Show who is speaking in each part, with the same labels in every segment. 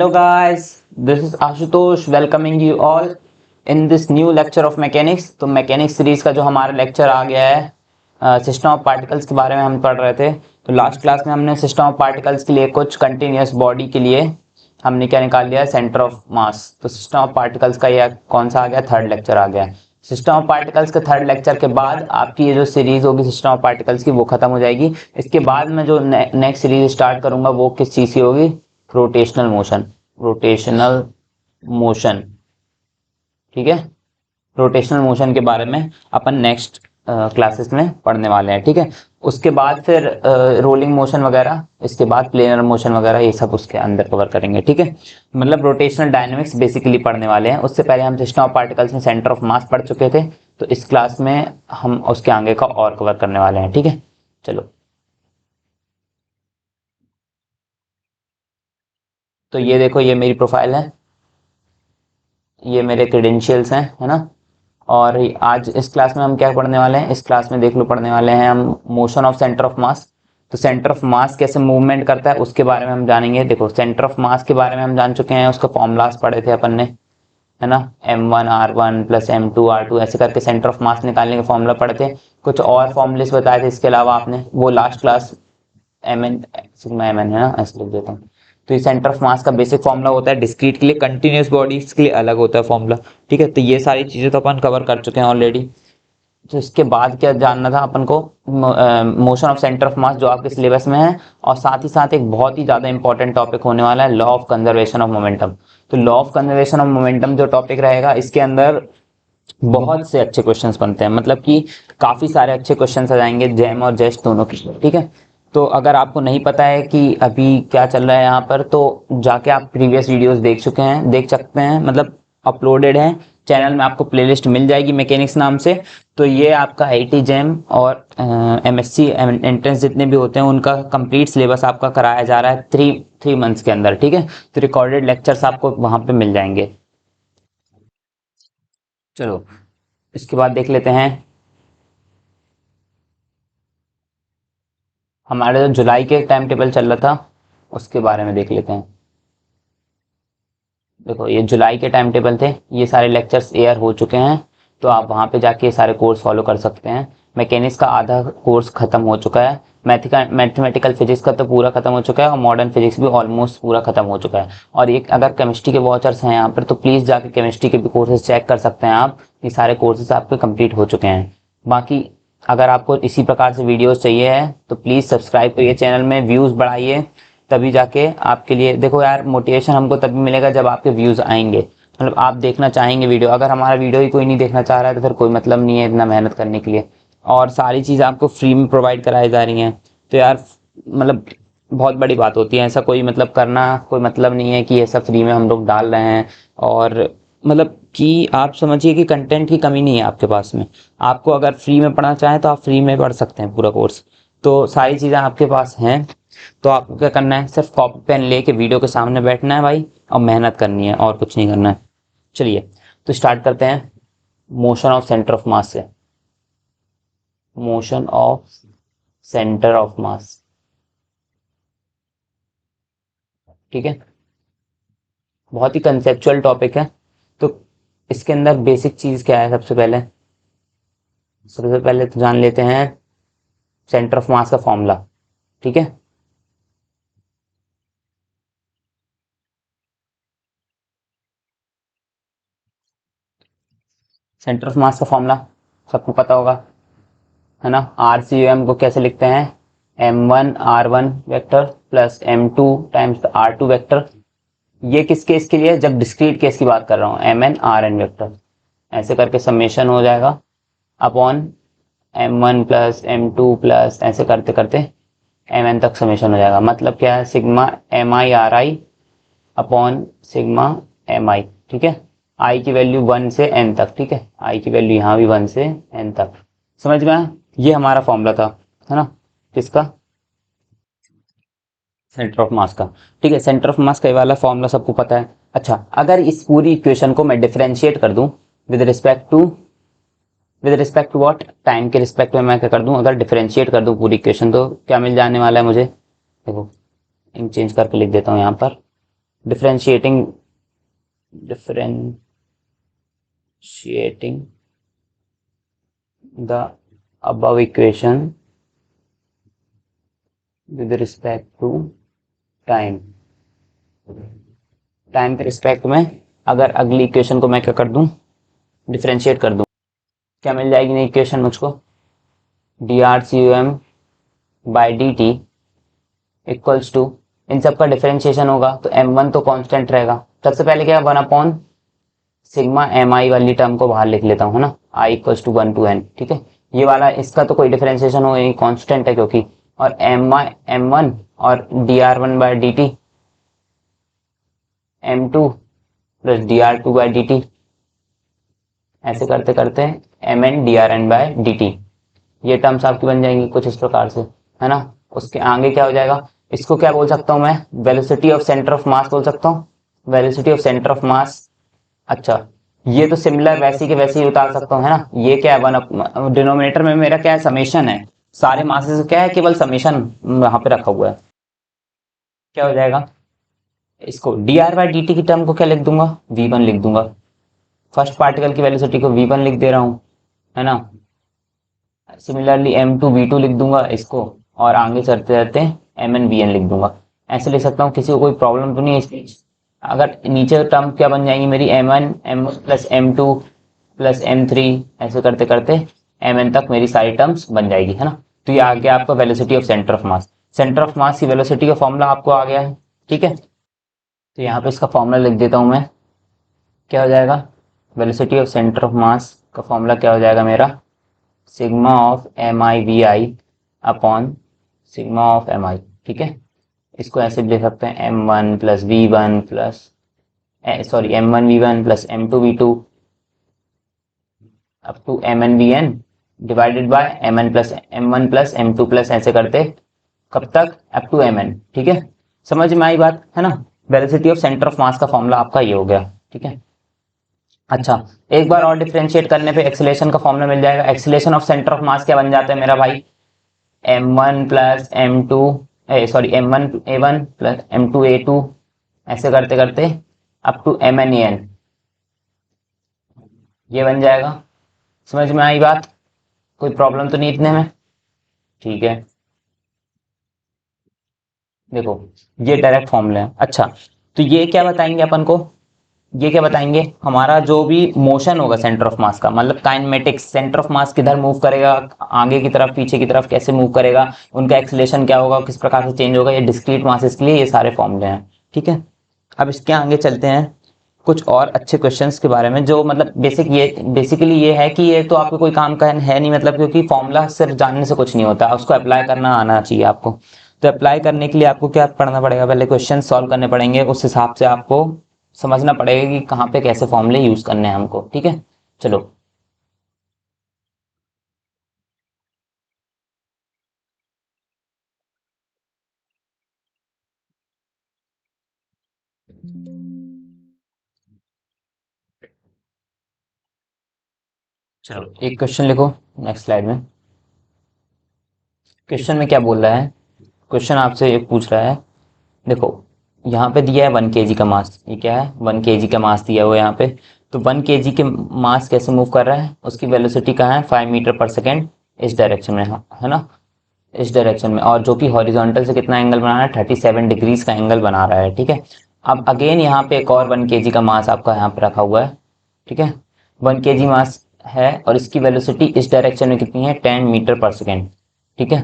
Speaker 1: Hello guys, this is Ashutosh welcoming you all in this new lecture of mechanics. तो mechanics series का जो हमारा lecture आ गया है सिस्टम ऑफ पार्टिकल्स के बारे में हम पढ़ रहे थे। तो लास्ट क्लास में हमने सिस्टम ऑफ पार्टिकल्स के लिए कुछ कंटिन्यूस बॉडी के लिए हमने क्या निकाल लिया, सेंटर ऑफ मास। तो सिस्टम ऑफ पार्टिकल्स का यह कौन सा आ गया, थर्ड लेक्चर आ गया। सिस्टम ऑफ पार्टिकल्स के थर्ड लेक्चर के बाद आपकी ये जो सीरीज होगी सिस्टम ऑफ पार्टिकल्स की वो खत्म हो जाएगी। इसके बाद में जो नेक्स्ट सीरीज स्टार्ट करूंगा वो किस चीज की होगी, रोटेशनल मोशन। रोटेशनल मोशन, ठीक है। रोटेशनल मोशन के बारे में अपन नेक्स्ट क्लासेस में पढ़ने वाले हैं, ठीक है। उसके बाद फिर रोलिंग मोशन वगैरह, इसके बाद प्लेनर मोशन वगैरह, ये सब उसके अंदर कवर करेंगे, ठीक है। मतलब रोटेशनल डायनेमिक्स बेसिकली पढ़ने वाले हैं। उससे पहले हम सिस्टम ऑफ पार्टिकल्स में सेंटर ऑफ मास पढ़ चुके थे, तो इस क्लास में हम उसके आगे का और कवर करने वाले हैं, ठीक है। चलो, तो ये देखो, ये मेरी प्रोफाइल है, ये मेरे क्रेडेंशियल्स हैं, है ना। और आज इस क्लास में हम क्या पढ़ने वाले हैं, इस क्लास में देख लो पढ़ने वाले हैं हम मोशन ऑफ सेंटर ऑफ मास। तो सेंटर ऑफ मास कैसे मूवमेंट करता है उसके बारे में हम जानेंगे। देखो, सेंटर ऑफ मास के बारे में हम जान चुके हैं, उसका फॉर्मूलाज पढ़े थे अपन ने, है ना। m1r1 प्लस m2r2 ऐसे करके सेंटर ऑफ मास निकालने का फॉर्मूला पढ़े थे। कुछ और फॉर्मूलेस बताए थे इसके अलावा आपने, वो last class mn sigma mn है ना, ऐसे लिख देता हूँ। तो ये सेंटर ऑफ मास का बेसिक फॉर्मूला होता है, डिस्क्रीट के लिए, कंटिन्यूस बॉडीज के लिए अलग होता है फॉर्मूला, ठीक है। तो ये सारी चीजें तो अपन कवर कर चुके हैं ऑलरेडी। तो इसके बाद क्या जानना था अपन को, मोशन ऑफ सेंटर ऑफ मास जो आपके सिलेबस में है, और साथ ही साथ एक बहुत ही ज्यादा इंपॉर्टेंट टॉपिक होने वाला है, law of conservation of momentum. तो law of conservation of momentum जो टॉपिक रहेगा, इसके अंदर बहुत से अच्छे क्वेश्चंस बनते हैं, मतलब कि काफी सारे अच्छे क्वेश्चंस आ जाएंगे, जैम और जेस्ट दोनों की, ठीक है। तो अगर आपको नहीं पता है कि अभी क्या चल रहा है यहाँ पर, तो जाके आप प्रीवियस वीडियोस देख चुके हैं, देख सकते हैं, मतलब अपलोडेड है चैनल में, आपको प्लेलिस्ट मिल जाएगी मैकेनिक्स नाम से। तो ये आपका आईटी जैम और एमएससी एंट्रेंस जितने भी होते हैं उनका कंप्लीट सिलेबस आपका कराया जा रहा है थ्री मंथ्स के अंदर, ठीक है। तो रिकॉर्डेड लेक्चर्स आपको वहां पे मिल जाएंगे। चलो, इसके बाद देख लेते हैं हमारे जो जुलाई के टाइम टेबल चल रहा था उसके बारे में देख लेते हैं। देखो, ये जुलाई के टाइम टेबल थे, ये सारे लेक्चर्स एयर हो चुके हैं, तो आप वहाँ पे जाके ये सारे कोर्स फॉलो कर सकते हैं। मैकेनिक्स का आधा कोर्स खत्म हो चुका है, मैथमेटिकल फिजिक्स का तो पूरा खत्म हो चुका है, और मॉडर्न फिजिक्स भी ऑलमोस्ट पूरा खत्म हो चुका है। और एक अगर केमिस्ट्री के वॉचर्स हैं यहाँ पर, तो प्लीज़ जाके केमिस्ट्री के भी कोर्सेज चेक कर सकते हैं आप, ये सारे कोर्सेज आपके कंप्लीट हो चुके हैं। बाकी अगर आपको इसी प्रकार से वीडियोस चाहिए है तो प्लीज़ सब्सक्राइब करिए चैनल में, व्यूज़ बढ़ाइए, तभी जाके आपके लिए, देखो यार, मोटिवेशन हमको तभी मिलेगा जब आपके व्यूज आएंगे, मतलब आप देखना चाहेंगे वीडियो। अगर हमारा वीडियो ही कोई नहीं देखना चाह रहा है तो फिर कोई मतलब नहीं है इतना मेहनत करने के लिए। और सारी चीज़ आपको फ्री में प्रोवाइड कराई जा रही हैं, तो यार मतलब बहुत बड़ी बात होती है। ऐसा कोई मतलब करना कोई मतलब नहीं है कि ये सब फ्री में हम लोग डाल रहे हैं, और मतलब कि आप समझिए कि कंटेंट की कमी नहीं है आपके पास में। आपको अगर फ्री में पढ़ना चाहें तो आप फ्री में पढ़ सकते हैं पूरा कोर्स, तो सारी चीज़ें आपके पास हैं। तो आपको क्या करना है, सिर्फ कॉपी पेन लेके वीडियो के सामने बैठना है भाई, और मेहनत करनी है, और कुछ नहीं करना है। चलिए, तो स्टार्ट करते हैं motion of centre of mass से। Motion of centre of mass, ठीक है। बहुत ही कंसेप्चुअल टॉपिक है। तो इसके अंदर बेसिक चीज क्या है, सबसे पहले तो जान लेते हैं सेंटर ऑफ मास का फॉर्मूला, ठीक है। सेंटर ऑफ मास का फॉर्मूला सबको पता होगा, है ना। आर सी यू एम को कैसे लिखते हैं, m1 r1 vector plus m2 times r2 vector. ये किस केस के लिए, जब डिस्क्रीट केस की बात कर रहा हूँ, mn rn वेक्टर, ऐसे करके समेशन हो जाएगा upon m1 plus m2 plus ऐसे करते करते mn तक समेशन हो जाएगा। मतलब क्या है, sigma mi ri upon sigma mi, ठीक है। i की वैल्यू 1 से n तक, ठीक है। i की वैल्यू यहाँ भी 1 से n तक, समझ में आया? ये हमारा फॉर्मूला था, है ना, किसका, सेंटर ऑफ मास का, ठीक है। सेंटर ऑफ मास का ये वाला फॉर्मूला सबको पता है। अच्छा, अगर इस पूरी इक्वेशन को मैं डिफरेंशिएट कर दूं with respect to what, time के रिस्पेक्ट में मैं क्या कर दूं, अगर डिफरेंशिएट कर दूं पूरी इक्वेशन, तो क्या मिल जाने वाला है मुझे, देखो, इंक चेंज करके लिख देता हूं यहाँ पर, differentiating the above equation with respect to time. Time के रिस्पेक्ट में अगर अगली इक्वेशन को मैं क्या कर दूं, डिफरेंशिएट कर दूं, क्या मिल जाएगी नई इक्वेशन मुझको, D R C U M by D T equals to, इन सब का डिफरेंशिएशन होगा तो m1 तो कांस्टेंट रहेगा। सबसे पहले क्या 1 अपॉन सिग्मा एम आई वाली टर्म को बाहर लिख लेता हूँ, है ना, I equals to 1 to n, ठीक है। ये वाला इसका तो कोई डिफरेंशिएशन हो, ये कांस्टेंट है क्योंकि, और m1 और dr1/dt m2 प्लस dr2/dt, ऐसे करते करते mn drn/dt, ये टर्म्स आपकी बन जाएंगी कुछ इस प्रकार से, है ना। उसके आगे क्या हो जाएगा, इसको क्या बोल सकता हूँ मैं, वेलोसिटी ऑफ सेंटर ऑफ मास बोल सकता हूँ, वेलोसिटी ऑफ सेंटर ऑफ मास। अच्छा, ये तो सिमिलर वैसी के वैसे ही उतार सकता हूँ, है ना। ये क्या है, वन डिनोमिनेटर में मेरा क्या है, समेशन है, सारे मासेस क्या है, केवल समेशन वहां पे रखा हुआ है। क्या हो जाएगा, इसको dr/dt की टर्म को क्या लिख दूंगा, v1 लिख दूंगा, फर्स्ट पार्टिकल की वेलोसिटी को v1 लिख दे रहा हूँ, है ना। सिमिलरली m2 v2 लिख दूंगा इसको, और आगे चलते जाते mn vn लिख दूंगा। ऐसे लिख सकता हूँ, किसी को कोई प्रॉब्लम तो नहीं है इसमें। अगर नीचे टर्म क्या बन जाएंगी मेरी, m1 m plus m2 plus m3, ऐसे करते करते mn तक मेरी सारी टर्म्स बन जाएगी, है ना। तो ये आ गया आपका velocity of centre of mass. Centre of मास की वेलोसिटी का फॉर्मूला आपको आ गया है, ठीक है। तो यहाँ पे इसका फॉर्मूला लिख देता हूँ मैं, क्या हो जाएगा, velocity of centre of mass का फॉर्मूला क्या हो जाएगा मेरा, sigma of M I V I upon sigma of M I, ठीक है। इसको ऐसे भी लिख सकते हैं, m1 plus V one plus, sorry m1 v1 plus m2 v2 up to mn vn divided by mn plus m1 plus m2 plus, ऐसे करते कब तक, अप टू mn, ठीक है। समझ में आई बात, है ना। Velocity of centre of mass का फॉर्मूला आपका ये हो गया, ठीक है। अच्छा, एक बार और डिफरेंशिएट करने पे एक्सेलेरेशन का फॉर्मूला मिल जाएगा। Acceleration of centre of mass क्या बन जाता है मेरा भाई, m1 plus m2, sorry m1 a1 plus m2 a2, ऐसे करते करते अप टू mn en, ये बन जाएगा। समझ में आई बात, कोई प्रॉब्लम तो नहीं इतने में, ठीक है। देखो, ये डायरेक्ट फॉर्मूला है। अच्छा, तो ये क्या बताएंगे अपन को, ये क्या बताएंगे, हमारा जो भी मोशन होगा सेंटर ऑफ मास का, मतलब काइनेमेटिक्स, सेंटर ऑफ मास किधर मूव करेगा, आगे की तरफ पीछे की तरफ कैसे मूव करेगा, उनका एक्सेलेरेशन क्या होगा, किस प्रकार से चेंज होगा, ये डिस्क्रीट मासेस के लिए ये सारे फॉर्मूले हैं, ठीक है। अब इसके आगे चलते हैं कुछ और अच्छे क्वेश्चंस के बारे में, जो मतलब बेसिकली ये है कि ये तो आपको कोई काम का है नहीं, मतलब क्योंकि फॉर्मूला सिर्फ जानने से कुछ नहीं होता, उसको अप्लाई करना आना चाहिए आपको। तो अप्लाई करने के लिए आपको क्या पढ़ना पड़ेगा, पहले क्वेश्चन सॉल्व करने पड़ेंगे, उस हिसाब से आपको समझना पड़ेगा कि कहाँ पे कैसे फॉर्मूले यूज करने हैं हमको, ठीक है। चलो, चलो एक क्वेश्चन लिखो नेक्स्ट स्लाइड में। क्वेश्चन में क्या बोल रहा है, क्वेश्चन आपसे एक पूछ रहा है, देखो यहाँ पे दिया है 1 kg का मास, ये क्या है, 1 kg का मास दिया हुआ है यहाँ पे। तो 1 kg के मास कैसे मूव कर रहा है, उसकी वेलोसिटी कहाँ है, 5 मीटर पर सेकेंड, इस डायरेक्शन में है ना, इस डायरेक्शन में, और जो कि हॉरिजॉन्टल से कितना एंगल बना रहा है, 37 डिग्रीज का एंगल बना रहा है, ठीक है। अब अगेन यहाँ पे एक और 1 kg का मास आपका यहाँ पे रखा हुआ है, ठीक है। 1 kg मास है और इसकी वेलोसिटी इस डायरेक्शन में कितनी है, 10 मीटर पर सेकेंड, ठीक है।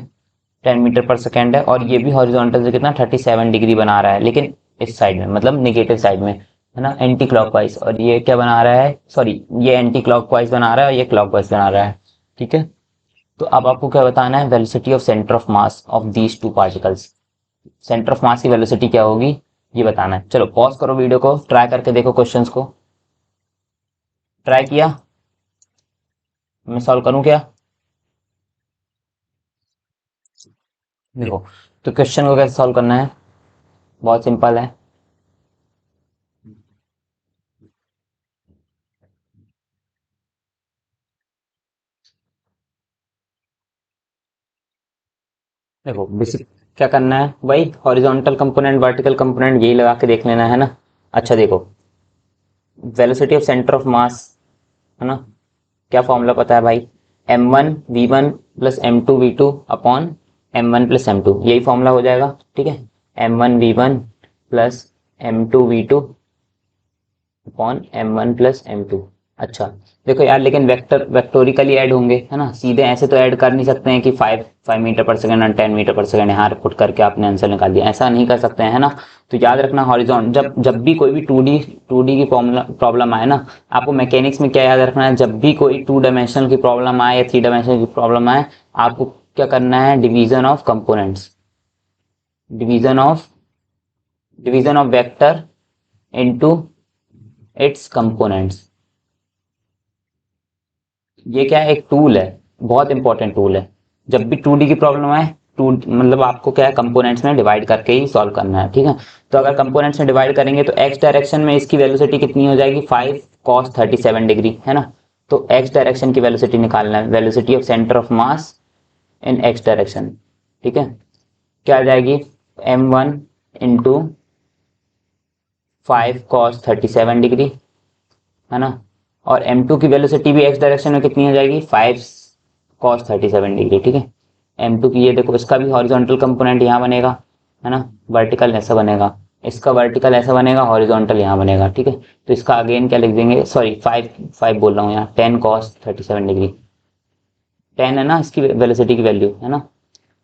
Speaker 1: 10 मीटर पर सेकेंड है, और ये भी हॉरिजॉन्टल से कितना 37 डिग्री बना रहा है, लेकिन इस साइड में, मतलब निगेटिव साइड में, है ना, एंटी क्लॉकवाइज। और ये क्या बना रहा है, सॉरी, ये एंटी क्लॉकवाइज बना रहा है और ये क्लॉकवाइज बना रहा है, ठीक है। तो अब आपको क्या बताना है, velocity of centre of mass of these two particles, centre of मास की वेलोसिटी क्या होगी, ये बताना है। चलो पॉज करो वीडियो को, ट्राई करके देखो क्वेश्चंस को, ट्राई किया, मैं सॉल्व करूं क्या, देखो। तो क्वेश्चन को कैसे सॉल्व करना है, बहुत सिंपल है। देखो बेसिक क्या करना है भाई, हॉरिजॉन्टल कंपोनेंट वर्टिकल कंपोनेंट यही लगा के देख लेना है ना। अच्छा देखो, वेलोसिटी ऑफ सेंटर ऑफ मास, है ना, क्या फॉर्मूला पता है भाई, m1 v1 plus m2 v2 upon m1 plus m2, यही फॉर्मूला हो जाएगा। ठीक है, m1 v1 plus m2 v2 upon m1 plus m2। अच्छा देखो यार, लेकिन वेक्टर वेक्टोरिकली ऐड होंगे, है ना, सीधे ऐसे तो ऐड कर नहीं सकते हैं कि 5 मीटर पर सेकेंड और 10 मीटर पर सेकेंड यहाँ पुट करके आपने आंसर निकाल दिया, ऐसा नहीं कर सकते हैं, है ना। तो याद रखना हॉरिजॉन्ट, जब जब भी कोई भी टू डी की प्रॉब्लम आए ना, आपको मैकेनिक्स में क्या याद रखना है, जब भी कोई 2 डायमेंशनल की प्रॉब्लम आए या 3 डायमेंशनल की प्रॉब्लम आए, आपको क्या करना है, division of division of vector into its components. ये क्या है, एक टूल है, बहुत इंपॉर्टेंट टूल है। जब भी 2D की प्रॉब्लम आए, टू मतलब आपको क्या है, कंपोनेंट्स में डिवाइड करके ही सॉल्व करना है। ठीक है, तो अगर कंपोनेंट्स में डिवाइड करेंगे तो एक्स डायरेक्शन में इसकी वेलोसिटी कितनी हो जाएगी, 5 cos 37 डिग्री, है ना। तो एक्स डायरेक्शन की वेलोसिटी निकालना है, velocity of centre of mass in X direction. ठीक है, क्या आ जाएगी, m1 × 5 cos 37 डिग्री, है ना। और m2 की वेलोसिटी भी एक्स डायरेक्शन में कितनी हो जाएगी, 5 cos 37 डिग्री। ठीक है, m2 की ये देखो, इसका भी हॉरिजॉन्टल कंपोनेंट यहाँ बनेगा, है ना, वर्टिकल ऐसा बनेगा, इसका वर्टिकल ऐसा बनेगा, हॉरिजॉन्टल यहाँ बनेगा। ठीक है, तो इसका अगेन क्या लिख देंगे, सॉरी 5 बोल रहा हूँ यहाँ, 10 cos 37 डिग्री, 10 है ना इसकी वेलोसिटी की वैल्यू, है ना।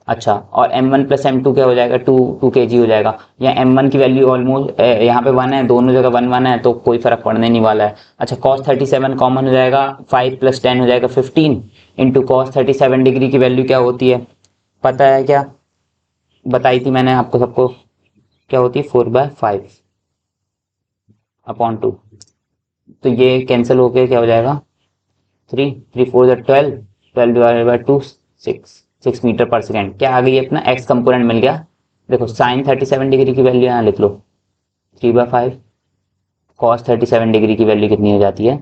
Speaker 1: अच्छा, और m1 प्लस m2 क्या हो जाएगा, 2 kg हो जाएगा। या m1 की वैल्यू ऑलमोस्ट यहाँ पे 1 है, दोनों जगह 1 1 है, तो कोई फर्क पड़ने नहीं वाला है। अच्छा, cos 37 कॉमन हो जाएगा, 5 + 10 हो जाएगा 15, इंटू cos 37 डिग्री की वैल्यू क्या होती है, पता है क्या, बताई थी मैंने आपको सबको, क्या होती है, 4/5 अपॉन 2। तो ये कैंसिल होके क्या हो जाएगा, 3 3 4 12, 12 / 2 6 मीटर पर सेकेंड। क्या आ गई, अपना एक्स कंपोनेंट मिल गया। देखो साइन 37 डिग्री की वैल्यू यहाँ लिख लो, 3/5, cos 37 डिग्री की वैल्यू कितनी हो जाती है,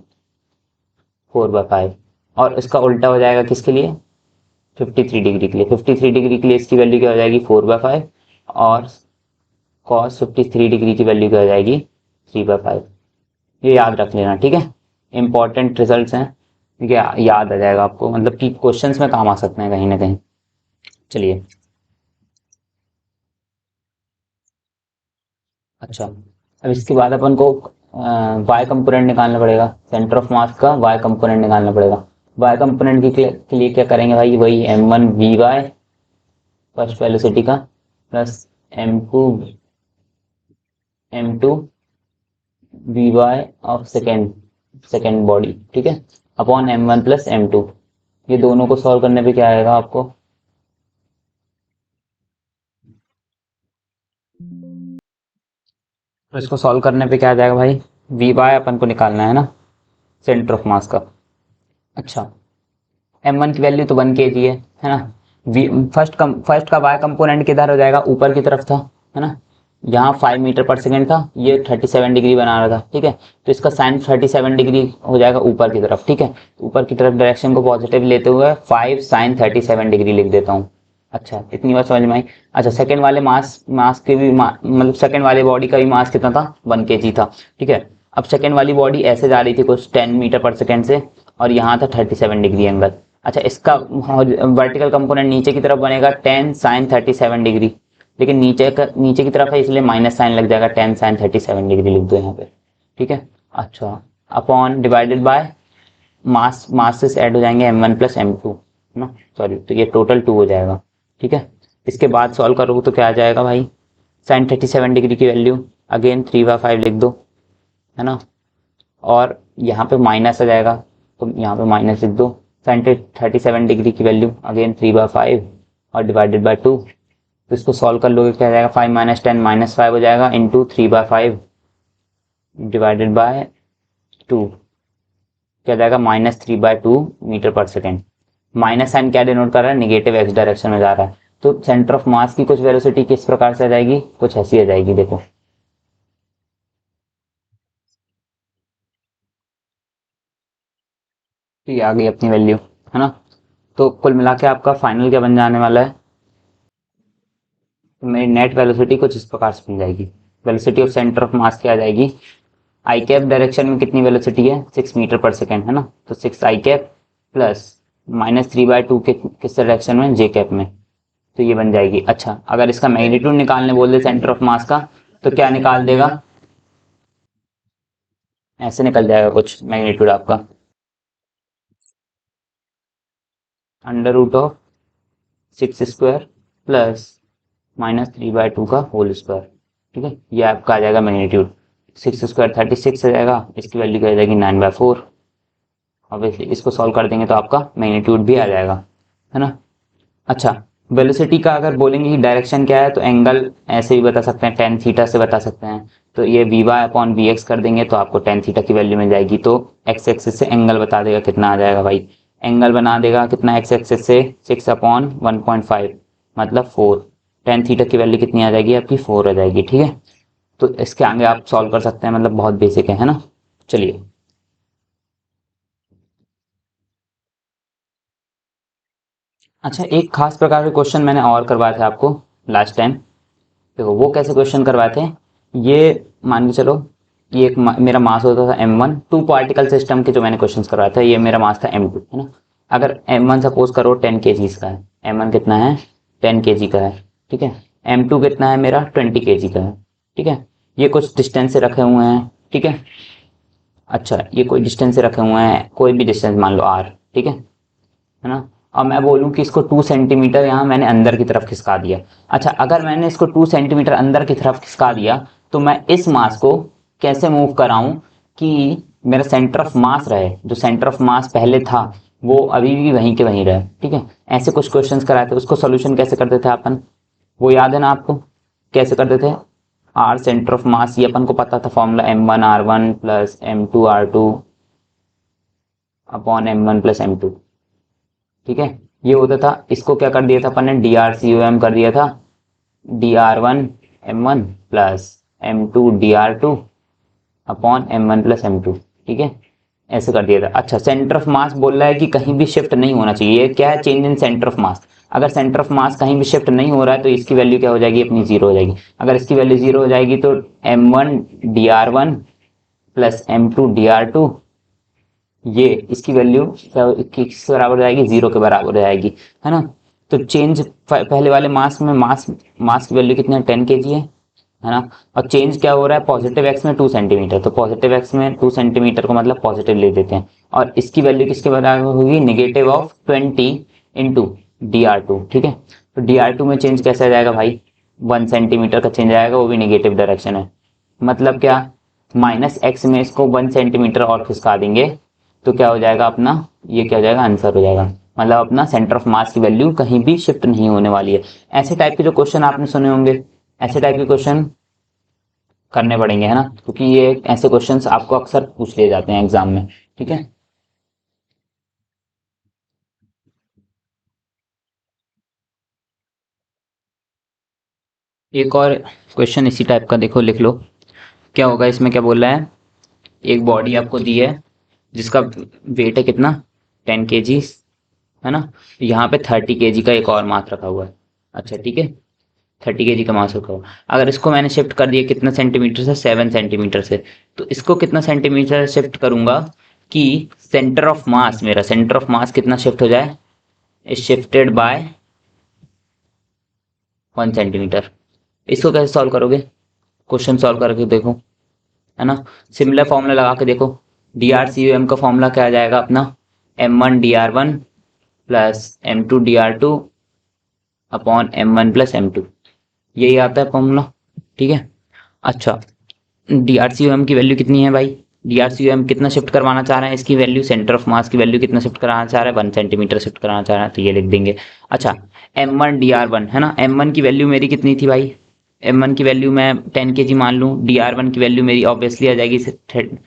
Speaker 1: 4/5। और इसका उल्टा हो जाएगा किसके लिए, 53 डिग्री के लिए, 53 डिग्री के लिए इसकी वैल्यू क्या हो जाएगी, 4/5, और cos 53 डिग्री की वैल्यू क्या हो जाएगी, 3/5। ये याद रख लेना, ठीक है, इंपॉर्टेंट रिजल्ट्स हैं, ठीक है, याद आ जाएगा आपको, मतलब कि क्वेश्चंस में काम आ सकते हैं कहीं ना कहीं। चलिए, अच्छा, अब इसके बाद अपन को वाई कंपोनेंट निकालना पड़ेगा, सेंटर ऑफ मास का वाई कंपोनेंट निकालना पड़ेगा। वाई कंपोनेंट के लिए क्या करेंगे भाई, वही m1 vy फर्स्ट वेलोसिटी का, plus m2 vy of second second body, ठीक है, अपॉन m1 प्लस m2। ये दोनों को सॉल्व करने पे क्या आएगा आपको, तो इसको सॉल्व करने पे क्या आ जाएगा भाई, vy अपन को निकालना है ना, सेंटर ऑफ मास का। अच्छा, m1 की वैल्यू तो 1 kg है ना। फर्स्ट का y कंपोनेंट किधर हो जाएगा, ऊपर की तरफ था, है ना, यहाँ 5 मीटर पर सेकेंड था, ये 37 डिग्री बना रहा था। ठीक है, तो इसका साइन 37 डिग्री हो जाएगा ऊपर की तरफ। ठीक है, तो ऊपर की तरफ डायरेक्शन को पॉजिटिव लेते हुए 5 sin 37 डिग्री लिख देता हूँ। अच्छा, इतनी बात समझ में आई। अच्छा, सेकंड वाले मास मास के भी मतलब सेकंड वाले बॉडी का भी मास कितना था, 1 kg था। ठीक है, अब सेकंड वाली बॉडी ऐसे जा रही थी कुछ 10 मीटर पर सेकेंड से, और यहाँ था 37 डिग्री एंगल। अच्छा, इसका वर्टिकल कंपोनेंट नीचे की तरफ बनेगा 10 sin 37 डिग्री, लेकिन नीचे की तरफ है इसलिए माइनस साइन लग जाएगा, 10 sin 37 डिग्री लिख दो यहाँ पे। ठीक है, अच्छा, upon divided by mass, masses add हो जाएंगे m1 प्लस m2, है ना, सॉरी, तो ये टोटल 2 हो जाएगा। ठीक है, इसके बाद सॉल्व करोगे तो क्या आ जाएगा भाई, साइन 37 डिग्री की वैल्यू अगेन 3/5 लिख दो, है ना, और यहाँ पे माइनस आ जाएगा, तो यहाँ पे माइनस लिख दो। साइन 37 डिग्री की वैल्यू अगेन 3/5 और डिवाइडेड बाय 2। तो इसको सॉल्व कर लोगे क्या जाएगा, 5 - 10 -5 हो जाएगा, इंटू 3/5 डिवाइडेड बाय 2, क्या जाएगा, -3/2 metre per second. Minus sign क्या डिनोट कर रहा है, निगेटिव एक्स डायरेक्शन में जा रहा है। तो सेंटर ऑफ मास की कुछ वेलोसिटी किस प्रकार से आ जाएगी, कुछ ऐसी आ जाएगी, देखो, तो ये आ गई अपनी वैल्यू, है ना। तो कुल मिला के आपका फाइनल क्या बन जाने वाला है, तो मेरी नेट वेलोसिटी कुछ इस प्रकार से मिल जाएगी। Velocity of centre of mass क्या आ जाएगी, आई कैप डायरेक्शन में कितनी वेलोसिटी है 6 मीटर पर सेकेंड है ना, तो 6 आई कैप प्लस -3/2 के किस डायरेक्शन में, जे कैप में, तो ये बन जाएगी। अच्छा अगर इसका मैग्नीट्यूड निकालने बोल दे सेंटर ऑफ मास का, तो क्या निकाल देगा, ऐसे निकल जाएगा कुछ मैग्नीट्यूड आपका, √6² प्लस -3/2 का होल स्क्वायर। ठीक है, ये आपका आ जाएगा मैग्नीट्यूड। 6² 36 आ जाएगा, इसकी वैल्यू क्या आ जाएगी 9/4। ऑब्वियसली इसको सॉल्व कर देंगे तो आपका मैग्नीट्यूड भी आ जाएगा, है ना। अच्छा वेलोसिटी का अगर बोलेंगे कि डायरेक्शन क्या है, तो एंगल ऐसे भी बता सकते हैं, tan थीटा से बता सकते हैं। तो ये Vy/Vx कर देंगे तो आपको tan थीटा की वैल्यू मिल जाएगी। तो x एक्सिस से एंगल बता देगा कितना आ जाएगा भाई, एंगल बना देगा कितना x एक्सिस से 6/1.5 मतलब 4। tan थीटा की वैल्यू कितनी आ जाएगी आपकी 4 आ जाएगी। ठीक है, तो इसके आगे आप सॉल्व कर सकते हैं, मतलब बहुत बेसिक है ना। चलिए अच्छा, एक खास प्रकार के क्वेश्चन मैंने और करवाए थे आपको लास्ट टाइम। देखो वो कैसे क्वेश्चन करवाए थे, ये मान के चलो, ये एक मेरा मास होता था m1, 2 पार्टिकल सिस्टम के जो मैंने क्वेश्चंस करवाया था, ये मेरा मास था m2 है ना। अगर m1 सपोज करो 10 kg का है, m1 कितना है 10 kg का है, ठीक है। m2 कितना है मेरा 20 kg का है, ठीक है। ये कुछ डिस्टेंस से रखे हुए हैं, ठीक है। अच्छा ये कोई डिस्टेंस से रखे हुए हैं, कोई भी डिस्टेंस मान लो r, ठीक है ना। अब मैं बोलूं कि इसको 2 सेंटीमीटर यहाँ मैंने अंदर की तरफ खिसका दिया। अच्छा अगर मैंने इसको 2 सेंटीमीटर अंदर की तरफ खिसका दिया, तो मैं इस मास को कैसे मूव कराऊं कि मेरा सेंटर ऑफ मास रहे, जो सेंटर ऑफ मास पहले था वो अभी भी वहीं के वहीं रहे। ठीक है, ऐसे कुछ क्वेश्चंस कराए थे, उसको सोल्यूशन कैसे करते थे अपन, वो याद है ना आपको, कैसे करते थे। आर सेंटर ऑफ मास, ये अपन को पता था formula m1r1 plus m2r2 upon m1 plus m2। ठीक है, ये होता था, इसको क्या कर दिया था अपन ने dr/cum कर दिया था, dr1 m1 plus m2 dr2 upon m1 plus m2। ठीक है, ऐसे कर दिया था। अच्छा सेंटर ऑफ मास बोल रहा है कि कहीं भी शिफ्ट नहीं होना चाहिए, ये क्या है change in centre of mass. अगर सेंटर ऑफ मास कहीं भी शिफ्ट नहीं हो रहा है तो इसकी वैल्यू क्या हो जाएगी अपनी 0 हो जाएगी। अगर इसकी वैल्यू 0 हो जाएगी तो m1 dr1 plus m2 dr2, ये इसकी वैल्यू किस बराबर हो जाएगी 0 के बराबर हो जाएगी, है ना। तो चेंज पहले वाले मास में मास की वैल्यू कितनी है 10 kg है ना। और चेंज क्या हो रहा है पॉजिटिव एक्स में 2 सेंटीमीटर, तो पॉजिटिव एक्स में 2 सेंटीमीटर को मतलब पॉजिटिव ले देते हैं। और इसकी वैल्यू किसके बराबर होगी -20 × dr2। ठीक है, तो dr2 में चेंज कैसे आ जाएगा भाई, 1 सेंटीमीटर का चेंज आएगा, वो भी नेगेटिव डायरेक्शन है। मतलब क्या, -x में इसको 1 सेंटीमीटर और खिसका देंगे तो क्या हो जाएगा अपना, ये क्या हो जाएगा आंसर हो जाएगा। मतलब अपना सेंटर ऑफ मास की वैल्यू कहीं भी शिफ्ट नहीं होने वाली है। ऐसे टाइप के जो क्वेश्चन आपने सुने होंगे, ऐसे टाइप के क्वेश्चन करने पड़ेंगे, है ना, क्योंकि ये ऐसे क्वेश्चंस आपको अक्सर पूछ लिए जाते हैं एग्जाम में। ठीक है, एक और क्वेश्चन इसी टाइप का देखो, लिख लो। क्या होगा इसमें, क्या बोल रहा है, एक बॉडी आपको दी है जिसका वेट है कितना 10 kg, है ना। यहाँ पे 30 kg का एक और मास रखा हुआ है। अच्छा ठीक है, 30 kg का मास रखा हुआ, अगर इसको मैंने शिफ्ट कर दिया कितना सेंटीमीटर से 7 सेंटीमीटर से, तो इसको कितना सेंटीमीटर शिफ्ट करूंगा कि सेंटर ऑफ मास, मेरा सेंटर ऑफ मास कितना शिफ्ट हो जाए, शिफ्टेड बाय 1 सेंटीमीटर। इसको कैसे सॉल्व करोगे, क्वेश्चन सॉल्व करके देखो, है ना। सिमिलर फॉर्मूला लगा के देखो, dr/cum का फॉर्मूला क्या आ जाएगा अपना, m1 dr1 plus m2 dr2 upon m1 plus m2, यही आता है फॉर्मूला। ठीक है, अच्छा dr/cum की वैल्यू कितनी है भाई, dr/cum कितना शिफ्ट करवाना चाह रहे हैं, इसकी वैल्यू सेंटर ऑफ मास की वैल्यू कितना शिफ्ट कराना चाह रहा है 1 सेंटीमीटर शिफ्ट कराना चाह रहा है, तो ये लिख देंगे। अच्छा m1 dr1 है ना, m1 की वैल्यू मेरी कितनी थी भाई, m1 की वैल्यू मैं 10 kg मान लूँ, dr1 की वैल्यू मेरी ऑब्वियसली आ जाएगी 7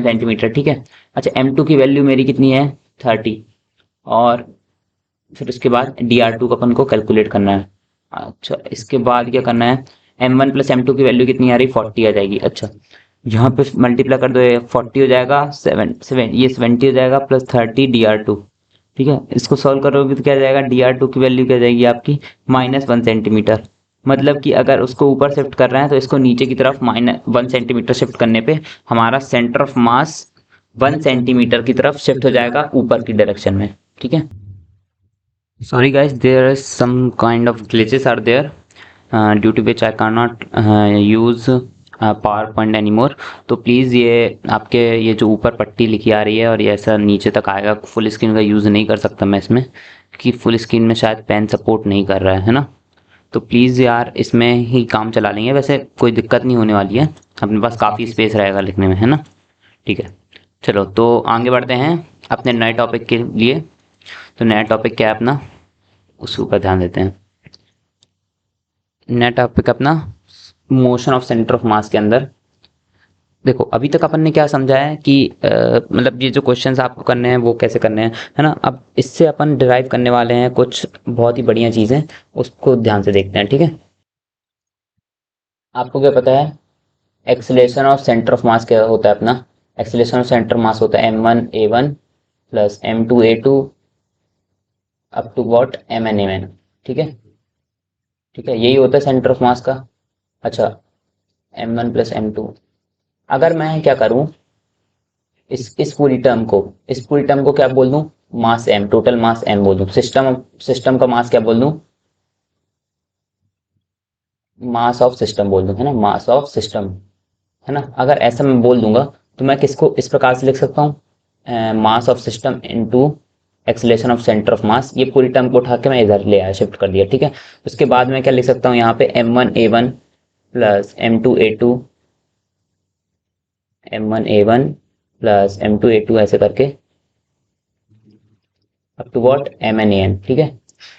Speaker 1: सेंटीमीटर। ठीक है, अच्छा m2 की वैल्यू मेरी कितनी है 30, और फिर उसके बाद dr2 का अपन को कैलकुलेट करना है। अच्छा इसके बाद क्या करना है, m1 प्लस m2 की वैल्यू कितनी आ रही 40 आ जाएगी। अच्छा यहाँ पे मल्टीप्लाई कर दो, ये 40 हो जाएगा, 7 7 ये 70 हो जाएगा प्लस 30 dr2, ठीक है, इसको सॉल्व करोगे तो क्या जाएगा, dr2 की वैल्यू क्या जाएगी आपकी -1 सेंटीमीटर। मतलब कि अगर उसको ऊपर शिफ्ट कर रहे हैं तो इसको नीचे की तरफ -1 सेंटीमीटर शिफ्ट करने पे हमारा सेंटर ऑफ मास 1 सेंटीमीटर की तरफ शिफ्ट हो जाएगा ऊपर की डायरेक्शन में। ठीक है, sorry guys, there is some kind of glitches are there due to which I cannot use PowerPoint anymore। तो प्लीज़ ये आपके ये जो ऊपर पट्टी लिखी आ रही है और ये ऐसा नीचे तक आएगा, फुल स्क्रीन का यूज़ नहीं कर सकता मैं इसमें, क्योंकि फुल स्क्रीन में शायद पेन सपोर्ट नहीं कर रहा है ना। तो प्लीज़ यार इसमें ही काम चला लेंगे, वैसे कोई दिक्कत नहीं होने वाली है, अपने पास काफ़ी स्पेस रहेगा लिखने में, है ना। ठीक है, चलो तो आगे बढ़ते हैं अपने नए टॉपिक के लिए। तो नया टॉपिक क्या है अपना, उसके ऊपर ध्यान देते हैं। नया टॉपिक अपना मोशन ऑफ सेंटर ऑफ मास के अंदर। देखो अभी तक अपन ने क्या समझा है कि मतलब ये जो क्वेश्चंस आपको करने हैं वो कैसे करने हैं, है ना। अब इससे अपन डिराइव करने वाले हैं कुछ बहुत ही बढ़िया चीज़ें, उसको ध्यान से देखते हैं। ठीक है, आपको क्या पता है acceleration of centre of mass क्या होता है अपना, एक्सेलरेशन ऑफ सेंटर मास होता है m1a1 plus m2a2 up to what mn ठीक है, ठीक है, यही होता है सेंटर ऑफ मास का। अच्छा, m1 प्लस m2, अगर मैं क्या करूं इस पूरी टर्म को क्या बोल दूं, मास m, टोटल मास m बोल दूं, सिस्टम का मास क्या बोल दूं, मास ऑफ सिस्टम बोल दूं, है ना, मास ऑफ सिस्टम, है ना। अगर ऐसा मैं बोल दूंगा तो मैं किसको इस प्रकार से लिख सकता हूँ, mass of system into acceleration of centre of मास। ये पूरी टर्म को उठा के मैं इधर ले आया, शिफ्ट कर दिया। ठीक है, उसके बाद मैं क्या लिख सकता हूँ यहाँ पे m1a1 plus m2a2 plus m2a2 ऐसे करके अप टू वॉट mnan। ठीक है,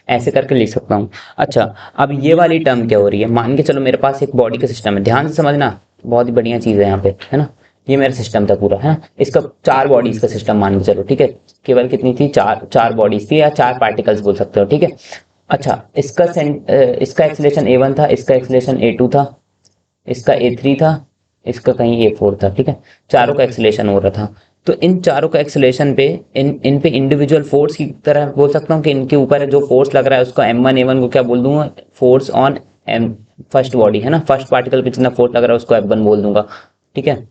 Speaker 1: ऐसे करके लिख सकता हूँ। अच्छा, अब ये वाली टर्म क्या हो रही है, मान के चलो मेरे पास एक बॉडी का सिस्टम है, ध्यान से समझना, बहुत ही बढ़िया चीज़ है यहाँ पे, है ना। ये मेरा सिस्टम था पूरा, है ना, इसका 4 बॉडीज का सिस्टम मान के चलो। ठीक है, केवल कितनी थी, चार बॉडीज थी या 4 पार्टिकल्स बोल सकते हो। ठीक है, अच्छा, इसका एक्सेलरेशन a1 था, इसका एक्सेलरेशन a2 था, इसका a3 था, इसका कहीं a4 था। ठीक है, चारों का एक्सेलरेशन हो रहा था। तो इन चारों का एक्सेलरेशन पे इन पे इंडिविजुअल फोर्स की तरह बोल सकता हूँ कि इनके ऊपर जो फोर्स लग रहा है उसका m1a1 को क्या बोल दूंगा, force on m first body, है ना, फर्स्ट पार्टिकल पे जितना फोर्स लग रहा है उसको f1 बोल दूंगा। ठीक है,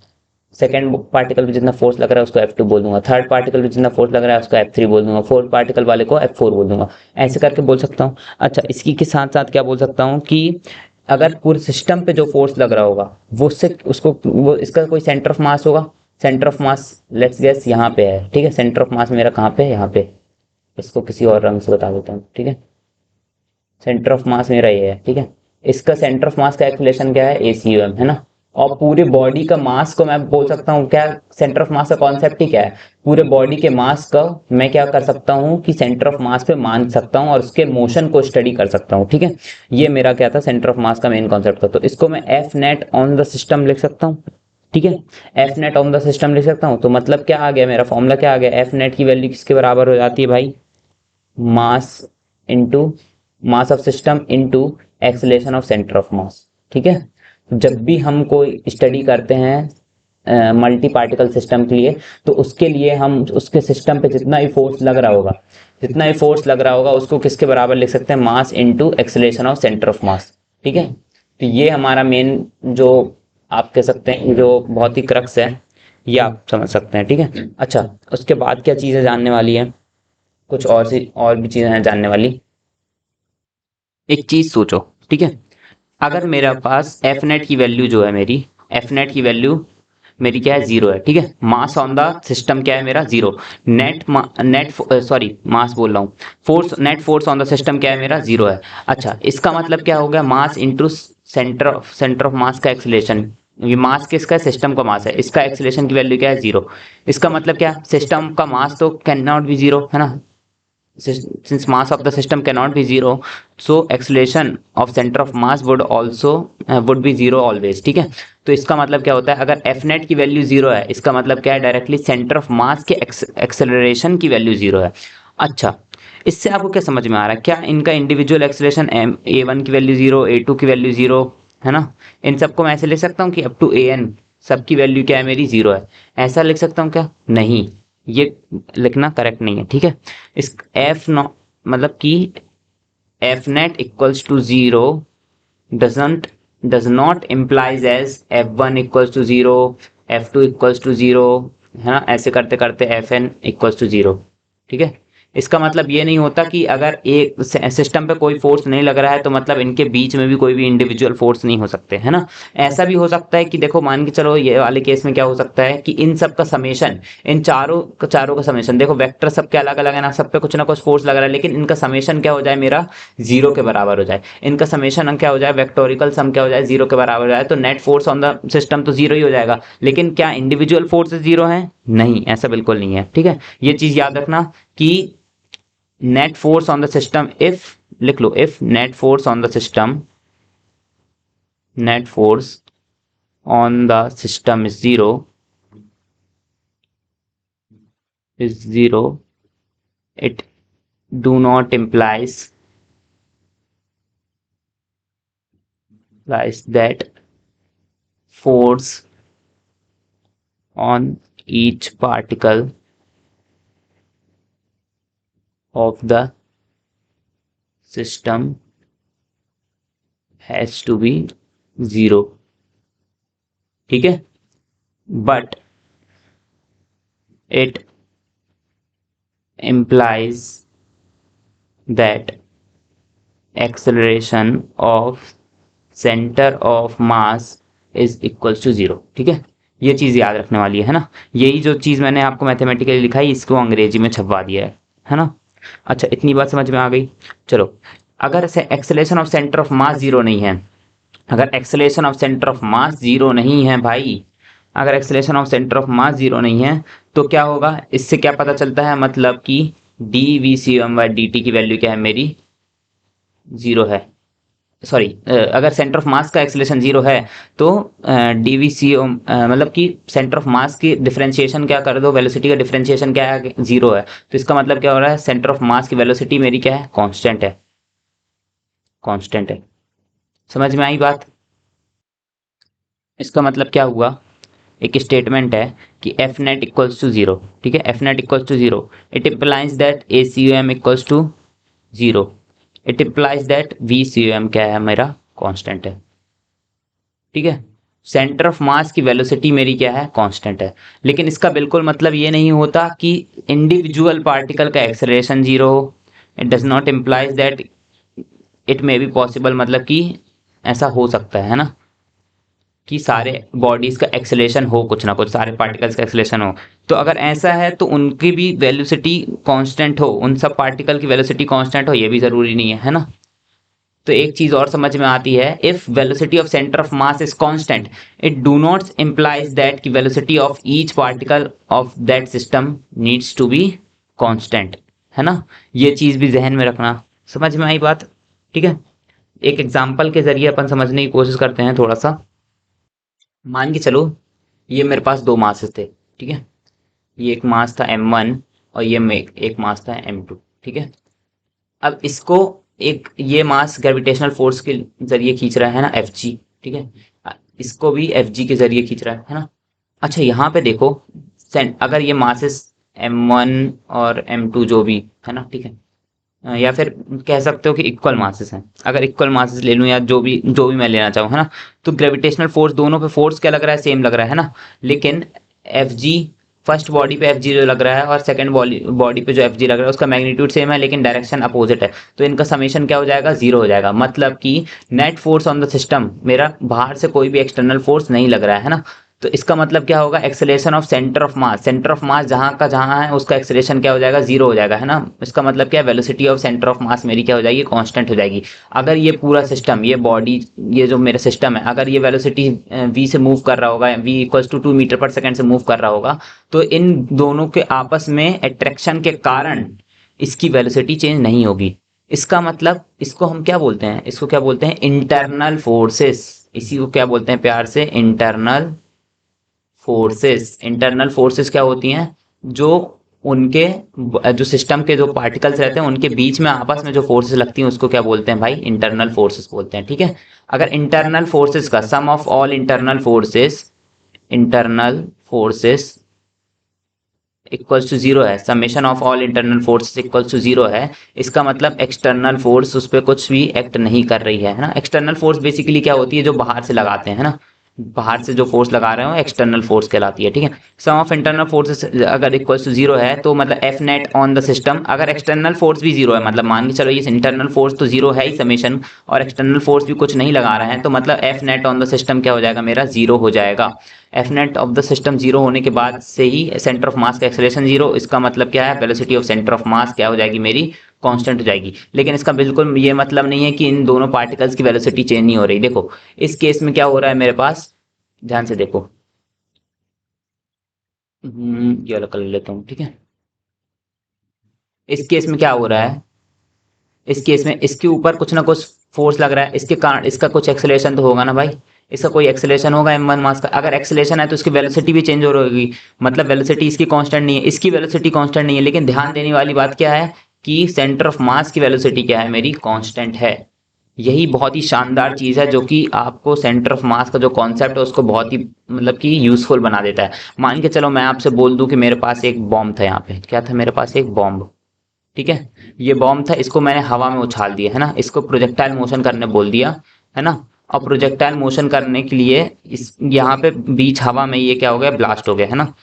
Speaker 1: सेकेंड पार्टिकल पे जितना फोर्स लग रहा है उसको f2 बोल दूंगा, थर्ड पार्टिकल पे जितना फोर्स लग रहा है उसको f3 बोल दूंगा, फोर्थ पार्टिकल वाले को f4 बोल दूंगा, ऐसे करके बोल सकता हूँ। अच्छा, इसी के साथ साथ क्या बोल सकता हूँ कि अगर पूरे सिस्टम पे जो फोर्स लग रहा होगा वो उससे उसको वो इसका कोई सेंटर ऑफ मास होगा, centre of mass let's guess यहाँ पे है। ठीक है, सेंटर ऑफ मास मेरा कहाँ पे है, यहाँ पे, इसको किसी और रंग से बता देता हूँ। ठीक है, सेंटर ऑफ मास मेरा ये है। ठीक है, इसका सेंटर ऑफ मास का एक्सेलरेशन क्या है, ACUM, है ना। और पूरे बॉडी का मास को मैं बोल सकता हूँ क्या, सेंटर ऑफ मास का कॉन्सेप्ट ही क्या है, पूरे बॉडी के मास का मैं क्या कर सकता हूँ कि सेंटर ऑफ मास पे मान सकता हूँ और उसके मोशन को स्टडी कर सकता हूँ। ठीक है, ये मेरा क्या था, सेंटर ऑफ मास का मेन कॉन्सेप्ट था। तो इसको मैं F net on the system लिख सकता हूँ। ठीक है, F net on the system लिख सकता हूँ। तो मतलब क्या आ गया, मेरा फॉर्मूला क्या आ गया, एफ नेट की वैल्यू किसके बराबर हो जाती है भाई, mass into mass of system into acceleration of centre of mass. ठीक है, जब भी हम कोई स्टडी करते हैं मल्टी पार्टिकल सिस्टम के लिए, तो उसके लिए हम उसके सिस्टम पे जितना भी फोर्स लग रहा होगा, उसको किसके बराबर लिख सकते हैं, mass into acceleration of centre of mass. ठीक है, तो ये हमारा मेन जो आप कह सकते हैं जो बहुत ही क्रक्स है, ये आप समझ सकते हैं। ठीक है, अच्छा, उसके बाद क्या चीज़ें जानने वाली है, कुछ और भी चीज़ें हैं जानने वाली। एक चीज़ सोचो, ठीक है, अगर मेरे पास एफ नेट की वैल्यू जो है मेरी, एफ नेट की वैल्यू मेरी क्या है, 0 है। ठीक है, मास ऑन द सिस्टम क्या है मेरा, 0। नेट सॉरी मास बोल रहा हूँ, net force on the system क्या है मेरा, 0 है। अच्छा, इसका मतलब क्या हो गया, mass into centre of mass का एक्सेलरेशन। ये मास किसका है, सिस्टम का मास है, इसका एक्सेलरेशन की वैल्यू क्या है, 0। इसका मतलब क्या, सिस्टम का मास तो कैन नॉट बी 0, है ना, since mass of the system cannot be zero, so acceleration of center of mass would also would be 0 always। ठीक है, तो इसका मतलब क्या होता है, अगर एफ नेट की वैल्यू 0 है, इसका मतलब क्या है, डायरेक्टली सेंटर ऑफ मास के एक्सेलरेशन की वैल्यू 0 है। अच्छा, इससे आपको क्या समझ में आ रहा है, क्या इनका इंडिविजुअल एक्सेलरेशन a1 की वैल्यू 0, a2 की वैल्यू 0, है ना, इन सबको मैं ऐसे लिख सकता हूँ कि अप टू an सबकी वैल्यू क्या है मेरी, 0 है, ऐसा लिख सकता हूँ क्या, नहीं, ये लिखना करेक्ट नहीं है, ठीक है। इस एफ नॉ मतलब कि F net equals to zero does not implies as F one equals to zero, F two equals to zero, है ना, ऐसे करते करते F N equals to zero, ठीक है। इसका मतलब ये नहीं होता कि अगर एक सिस्टम पे कोई फोर्स नहीं लग रहा है तो मतलब इनके बीच में भी कोई भी इंडिविजुअल फोर्स नहीं हो सकते, है ना। ऐसा भी हो सकता है कि देखो मान के चलो ये वाले केस में क्या हो सकता है कि इन सब का समेशन, इन चारों का समेशन, देखो वेक्टर सबके अलग अलग है ना, सब पे कुछ ना कुछ फोर्स लग रहा है, लेकिन इनका समेशन क्या हो जाए मेरा जीरो के बराबर हो जाए, इनका समेशन क्या हो जाए, वेक्टोरिकल सम क्या हो जाए, जीरो के बराबर हो जाए, तो net force on the system तो जीरो ही हो जाएगा। लेकिन क्या इंडिविजुअल फोर्स जीरो है? नहीं, ऐसा बिल्कुल नहीं है, ठीक है। ये चीज याद रखना कि net force on the system, if लिख लो, if net force on the system, net force on the system is zero, it do not implies that force on each particle of the system has to be zero, ठीक है। but it implies that acceleration of centre of mass is equals to zero, ठीक है। ये चीज याद रखने वाली है ना। यही जो चीज मैंने आपको मैथमेटिकली लिखा है इसको अंग्रेजी में छपवा दिया है ना। अच्छा, इतनी बात समझ में आ गई। चलो, अगर acceleration of centre of mass zero नहीं है, अगर acceleration of centre of mass zero नहीं है भाई, अगर acceleration of centre of mass zero नहीं है तो क्या होगा, इससे क्या पता चलता है, मतलब कि D V C M by D T की वैल्यू क्या है मेरी, जीरो है। सॉरी, अगर सेंटर ऑफ मास का एक्सेलेरेशन जीरो है तो डीवीसी मतलब कि सेंटर ऑफ मास की डिफरेंशिएशन क्या कर दो, वेलोसिटी का डिफरेंशिएशन क्या है, जीरो है। तो इसका मतलब क्या हो रहा है, सेंटर ऑफ मास की वेलोसिटी मेरी क्या है, कांस्टेंट है, कांस्टेंट है। समझ में आई बात? इसका मतलब क्या हुआ, एक स्टेटमेंट है कि F net equals to zero, ठीक है, F net equals to zero, it implies that A C U M equals to zero, it implies that V C U M क्या है मेरा, कांस्टेंट है, ठीक है। सेंटर ऑफ मास की वेलोसिटी मेरी क्या है, कांस्टेंट है। लेकिन इसका बिल्कुल मतलब ये नहीं होता कि इंडिविजुअल पार्टिकल का एक्सेलरेशन जीरो हो। It does not implies that, it may be possible, मतलब कि ऐसा हो सकता है ना, कि सारे बॉडीज का एक्सेलरेशन हो, कुछ ना कुछ सारे पार्टिकल्स का एक्सेलरेशन हो। तो अगर ऐसा है तो उनकी भी वेलोसिटी कांस्टेंट हो, उन सब पार्टिकल की वेलोसिटी कांस्टेंट हो, ये भी जरूरी नहीं है ना। तो एक चीज और समझ में आती है, if velocity of centre of mass is constant, it do not implies that की velocity of each particle of that system needs to be constant, है ना। ये चीज भी जहन में रखना। समझ में आई बात? ठीक है, एक एग्जांपल के जरिए अपन समझने की कोशिश करते हैं थोड़ा सा। मान के चलो ये मेरे पास दो मासेस थे, ठीक है, ये एक मास था m1 और ये एक मास था m2, ठीक है। अब इसको एक ये मास ग्रेविटेशनल फोर्स के जरिए खींच रहा है ना, Fg, ठीक है, इसको भी Fg के जरिए खींच रहा है ना। अच्छा, यहाँ पे देखो, अगर ये मासेस m1 और m2 जो भी है ना, ठीक है, या फिर कह सकते हो कि इक्वल मासेस हैं, अगर इक्वल मासेस ले लूं या जो भी मैं लेना चाहूँ, है ना, तो ग्रेविटेशनल फोर्स दोनों पे फोर्स क्या लग रहा है, सेम लग रहा है ना। लेकिन Fg, फर्स्ट बॉडी पे Fg जो लग रहा है और सेकंड बॉडी पे जो Fg लग रहा है उसका मैग्नीट्यूड सेम है लेकिन डायरेक्शन अपोजिट है, तो इनका समेशन क्या हो जाएगा, जीरो हो जाएगा। मतलब कि net force on the system, मेरा बाहर से कोई भी एक्सटर्नल फोर्स नहीं लग रहा है ना। तो इसका मतलब क्या होगा, acceleration of centre of mass, centre of मास जहां का जहां है उसका एक्सेलेरेशन क्या हो जाएगा, जीरो हो जाएगा, है ना। इसका मतलब क्या है, velocity of centre of mass मेरी क्या हो जाएगी, कांस्टेंट हो जाएगी। अगर ये पूरा सिस्टम, ये बॉडी, ये जो मेरा सिस्टम है, अगर ये वेलोसिटी v से मूव कर रहा होगा, v इक्वल्स टू 2 मीटर पर सेकंड से मूव कर रहा होगा, तो इन दोनों के आपस में अट्रैक्शन के कारण इसकी वेलोसिटी चेंज नहीं होगी। इसका मतलब इसको हम क्या बोलते हैं, इसको क्या बोलते हैं, इंटरनल फोर्सेस। इसी को क्या बोलते हैं प्यार से, इंटरनल फोर्सेस। इंटरनल फोर्सेस क्या होती हैं, जो उनके जो सिस्टम के जो पार्टिकल्स रहते हैं उनके बीच में आपस में जो फोर्सेस लगती हैं उसको क्या बोलते हैं भाई, इंटरनल फोर्सेस बोलते हैं, ठीक है। अगर इंटरनल फोर्सेस का sum of all internal forces, internal forces equals to zero है, summation of all internal force equals to zero है, इसका मतलब एक्सटर्नल फोर्स उस पर कुछ भी एक्ट नहीं कर रही है ना। एक्सटर्नल फोर्स बेसिकली क्या होती है, जो बाहर से लगाते हैं ना, बाहर से जो फोर्स लगा रहे हो एक्सटर्नल फोर्स कहलाती है, ठीक है। सम ऑफ इंटरनल फोर्सेस अगर इक्वल्स टू जीरो है तो मतलब F net on the system, अगर एक्सटर्नल फोर्स भी जीरो है, मतलब मान के चलो ये इंटरनल फोर्स तो जीरो है ही समेशन, और एक्सटर्नल फोर्स भी कुछ नहीं लगा रहे हैं, तो मतलब F net on the system क्या हो जाएगा मेरा, जीरो हो जाएगा। F net of the system zero होने के बाद से ही सेंटर ऑफ मास का एक्सेलरेशन जीरो, इसका मतलब क्या है, velocity of centre of mass क्या हो जाएगी मेरी, कांस्टेंट हो जाएगी। लेकिन इसका बिल्कुल ये मतलब नहीं है कि इन दोनों पार्टिकल्स की वेलोसिटी चेंज नहीं हो रही। देखो इस केस में क्या हो रहा है मेरे पास, ध्यान से देखो, ये वाला कलर लेता हूँ, ठीक है। इस केस में क्या हो रहा है, इस केस में इसके ऊपर कुछ ना कुछ फोर्स लग रहा है, इसके कारण इसका कुछ एक्सेलरेशन तो होगा ना भाई, इसका कोई एक्सेलरेशन होगा m1 मास का। अगर एक्सेलरेशन है तो इसकी वेलोसिटी भी चेंज हो रही होगी, मतलब वेलोसिटी इसकी कांस्टेंट नहीं है, इसकी वेलोसिटी कांस्टेंट नहीं है। लेकिन ध्यान देने वाली बात क्या है कि सेंटर ऑफ मास की वेलोसिटी क्या है मेरी, कांस्टेंट है। यही बहुत ही शानदार चीज है जो कि आपको सेंटर ऑफ मास का जो कॉन्सेप्ट है उसको बहुत ही मतलब कि यूजफुल बना देता है। मान के चलो मैं आपसे बोल दूं कि मेरे पास एक बॉम्ब था, यहाँ पे क्या था मेरे पास, एक बॉम्ब, ठीक है। ये बॉम्ब था, इसको मैंने हवा में उछाल दिया है ना, इसको प्रोजेक्टाइल मोशन करने बोल दिया है ना। और प्रोजेक्टाइल मोशन करने के लिए इस यहाँ पे बीच हवा में ये क्या हो गया, ब्लास्ट हो गया है ना,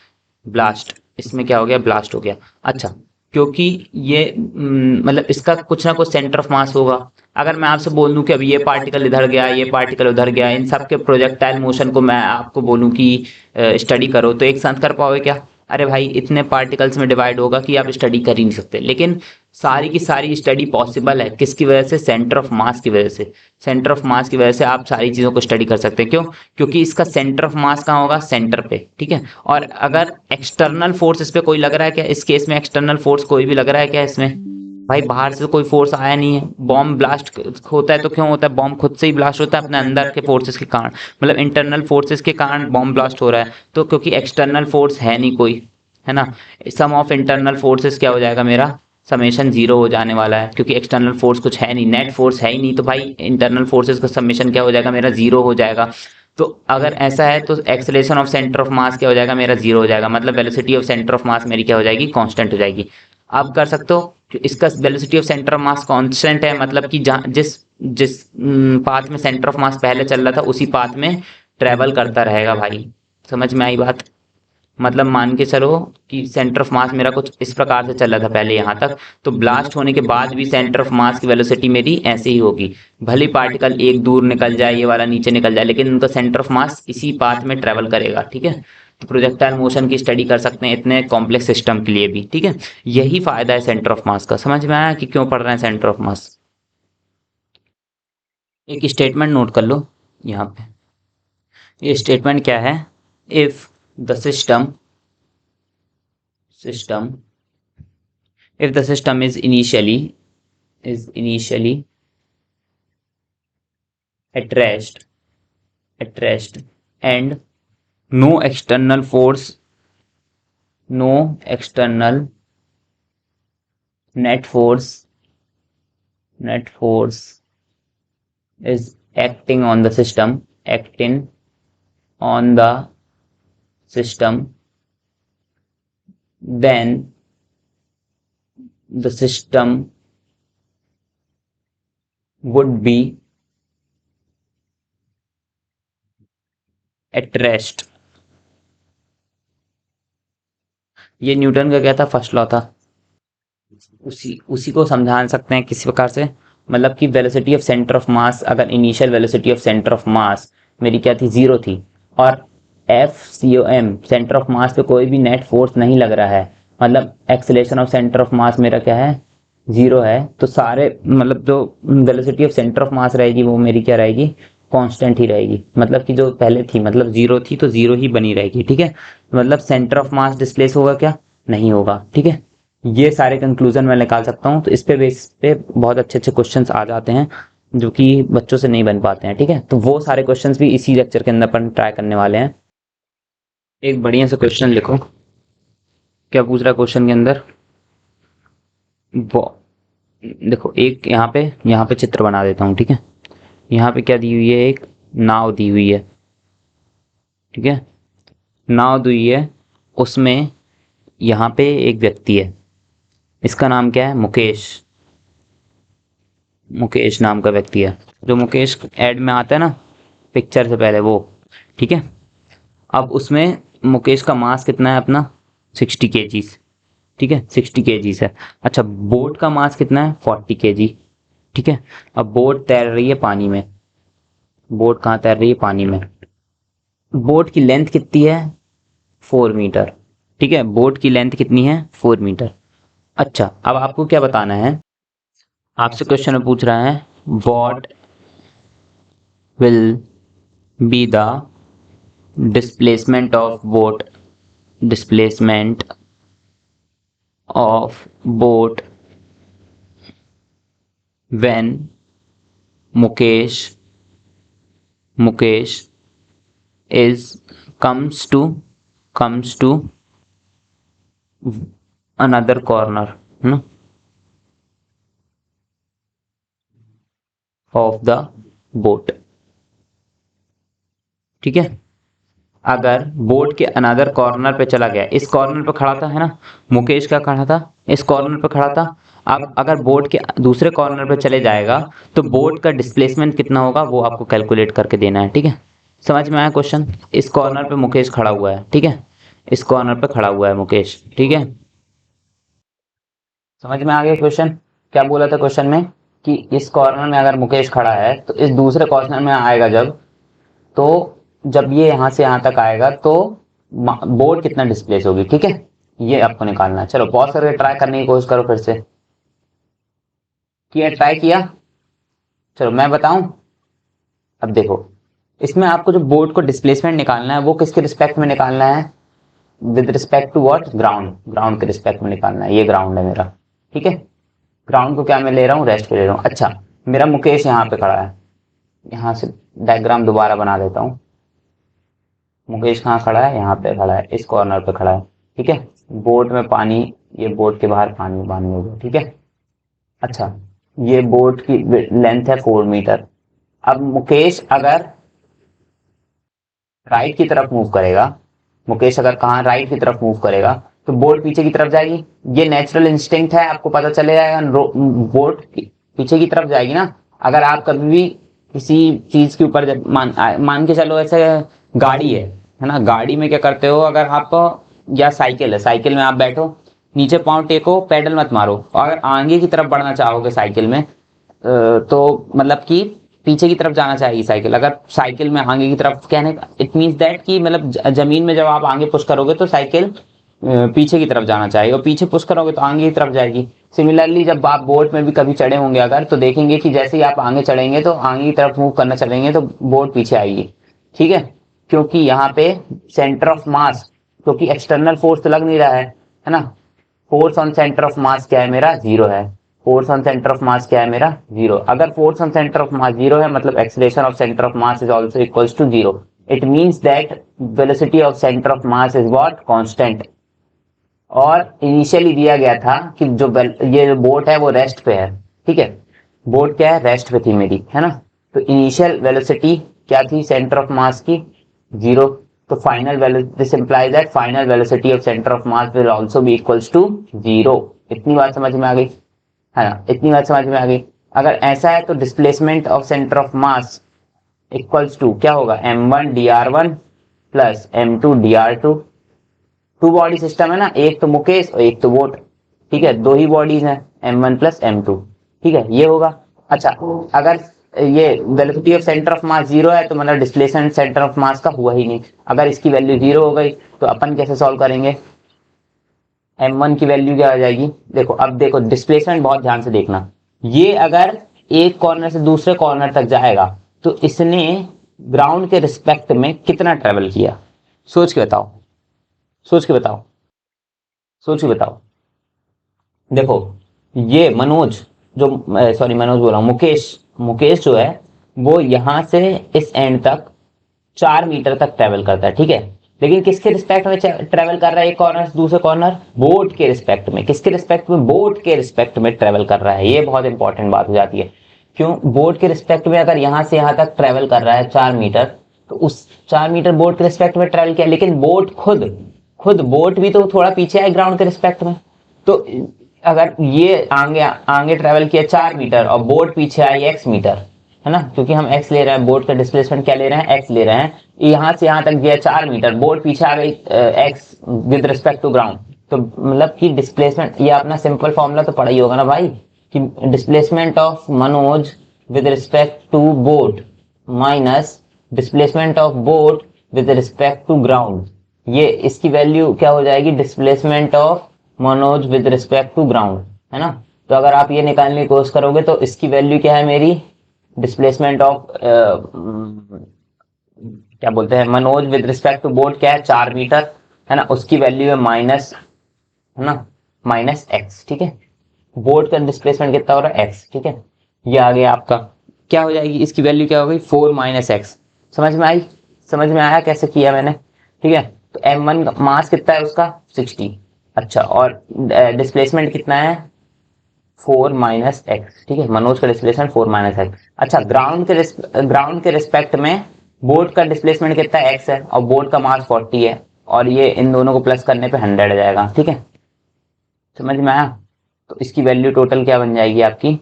Speaker 1: ब्लास्ट, इसमें क्या हो गया, ब्लास्ट हो गया। अच्छा, क्योंकि ये मतलब इसका कुछ ना कुछ सेंटर ऑफ मास होगा। अगर मैं आपसे बोल दूं कि अब ये पार्टिकल इधर गया, ये पार्टिकल उधर गया, इन सब के प्रोजेक्टाइल मोशन को मैं आपको बोलूं कि स्टडी करो, तो एक साथ कर पाओगे क्या? अरे भाई इतने पार्टिकल्स में डिवाइड होगा कि आप स्टडी कर ही नहीं सकते। लेकिन सारी की सारी स्टडी पॉसिबल है, किसकी वजह से, सेंटर ऑफ मास की वजह से। सेंटर ऑफ मास की वजह से आप सारी चीजों को स्टडी कर सकते हैं। क्यों? क्योंकि इसका सेंटर ऑफ मास कहाँ होगा, सेंटर पे, ठीक है। और अगर एक्सटर्नल फोर्स इस पे कोई लग रहा है क्या, इस केस में एक्सटर्नल फोर्स कोई भी लग रहा है क्या इसमें? भाई बाहर से कोई फोर्स आया नहीं है। बॉम्ब ब्लास्ट होता है तो क्यों होता है, बॉम्ब खुद से ही ब्लास्ट होता है अपने अंदर के फोर्सेस के कारण, मतलब इंटरनल फोर्सेस के कारण बॉम्ब ब्लास्ट हो रहा है। तो क्योंकि एक्सटर्नल फोर्स है नहीं कोई, है ना, सम ऑफ इंटरनल फोर्सेस क्या हो जाएगा मेरा, समेशन जीरो हो जाने वाला है, क्योंकि एक्सटर्नल फोर्स कुछ है नहीं, नेट फोर्स है ही नहीं, तो भाई इंटरनल फोर्सेस का समेशन क्या हो जाएगा मेरा, जीरो हो जाएगा। तो अगर ऐसा है तो acceleration of centre of mass क्या हो जाएगा मेरा, जीरो हो जाएगा, मतलब velocity of centre of mass मेरी क्या हो जाएगी, कांस्टेंट हो जाएगी। आप कर सकते हो कि इसका velocity of centre of mass constant है, मतलब कि जहाँ जिस जिस पाथ में सेंटर ऑफ मास पहले चल रहा था उसी पाथ में ट्रेवल करता रहेगा भाई। समझ में आई बात? मतलब मान के चलो कि सेंटर ऑफ मास मेरा कुछ इस प्रकार से चल रहा था पहले यहाँ तक, तो ब्लास्ट होने के बाद भी सेंटर ऑफ मास की वेलोसिटी मेरी ऐसे ही होगी। भले पार्टिकल एक दूर निकल जाए, ये वाला नीचे निकल जाए, लेकिन उनका सेंटर ऑफ मास इसी पाथ में ट्रेवल करेगा, ठीक है। तो प्रोजेक्टाइल मोशन की स्टडी कर सकते हैं इतने कॉम्प्लेक्स सिस्टम के लिए भी, ठीक है। यही फायदा है सेंटर ऑफ मास का। समझ में आया कि क्यों पढ़ रहे हैं सेंटर ऑफ मास? एक स्टेटमेंट नोट कर लो यहाँ पे। ये स्टेटमेंट क्या है, if the system if the system is initially at rest and no external force, no external net force is acting on the system, then the system would be at rest। ये Newton का क्या था, first law था। उसी उसी को समझा सकते हैं किसी प्रकार से, मतलब कि velocity of centre of mass, अगर initial velocity of centre of mass मेरी क्या थी, जीरो थी, और F C O M centre of mass पे कोई भी नेट फोर्स नहीं लग रहा है, मतलब एक्सेलरेशन ऑफ सेंटर ऑफ मास मेरा क्या है, जीरो है, तो सारे मतलब जो वेलोसिटी ऑफ सेंटर ऑफ मास रहेगी वो मेरी क्या रहेगी, कांस्टेंट ही रहेगी। मतलब कि जो पहले थी मतलब जीरो थी तो जीरो ही बनी रहेगी, ठीक है। मतलब सेंटर ऑफ मास डिस्प्लेस होगा क्या, नहीं होगा, ठीक है। ये सारे कंक्लूजन मैं निकाल सकता हूँ, तो इस पे बेस पे बहुत अच्छे अच्छे क्वेश्चंस आ जाते हैं जो कि बच्चों से नहीं बन पाते हैं, ठीक है। तो वो सारे क्वेश्चंस भी इसी लेक्चर के अंदर अपन ट्राई करने वाले हैं। एक बढ़िया सा क्वेश्चन लिखो, क्या पूछ रहा है क्वेश्चन के अंदर, वो देखो एक यहाँ पे चित्र बना देता हूँ, ठीक है। यहाँ पे क्या दी हुई है, एक नाव दी हुई है, ठीक है। नाव दी हुई है, उसमें यहाँ पे एक व्यक्ति है, इसका नाम क्या है? मुकेश। मुकेश नाम का व्यक्ति है, जो मुकेश ऐड में आता है ना पिक्चर से पहले, वो। ठीक है। अब उसमें मुकेश का मास कितना है अपना? 60 kg। ठीक है, 60 kg है। अच्छा, बोट का मास कितना है? 40 kg। ठीक है। अब बोट तैर रही है पानी में। बोट कहाँ तैर रही है? पानी में। बोट की लेंथ कितनी है? 4 मीटर। ठीक है, बोट की लेंथ कितनी है? 4 मीटर। अच्छा, अब आपको क्या बताना है? आपसे क्वेश्चन में पूछ रहा है what will be the displacement of boat, displacement of boat when Mukesh is comes to another corner of the boat। ठीक है। अगर बोट के अनदर कॉर्नर पे चला गया, इस कॉर्नर पे खड़ा था, है ना, मुकेश क्या खड़ा था? इस कॉर्नर पे खड़ा था। अब अगर बोट के दूसरे कॉर्नर पे चले जाएगा तो बोट का डिस्प्लेसमेंट कितना होगा वो आपको कैलकुलेट करके देना है। ठीक है, समझ में आया क्वेश्चन? इस कॉर्नर पे मुकेश खड़ा हुआ है। ठीक है, इस कॉर्नर पे खड़ा हुआ है मुकेश। ठीक है, समझ में आ गया क्वेश्चन? क्या बोला था क्वेश्चन में कि इस कॉर्नर में अगर मुकेश खड़ा है तो इस दूसरे कॉर्नर में आएगा तो जब ये यहां से यहां तक आएगा तो बोर्ड कितना डिस्प्लेस होगी। ठीक है, ये आपको निकालना है। चलो पॉज करके ट्राई करने की कोशिश करो फिर से। किया? ट्राई किया? चलो मैं बताऊं। अब देखो, इसमें आपको जो बोर्ड को डिस्प्लेसमेंट निकालना है वो किसके रिस्पेक्ट में निकालना है? With respect to what? Ground. Ground के रिस्पेक्ट में निकालना है। ये ग्राउंड है मेरा। ठीक है, ग्राउंड को क्या मैं ले रहा हूँ? रेस्ट पे ले रहा हूँ। अच्छा, मेरा मुकेश यहाँ पे खड़ा है। यहाँ से डायग्राम दोबारा बना देता हूँ। मुकेश कहाँ खड़ा है? यहाँ पे खड़ा है, इस कॉर्नर पे खड़ा है। ठीक है, बोट में पानी, ये बोट के बाहर पानी पानी हो गया। ठीक है। अच्छा, ये बोट की लेंथ है 4 मीटर। अब मुकेश अगर राइट की तरफ मूव करेगा, मुकेश अगर कहाँ राइट की तरफ मूव करेगा तो बोट पीछे की तरफ जाएगी। ये नेचुरल इंस्टिंक्ट है, आपको पता चले जाएगा। बोट पीछे की तरफ जाएगी ना। अगर आप कभी भी किसी चीज के ऊपर जब मान के चलो, ऐसे गाड़ी है ना, गाड़ी में क्या करते हो? अगर आप, या साइकिल है, साइकिल में आप बैठो, नीचे पांव टेको, पेडल मत मारो, और अगर आगे की तरफ बढ़ना चाहोगे साइकिल में, तो मतलब कि पीछे की तरफ जाना चाहिए साइकिल। अगर साइकिल में आगे की तरफ, कहने का इट मीन्स दैट कि मतलब जमीन में जब आप आगे पुश करोगे तो साइकिल पीछे की तरफ जाना चाहिए, और पीछे पुश करोगे तो आगे की तरफ जाएगी। सिमिलरली जब आप बोट में भी कभी चढ़े होंगे अगर, तो देखेंगे कि जैसे ही आप आगे चढ़ेंगे तो आगे की तरफ मूव करना चलेंगे तो बोट पीछे आएगी। ठीक है, क्योंकि यहाँ पे सेंटर ऑफ मास, क्योंकि एक्सटर्नल फोर्स तो लग नहीं रहा है ना। Force on centre of mass क्या है मेरा? 0 है। Force on centre of mass क्या है मेरा? 0। अगर force on centre of mass 0 है, मतलब acceleration of centre of mass is also equals to 0। It means that velocity of centre of mass is what? Constant. और इनिशियली दिया गया था कि जो ये बोट है वो रेस्ट पे है। ठीक है, बोट क्या है? रेस्ट पे थी मेरी, है ना। तो इनिशियल वेलोसिटी क्या थी सेंटर ऑफ मास की? 0। तो final velocity, this implies that final velocity of centre of mass will also be equals to 0। इतनी बात समझ में आ गई, है ना? इतनी बात समझ में आ गई। अगर ऐसा है तो displacement of centre of mass equals to क्या होगा? m1 dr1 plus m2 dr2। To body system है ना, एक तो मुकेश और एक तो बोट। ठीक है, दो ही बॉडीज हैं, m1 प्लस m2। ठीक है, ये होगा। अच्छा, अगर ये velocity of centre of mass 0 है तो मतलब डिस्प्लेसमेंट सेंटर ऑफ मास का हुआ ही नहीं। अगर इसकी वैल्यू 0 हो गई तो अपन कैसे सॉल्व करेंगे? m1 की वैल्यू क्या आ जाएगी? देखो, अब देखो डिस्प्लेसमेंट बहुत ध्यान से देखना। ये अगर एक कॉर्नर से दूसरे कॉर्नर तक जाएगा तो इसने ग्राउंड के रिस्पेक्ट में कितना ट्रेवल किया? सोच के बताओ, सोच के बताओ, सोच के बताओ। देखो, ये मनोज, जो सॉरी मनोज बोल रहा हूं, मुकेश, मुकेश जो है वो यहां से इस एंड तक 4 मीटर तक ट्रेवल करता है। ठीक है, लेकिन किसके रिस्पेक्ट में ट्रेवल कर रहा है? एक कॉर्नर से दूसरे कॉर्नर, बोट के रिस्पेक्ट में। किसके रिस्पेक्ट में? बोट के रिस्पेक्ट में ट्रेवल कर रहा है। ये बहुत इंपॉर्टेंट बात हो जाती है। क्यों? बोट के रिस्पेक्ट में अगर यहां से यहां तक ट्रेवल कर रहा है 4 मीटर, तो उस 4 मीटर बोट के रिस्पेक्ट में ट्रेवल किया, लेकिन बोट खुद खुद बोट भी तो थोड़ा पीछे है ग्राउंड के रिस्पेक्ट में। तो अगर ये आगे आगे ट्रेवल किया 4 मीटर और बोट पीछे आई x मीटर, है ना, क्योंकि हम x ले रहे हैं, बोट का डिस्प्लेसमेंट क्या ले रहे हैं, x ले रहे हैं, यहाँ से यहाँ तक गया 4 मीटर, बोट पीछे आ गई x with respect to ground. तो मतलब कि डिस्प्लेसमेंट, ये अपना सिंपल फॉर्मूला तो पढ़ा ही होगा ना भाई, कि displacement of Manoj with respect to boat minus displacement of boat with respect to ground, ये इसकी वैल्यू क्या हो जाएगी, displacement of Manoj with respect to ground, है ना। तो अगर आप ये निकालने की कोशिश करोगे तो इसकी वैल्यू क्या है मेरी, डिस्प्लेसमेंट ऑफ क्या बोलते हैं, Manoj with respect to boat क्या है, 4 मीटर, है ना, उसकी वैल्यू है माइनस, है ना, माइनस एक्स, ठीक है। बोट का डिस्प्लेसमेंट कितना हो रहा है, एक्स, ठीक है। ये आ गया आपका, क्या हो जाएगी इसकी वैल्यू, क्या हो गई 4 माइनस एक्स। समझ में आई, समझ में आया कैसे किया मैंने, ठीक है। तो m1 मास कितना है उसका 60, अच्छा, और डिस्प्लेसमेंट कितना है 4 माइनस एक्स, ठीक है। मनोज का डिस्प्लेसमेंट 4 माइनस एक्स। अच्छा, ग्राउंड के रिस्पेक्ट में बोट का डिस्प्लेसमेंट कितना है, एक्स है, और बोट का मास 40 है, और ये इन दोनों को प्लस करने पे 100 आ जाएगा, ठीक है। समझ में आया। तो इसकी वैल्यू टोटल क्या बन जाएगी आपकी,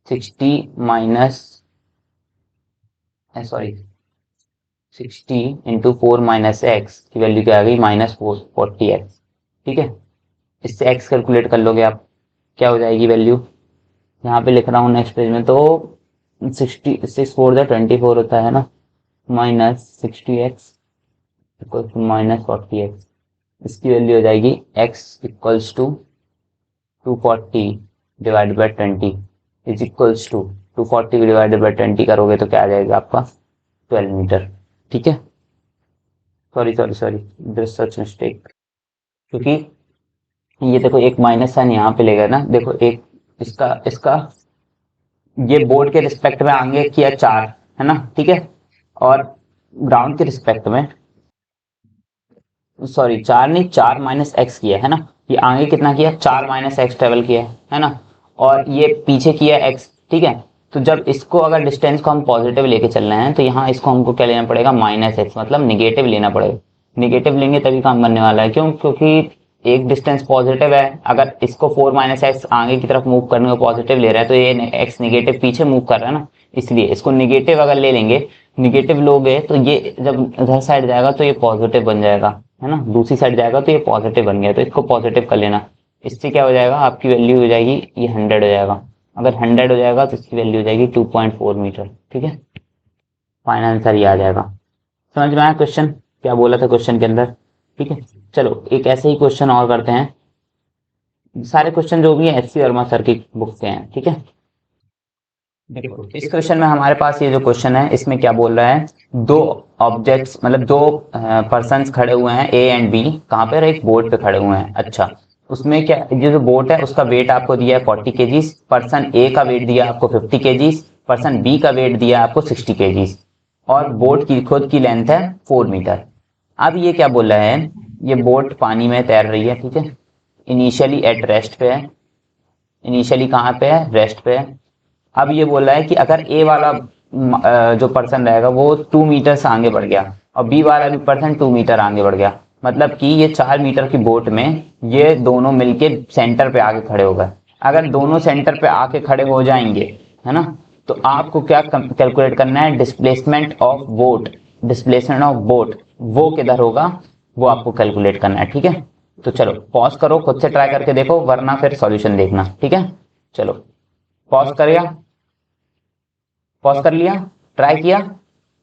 Speaker 1: 60 minus, sorry 60 into 4 minus x की वैल्यू क्या आ गई, माइनस 40 एक्स, ठीक है। इससे एक्स कैलकुलेट कर लोगे आप, क्या हो जाएगी वैल्यू, यहाँ पे लिख रहा हूँ नेक्स्ट पेज में, तो 6 4 होता है ना, minus 60x equal to minus 40x, इसकी वैल्यू हो जाएगी x equals to 240 divided by 20 is equals to 240 divided by 20 करोगे तो क्या आ जाएगा आपका 12 मीटर, ठीक है। Sorry sorry sorry, this such mistake, क्योंकि ये देखो एक माइनस साइन यहाँ पे लेगा ना, देखो एक इसका इसका ये बोर्ड के रिस्पेक्ट में आगे किया 4, है ना, ठीक है, और ग्राउंड के रिस्पेक्ट में, सॉरी 4 नहीं, 4 माइनस एक्स किया है ना, ये आगे कितना किया 4 माइनस एक्स ट्रेवल किया है ना, और ये पीछे किया एक्स, ठीक है। तो जब इसको अगर डिस्टेंस को हम पॉजिटिव लेके चल रहे हैं तो यहाँ इसको हमको क्या लेना पड़ेगा, माइनस एक्स, मतलब निगेटिव लेना पड़ेगा। निगेटिव लेंगे तभी काम बनने वाला है, क्यों, क्योंकि एक डिस्टेंस पॉजिटिव है, अगर इसको 4 माइनस एक्स आगे की तरफ मूव करने को पॉजिटिव ले रहा है तो ये एक्स निगेटिव पीछे मूव कर रहा है ना, इसलिए इसको निगेटिव अगर ले लेंगे, निगेटिव लोगे तो ये जब इधर साइड जाएगा तो ये पॉजिटिव बन जाएगा, है ना, दूसरी साइड जाएगा तो ये पॉजिटिव बन गया, तो इसको पॉजिटिव कर लेना। इससे क्या हो जाएगा, आपकी वैल्यू हो जाएगी ये 100 हो जाएगा, अगर 100 हो जाएगा तो इसकी वैल्यू हो जाएगी 2.4 मीटर, ठीक है। फाइनल आंसर ये आ जाएगा। समझ में आया क्वेश्चन, क्या बोला था क्वेश्चन के अंदर, ठीक है। चलो एक ऐसे ही क्वेश्चन और करते हैं, सारे क्वेश्चन जो भी है एस सी वर्मा सर की बुक के हैं, ठीक है। देखो इस क्वेश्चन में हमारे पास ये जो क्वेश्चन है इसमें क्या बोल रहा है, दो ऑब्जेक्ट्स मतलब दो पर्सन्स खड़े हुए हैं ए एंड बी, कहाँ पे, एक बोट पे खड़े हुए हैं। अच्छा, उसमें क्या, ये जो बोट है उसका वेट आपको दिया है 40 केजीज, पर्सन ए का वेट दिया आपको 50 केजीज, पर्सन बी का वेट दिया आपको 60 केजीज, और बोट की खुद की लेंथ है 4 मीटर। अब ये क्या बोल रहा है, ये बोट पानी में तैर रही है, ठीक है, इनिशियली एट रेस्ट पे है, इनिशियली कहाँ पे है, रेस्ट पे है। अब ये बोल रहा है कि अगर ए वाला जो पर्सन रहेगा वो 2 मीटर से आगे बढ़ गया और बी वाला भी पर्सन 2 मीटर आगे बढ़ गया, मतलब कि ये 4 मीटर की बोट में ये दोनों मिलके सेंटर पे आके खड़े हो गए। अगर दोनों सेंटर पे आके खड़े हो जाएंगे, है ना, तो आपको क्या कैलकुलेट करना है, displacement of boat, displacement of boat वो किधर होगा वो आपको कैलकुलेट करना है, ठीक है। तो चलो पॉज करो, खुद से ट्राई करके देखो, वरना फिर सॉल्यूशन देखना, ठीक है। चलो पॉज करिए, पॉज कर लिया, ट्राई किया,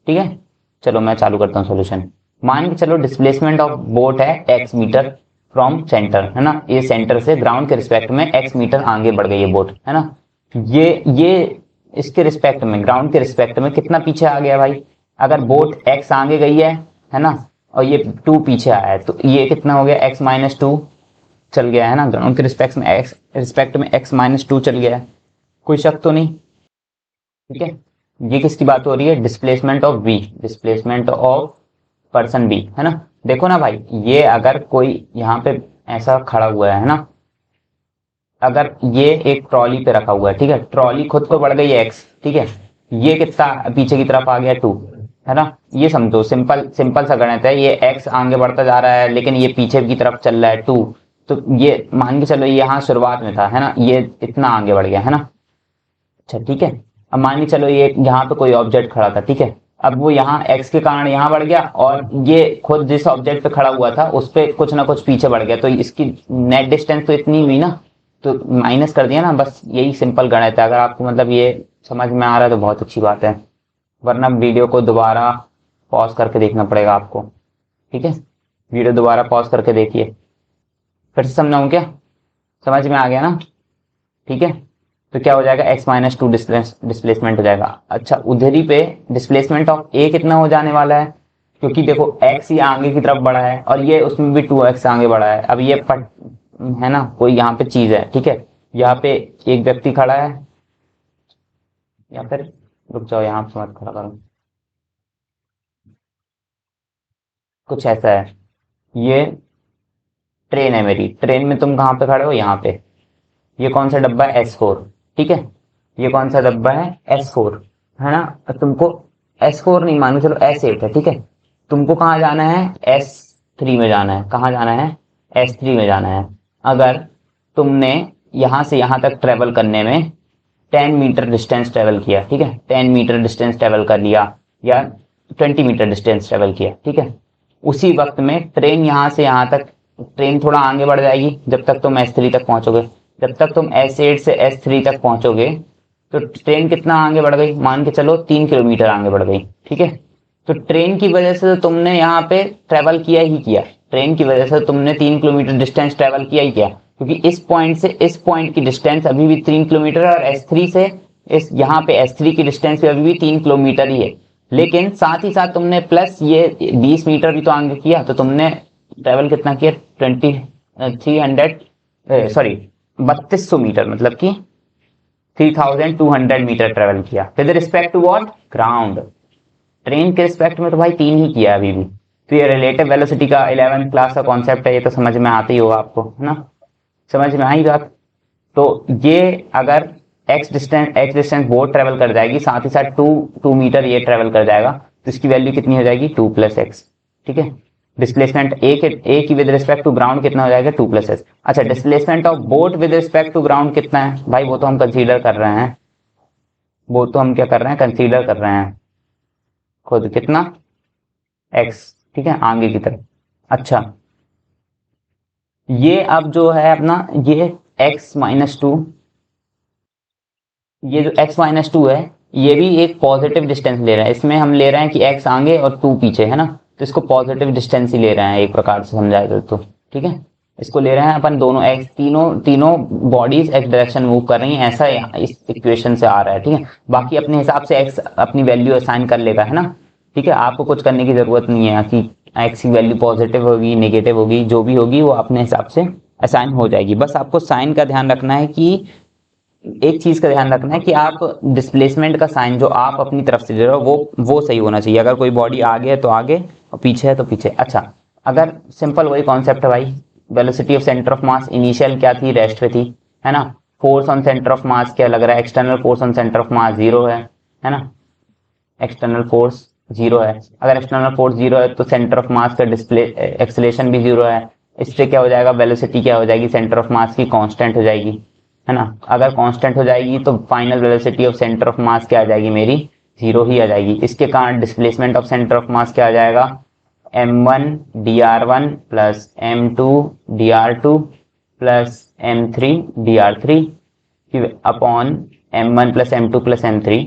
Speaker 1: ठीक है। चलो मैं चालू करता हूँ सॉल्यूशन। मान के चलो डिस्प्लेसमेंट ऑफ बोट है x मीटर फ्रॉम सेंटर, है ना, ये सेंटर से ग्राउंड के रिस्पेक्ट में x मीटर आगे बढ़ गई है बोट, है ना, ये इसके रिस्पेक्ट में, ग्राउंड के रिस्पेक्ट में कितना पीछे आ गया भाई, अगर बोट x आगे गई है ना, और ये 2 पीछे आया है तो ये कितना हो गया, x माइनस 2 चल गया है ना, ग्राउंड के रिस्पेक्ट में x माइनस 2 चल गया है, कोई शक तो नहीं, ठीक है। ये किसकी बात हो रही है, displacement of B, displacement of person B, है ना। देखो ना भाई, ये अगर कोई यहाँ पे ऐसा खड़ा हुआ है ना, अगर ये एक ट्रॉली पे रखा हुआ है, ठीक है, ट्रॉली खुद तो बढ़ गई है एक्स, ठीक है, ये कितना पीछे की तरफ आ गया 2, है ना। ये समझो सिंपल सिंपल सा गणित है, ये x आगे बढ़ता जा रहा है लेकिन ये पीछे की तरफ चल रहा है 2, तो ये मान के चलो ये यहाँ शुरुआत में था, है ना, ये इतना आगे बढ़ गया, है ना। अच्छा ठीक है, अब मान के चलो ये यहाँ पे कोई ऑब्जेक्ट खड़ा था, ठीक है, अब वो यहाँ x के कारण यहाँ बढ़ गया और ये खुद जिस ऑब्जेक्ट पे खड़ा हुआ था उस पे कुछ ना कुछ पीछे बढ़ गया, तो इसकी नेट डिस्टेंस तो इतनी हुई ना, तो माइनस कर दिया ना, बस यही सिंपल गणित है। अगर आपको मतलब ये समझ में आ रहा है तो बहुत अच्छी बात है, वरना वीडियो को दोबारा पॉज करके देखना पड़ेगा आपको, ठीक है। वीडियो दोबारा पॉज करके देखिए, फिर से समझाऊं क्या, समझ में आ गया ना, ठीक है। तो क्या हो जाएगा, x माइनस टू डिस्प्लेसमेंट हो जाएगा। अच्छा उधर ही पे डिस्प्लेसमेंट ऑफ a कितना हो जाने वाला है, क्योंकि देखो x ये आगे की तरफ बढ़ा है और ये उसमें भी 2x आगे बढ़ा है। अब ये पट है ना, कोई यहाँ पे चीज है, ठीक है, यहाँ पे एक व्यक्ति खड़ा है, या फिर रुक जाओ यहाँ पे मत खड़ा करो, कुछ ऐसा है, ये ट्रेन है मेरी, ट्रेन में तुम कहाँ पे खड़े हो, यहाँ पे, ये कौन सा डब्बा है, S4, ठीक है, ये कौन सा डब्बा है, S4, है ना। तुमको S4 नहीं, मानो चलो S8 है, ठीक है, तुमको कहाँ जाना है, S3 में जाना है, कहाँ जाना है, S3 में जाना है। अगर तुमने यहाँ से यहाँ तक ट्रेवल करने में 10 मीटर डिस्टेंस ट्रेवल किया, ठीक है, 10 मीटर डिस्टेंस ट्रेवल कर लिया या 20 मीटर डिस्टेंस ट्रेवल किया, ठीक है, उसी वक्त में ट्रेन यहाँ से यहाँ तक, ट्रेन थोड़ा आगे बढ़ जाएगी जब तक तुम S3 तक पहुंचोगे, जब तक तुम S8 से S3 तक पहुंचोगे तो ट्रेन कितना आगे बढ़ गई, मान के चलो 3 किलोमीटर आगे बढ़ गई, ठीक है। तो ट्रेन की वजह से तो तुमने यहाँ पे ट्रेवल किया ही किया, ट्रेन की वजह से तुमने 3 किलोमीटर डिस्टेंस ट्रेवल किया ही किया, क्योंकि इस पॉइंट से इस पॉइंट की डिस्टेंस अभी भी 3 किलोमीटर है और S3 से इस यहाँ पे S3 की डिस्टेंस भी अभी भी 3 किलोमीटर ही है। लेकिन साथ ही साथ तुमने प्लस ये 20 मीटर भी तो आगे किया, तो तुमने ट्रेवल कितना किया, 3200 मीटर, मतलब कि 3200 मीटर ट्रेवल किया with respect to what, ground. Train के रिस्पेक्ट में तो भाई 3 ही किया अभी भी। तो ये रिलेटिव वेलोसिटी का 11th क्लास का कॉन्सेप्ट है, ये तो समझ में आता ही होगा आपको, है ना, समझ में आई बात। तो ये अगर x डिस्टेंस बोट ट्रेवल कर जाएगी, साथ ही साथ 2 मीटर ये ट्रेवल कर जाएगा, तो इसकी वैल्यू कितनी हो जाएगी, 2 + x, ठीक है। डिस्प्लेसमेंट ए की विद रिस्पेक्ट टू ग्राउंड कितना हो जाएगा, 2 + s। अच्छा displacement of boat with respect to ground कितना है भाई, वो तो हम कंसीडर कर रहे हैं, वो तो हम क्या कर रहे हैं, कंसीडर कर रहे हैं खुद, कितना, x, ठीक है, आगे की तरफ। अच्छा ये अब जो है अपना ये x-2, ये जो x-2 है ये भी एक पॉजिटिव डिस्टेंस ले रहा है, इसमें हम ले रहे हैं कि x आगे और 2 पीछे, है ना, तो इसको पॉजिटिव डिस्टेंस ही ले रहे हैं एक प्रकार से समझाए तो, ठीक है। इसको ले रहे हैं अपन दोनों x, तीनों तीनों बॉडीज x डायरेक्शन मूव कर रही हैं, ऐसा इस इक्वेशन से आ रहा है, ठीक है। बाकी अपने हिसाब से x अपनी वैल्यू असाइन कर लेगा, है ना, ठीक है, आपको कुछ करने की जरूरत नहीं है कि x की वैल्यू पॉजिटिव होगी नेगेटिव होगी, जो भी होगी वो अपने हिसाब से असाइन हो जाएगी। बस आपको साइन का ध्यान रखना है कि एक चीज का ध्यान रखना है कि आप डिस्प्लेसमेंट का साइन जो आप अपनी तरफ से दे रहे हो वो सही होना चाहिए। अगर कोई बॉडी आगे है तो आगे और पीछे है तो पीछे। अच्छा अगर सिंपल वही कॉन्सेप्ट है भाई, velocity of centre of mass initial क्या थी, रेस्ट पे थी, है ना। Force on centre of mass क्या लग रहा है, external force on centre of mass 0 है ना, एक्सटर्नल फोर्स 0 है। अगर एक्सटर्नल फोर्स 0 है तो सेंटर ऑफ मास का डिस्प्ले एक्सेलेरेशन भी 0 है, इससे क्या हो जाएगा, वेलोसिटी क्या हो जाएगी, सेंटर ऑफ मास की कांस्टेंट हो जाएगी, है ना। अगर कांस्टेंट हो जाएगी तो final velocity of centre of mass क्या आ जाएगी मेरी, 0 ही आ जाएगी। इसके कारण displacement of centre of mass क्या आ जाएगा, m1 dr1 plus m2 dr2 plus m3 dr3 upon m1 plus m2 plus m3,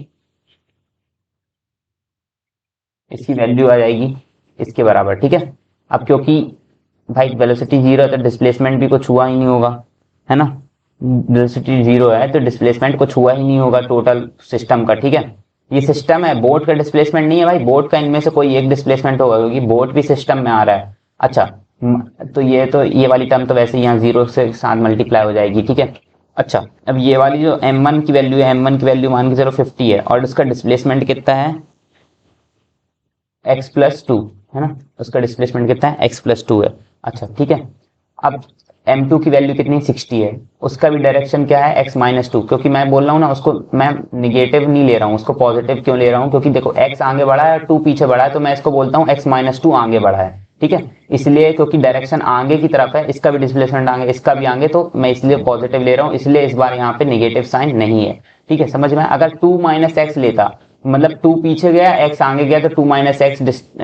Speaker 1: इसकी वैल्यू आ जाएगी इसके बराबर, ठीक है। अब क्योंकि भाई वेलोसिटी 0 है तो डिस्प्लेसमेंट भी कुछ हुआ ही नहीं होगा, है ना, वेलोसिटी 0 है तो डिस्प्लेसमेंट कुछ हुआ ही नहीं होगा टोटल सिस्टम का, ठीक है। ये सिस्टम है, बोट का डिस्प्लेसमेंट नहीं है भाई, बोट का इनमें से कोई एक डिस्प्लेसमेंट होगा क्योंकि बोट भी सिस्टम में आ रहा है। अच्छा तो ये वाली टर्म तो वैसे यहाँ 0 से साथ मल्टीप्लाई हो जाएगी, ठीक है। अच्छा अब ये वाली जो m1 की वैल्यू है, m1 की वैल्यू मान के चलो 50 है और उसका डिस्प्लेसमेंट कितना है, x + 2, है ना, उसका डिस्प्लेसमेंट कितना है, x + 2 है। अच्छा ठीक है, अब m2 की वैल्यू कितनी 60 है, उसका भी डायरेक्शन क्या है x-2, क्योंकि मैं बोल रहा हूँ ना उसको मैं निगेटिव नहीं ले रहा हूँ, उसको पॉजिटिव क्यों ले रहा हूँ, क्योंकि देखो x आगे बढ़ा है 2 पीछे बढ़ा है, तो मैं इसको बोलता हूँ x-2 आगे बढ़ा है, ठीक है। इसलिए क्योंकि डायरेक्शन आगे की तरफ है, इसका भी डिस्प्लेसमेंट आगे, इसका भी आगे, तो मैं इसलिए पॉजिटिव ले रहा हूँ, इसलिए इस बार यहाँ पे निगेटिव साइन नहीं है, ठीक है। समझ में, अगर 2 - x लेता, मतलब 2 पीछे गया x आगे गया, तो 2 - x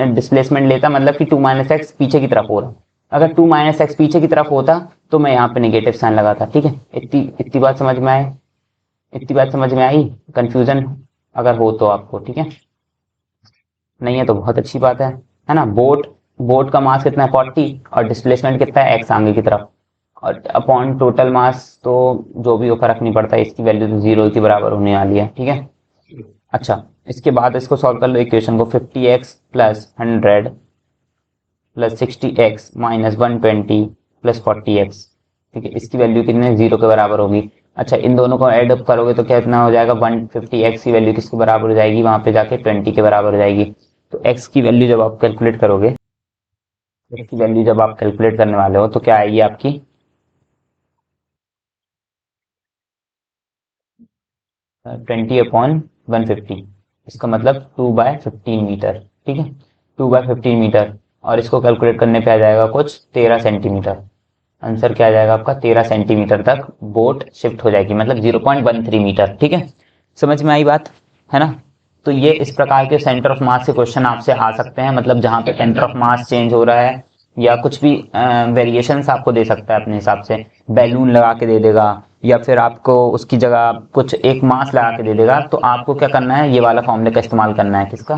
Speaker 1: डिस्प्लेसमेंट लेता, मतलब कि 2 - x पीछे की तरफ हो रहा। अगर 2 - x पीछे की तरफ होता तो मैं यहाँ पे नेगेटिव साइन लगाता, ठीक है। इतनी इतनी बात समझ में आई, इतनी बात समझ में आई, कंफ्यूजन अगर हो तो आपको, ठीक है। नहीं है तो बहुत अच्छी बात है ना। बोट बोट का मास कितना है 40, और डिस्प्लेसमेंट कितना है x आगे की तरफ, और अपॉन टोटल मास, तो जो भी हो फर्क नहीं पड़ता, इसकी वैल्यू तो 0 के बराबर होने वाली है, ठीक है। अच्छा, इसके बाद इसको सॉल्व कर लो इक्वेशन को, 50x plus 100 plus 60x minus 120 plus 40x, ठीक है। इसकी वैल्यू कितने 0 के बराबर होगी। अच्छा, इन दोनों को ऐड अप करोगे तो कितना हो जाएगा, 150x की वैल्यू किसके बराबर हो जाएगी, वहां पे जाके 20 के बराबर हो जाएगी। तो x की वैल्यू जब आप कैलकुलेट करोगे, x की वैल्यू जब आप कैलकुलेट करने वाले हो तो क्या आएगी आपकी 20/150, इसका मतलब 2/15 मीटर, ठीक है। 2/15 मीटर, और इसको कैलकुलेट करने पे आ जाएगा कुछ 13 सेंटीमीटर। आंसर क्या आ जाएगा आपका 13 सेंटीमीटर तक बोट शिफ्ट हो जाएगी, मतलब 0.13 मीटर, ठीक है। समझ में आई बात, है ना। तो ये इस प्रकार के सेंटर ऑफ मास के क्वेश्चन आपसे आ सकते हैं, मतलब जहां पे सेंटर ऑफ मास चेंज हो रहा है, या कुछ भी वेरिएशंस आपको दे सकता है अपने हिसाब से, बैलून लगा के दे देगा, या फिर आपको उसकी जगह कुछ एक मास लगा के दे देगा। तो आपको क्या करना है, ये वाला फॉर्मूले का इस्तेमाल करना है, किसका,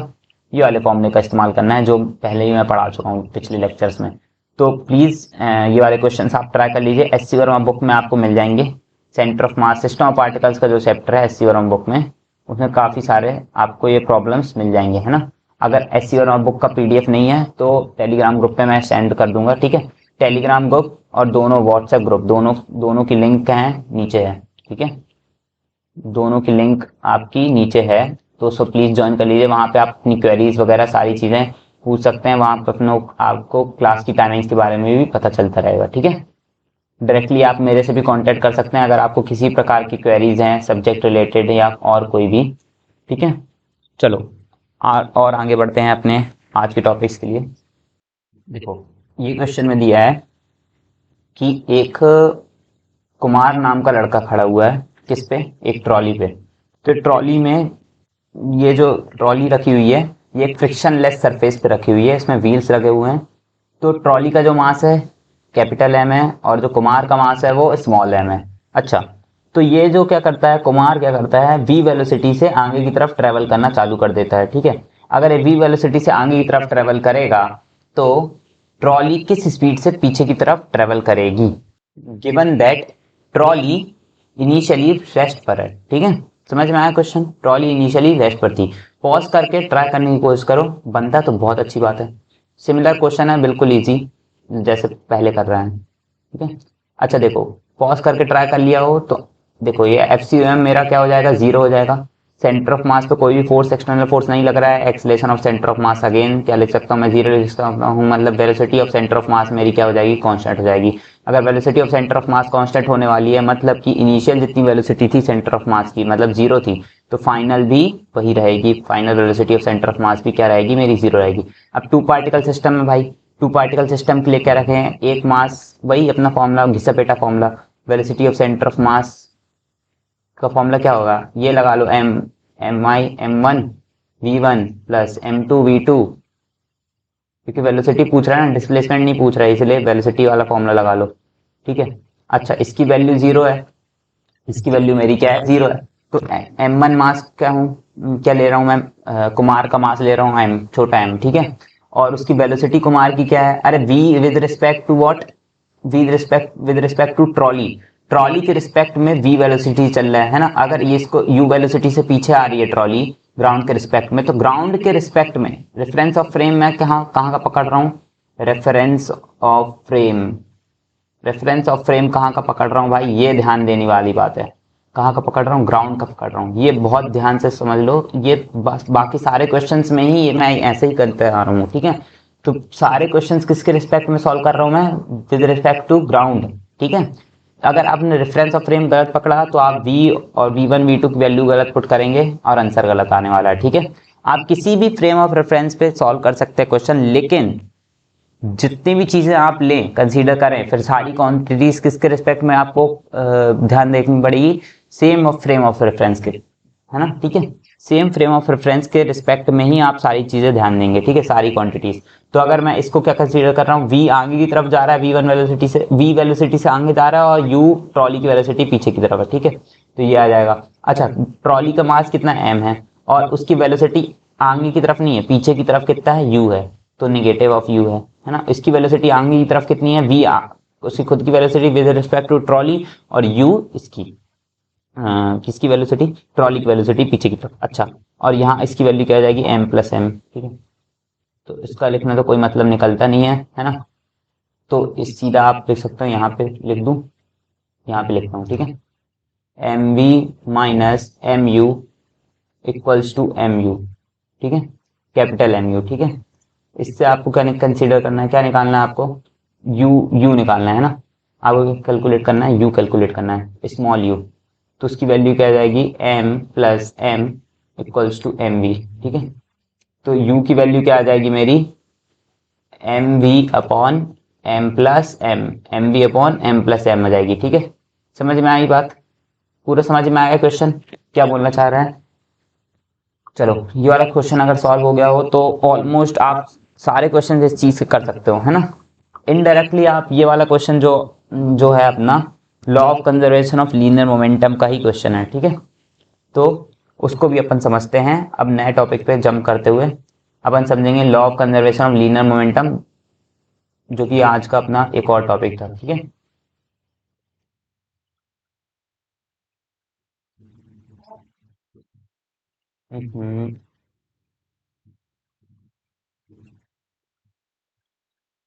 Speaker 1: ये वाले फॉर्मूले का इस्तेमाल करना है, जो पहले ही मैं पढ़ा चुका हूँ पिछले लेक्चर्स में। तो प्लीज ये वाले क्वेश्चंस आप ट्राई कर लीजिए, एससी वर्मा बुक में आपको मिल जाएंगे। Centre of mass system of particles का जो चैप्टर है एससी वर्मा बुक में, उसमें काफी सारे आपको ये प्रॉब्लम्स मिल जाएंगे, है ना। अगर एससी वर्मा बुक का पीडीएफ नहीं है तो टेलीग्राम ग्रुप पे मैं सेंड कर दूंगा, ठीक है। टेलीग्राम ग्रुप और दोनों व्हाट्सएप ग्रुप, दोनों दोनों की लिंक है नीचे है, ठीक है। दोनों की लिंक आपकी नीचे है, तो सो प्लीज ज्वाइन कर लीजिए। वहां पे आप अपनी क्वेरीज वगैरह सारी चीजें पूछ सकते हैं, वहां पे अपने आपको क्लास की टाइमिंग्स के बारे में भी पता चलता रहेगा, ठीक है। डायरेक्टली आप मेरे से भी कांटेक्ट कर सकते हैं अगर आपको किसी प्रकार की क्वेरीज हैं सब्जेक्ट रिलेटेड या और कोई भी, ठीक है। चलो और आगे बढ़ते हैं अपने आज के टॉपिक्स के लिए। देखो, ये क्वेश्चन में दिया है कि एक कुमार नाम का लड़का खड़ा हुआ है किस पे, एक ट्रॉली पे। तो ट्रॉली में, ये जो ट्रॉली रखी हुई है ये एक फ्रिक्शनलेस सरफेस पे रखी हुई है, इसमें व्हील्स लगे हुए हैं। तो ट्रॉली का जो मास है कैपिटल एम है, और जो कुमार का मास है वो स्मॉल एम है। अच्छा, तो ये जो क्या करता है, कुमार क्या करता है, वी वेलोसिटी से आगे की तरफ ट्रेवल करना चालू कर देता है, ठीक है। अगर ये वी वेलोसिटी से आगे की तरफ ट्रेवल करेगा तो ट्रॉली किस स्पीड से पीछे की तरफ ट्रेवल करेगी, given that trolley initially rest पर है, ठीक है। समझ में आया क्वेश्चन, ट्रॉली इनिशियली रेस्ट पर थी। पॉज करके ट्राई करने की कोशिश करो, बनता तो बहुत अच्छी बात है। सिमिलर क्वेश्चन है, बिल्कुल इजी जैसे पहले कर रहे हैं, ठीक है। अच्छा देखो, पॉज करके ट्राई कर लिया हो तो देखो ये एफसीएम मेरा क्या हो जाएगा, 0 हो जाएगा। सेंटर ऑफ मास पे कोई भी फोर्स, एक्सटर्नल फोर्स नहीं लग रहा है। Acceleration of centre of mass again क्या लिख सकता हूँ मैं, 0 लिख सकता हूँ, मतलब velocity of centre of mass मेरी क्या हो जाएगी, कांस्टेंट हो जाएगी। अगर velocity of centre of mass constant होने वाली है, मतलब कि इनिशियल जितनी वेलोसिटी थी सेंटर ऑफ मास की, मतलब 0 थी, तो फाइनल भी वही रहेगी, final velocity of centre of मास भी क्या रहेगी, मेरी 0 रहेगी। अब टू पार्टिकल सिस्टम में भाई, टू पार्टिकल सिस्टम के लिए क्या रखे हैं, एक मास, वही अपना फॉर्मूला घिसा-पेटा formula, velocity of centre of mass का फॉर्मूला क्या होगा, ये लगा लो, m1 प्लस m2v2, क्योंकि वेलोसिटी पूछ रहा है ना, डिस्प्लेसमेंट नहीं पूछ रहा है, इसलिए वेलोसिटी वाला फॉर्मूला लगा लो, ठीक है। अच्छा, इसकी वैल्यू 0 है, इसकी वैल्यू मेरी क्या है, 0 है। तो m1 मास क्या हूँ, क्या ले रहा हूँ मैं, कुमार का मास ले रहा हूँ m, छोटा m, ठीक है। और उसकी वेलोसिटी कुमार की क्या है, अरे v with respect to what, with respect to trolley, trolley के रिस्पेक्ट में v वेलोसिटी चल रहा है ना। अगर ये इसको u वेलोसिटी से पीछे आ रही है ट्रॉली ग्राउंड के रिस्पेक्ट में, तो ग्राउंड के रिस्पेक्ट में रेफरेंस ऑफ फ्रेम मैं कहाँ कहाँ का पकड़ रहा हूँ, reference of frame, reference of frame कहाँ का पकड़ रहा हूँ भाई, ये ध्यान देने वाली बात है। कहाँ का पकड़ रहा हूँ, ग्राउंड का पकड़ रहा हूँ, ये बहुत ध्यान से समझ लो। ये बाकी सारे क्वेश्चंस में ही मैं ऐसे ही करते आ रहा हूँ, ठीक है। तो सारे क्वेश्चंस किसके रिस्पेक्ट में सॉल्व कर रहा हूँ मैं, विद रिस्पेक्ट टू ग्राउंड, ठीक है। अगर आपने रेफरेंस ऑफ फ्रेम गलत पकड़ा तो आप v और v1 v2 की वैल्यू गलत पुट करेंगे और आंसर गलत आने वाला है। ठीक है, आप किसी भी फ्रेम ऑफ रेफरेंस पे सॉल्व कर सकते हैं क्वेश्चन, लेकिन जितनी भी चीजें आप लें कंसीडर करें, फिर सारी क्वांटिटीज किसके रिस्पेक्ट में आपको ध्यान देखनी पड़ेगी, same of frame of reference के, है ना। ठीक है, सेम फ्रेम ऑफ रेफरेंस के रिस्पेक्ट में ही आप सारी चीजें ध्यान देंगे। ठीक है, सारी क्वांटिटीज। तो अगर मैं इसको क्या कंसीडर कर रहा हूँ, v आगे की तरफ जा रहा है, v1 वेलोसिटी से, v वेलोसिटी से आगे जा रहा है और u ट्रॉली की वेलोसिटी पीछे की तरफ है। ठीक है, तो ये आ जाएगा। अच्छा, ट्रॉली का मास कितना m है और उसकी वेलोसिटी आगे की तरफ नहीं है, पीछे की तरफ कितना है, u है, तो निगेटिव ऑफ u है ना। इसकी वेलोसिटी आगे की तरफ कितनी है, v उसकी खुद की velocity with respect to trolley, और u इसकी किसकी वेलोसिटी, ट्रॉली की वेलोसिटी पीछे की तरफ। अच्छा, और यहाँ इसकी वैल्यू क्या हो जाएगी, m प्लस एम। ठीक है, तो इसका लिखने तो कोई मतलब निकलता नहीं है ना। तो इस सीधा आप लिख सकते हो, यहाँ पे लिख दूं, यहाँ पे लिखता हूँ। ठीक है, M V minus M U equals to M U. ठीक है, कैपिटल एम यू। ठीक है, इससे आपको क्या कंसीडर करना है, क्या निकालना है आपको, यू निकालना है ना। आपको कैलकुलेट करना है, यू कैलकुलेट करना है, स्मॉल यू। तो उसकी वैल्यू क्या आ जाएगी, m plus M equals to M V. ठीक है, तो u की वैल्यू क्या आ जाएगी मेरी, M V upon M plus M V upon M plus M आ जाएगी। ठीक है, समझ में आई बात, पूरा समझ में आया क्वेश्चन क्या बोलना चाह रहा है। चलो, ये वाला क्वेश्चन अगर सॉल्व हो गया हो तो ऑलमोस्ट आप सारे क्वेश्चन इस चीज से कर सकते हो, है ना। इनडायरेक्टली आप ये वाला क्वेश्चन जो जो है अपना law of conservation of linear momentum का ही क्वेश्चन है। ठीक है, तो उसको भी अपन समझते हैं। अब नए टॉपिक पे जंप करते हुए अपन समझेंगे law of conservation of linear momentum, जो कि आज का अपना एक और टॉपिक था। ठीक है,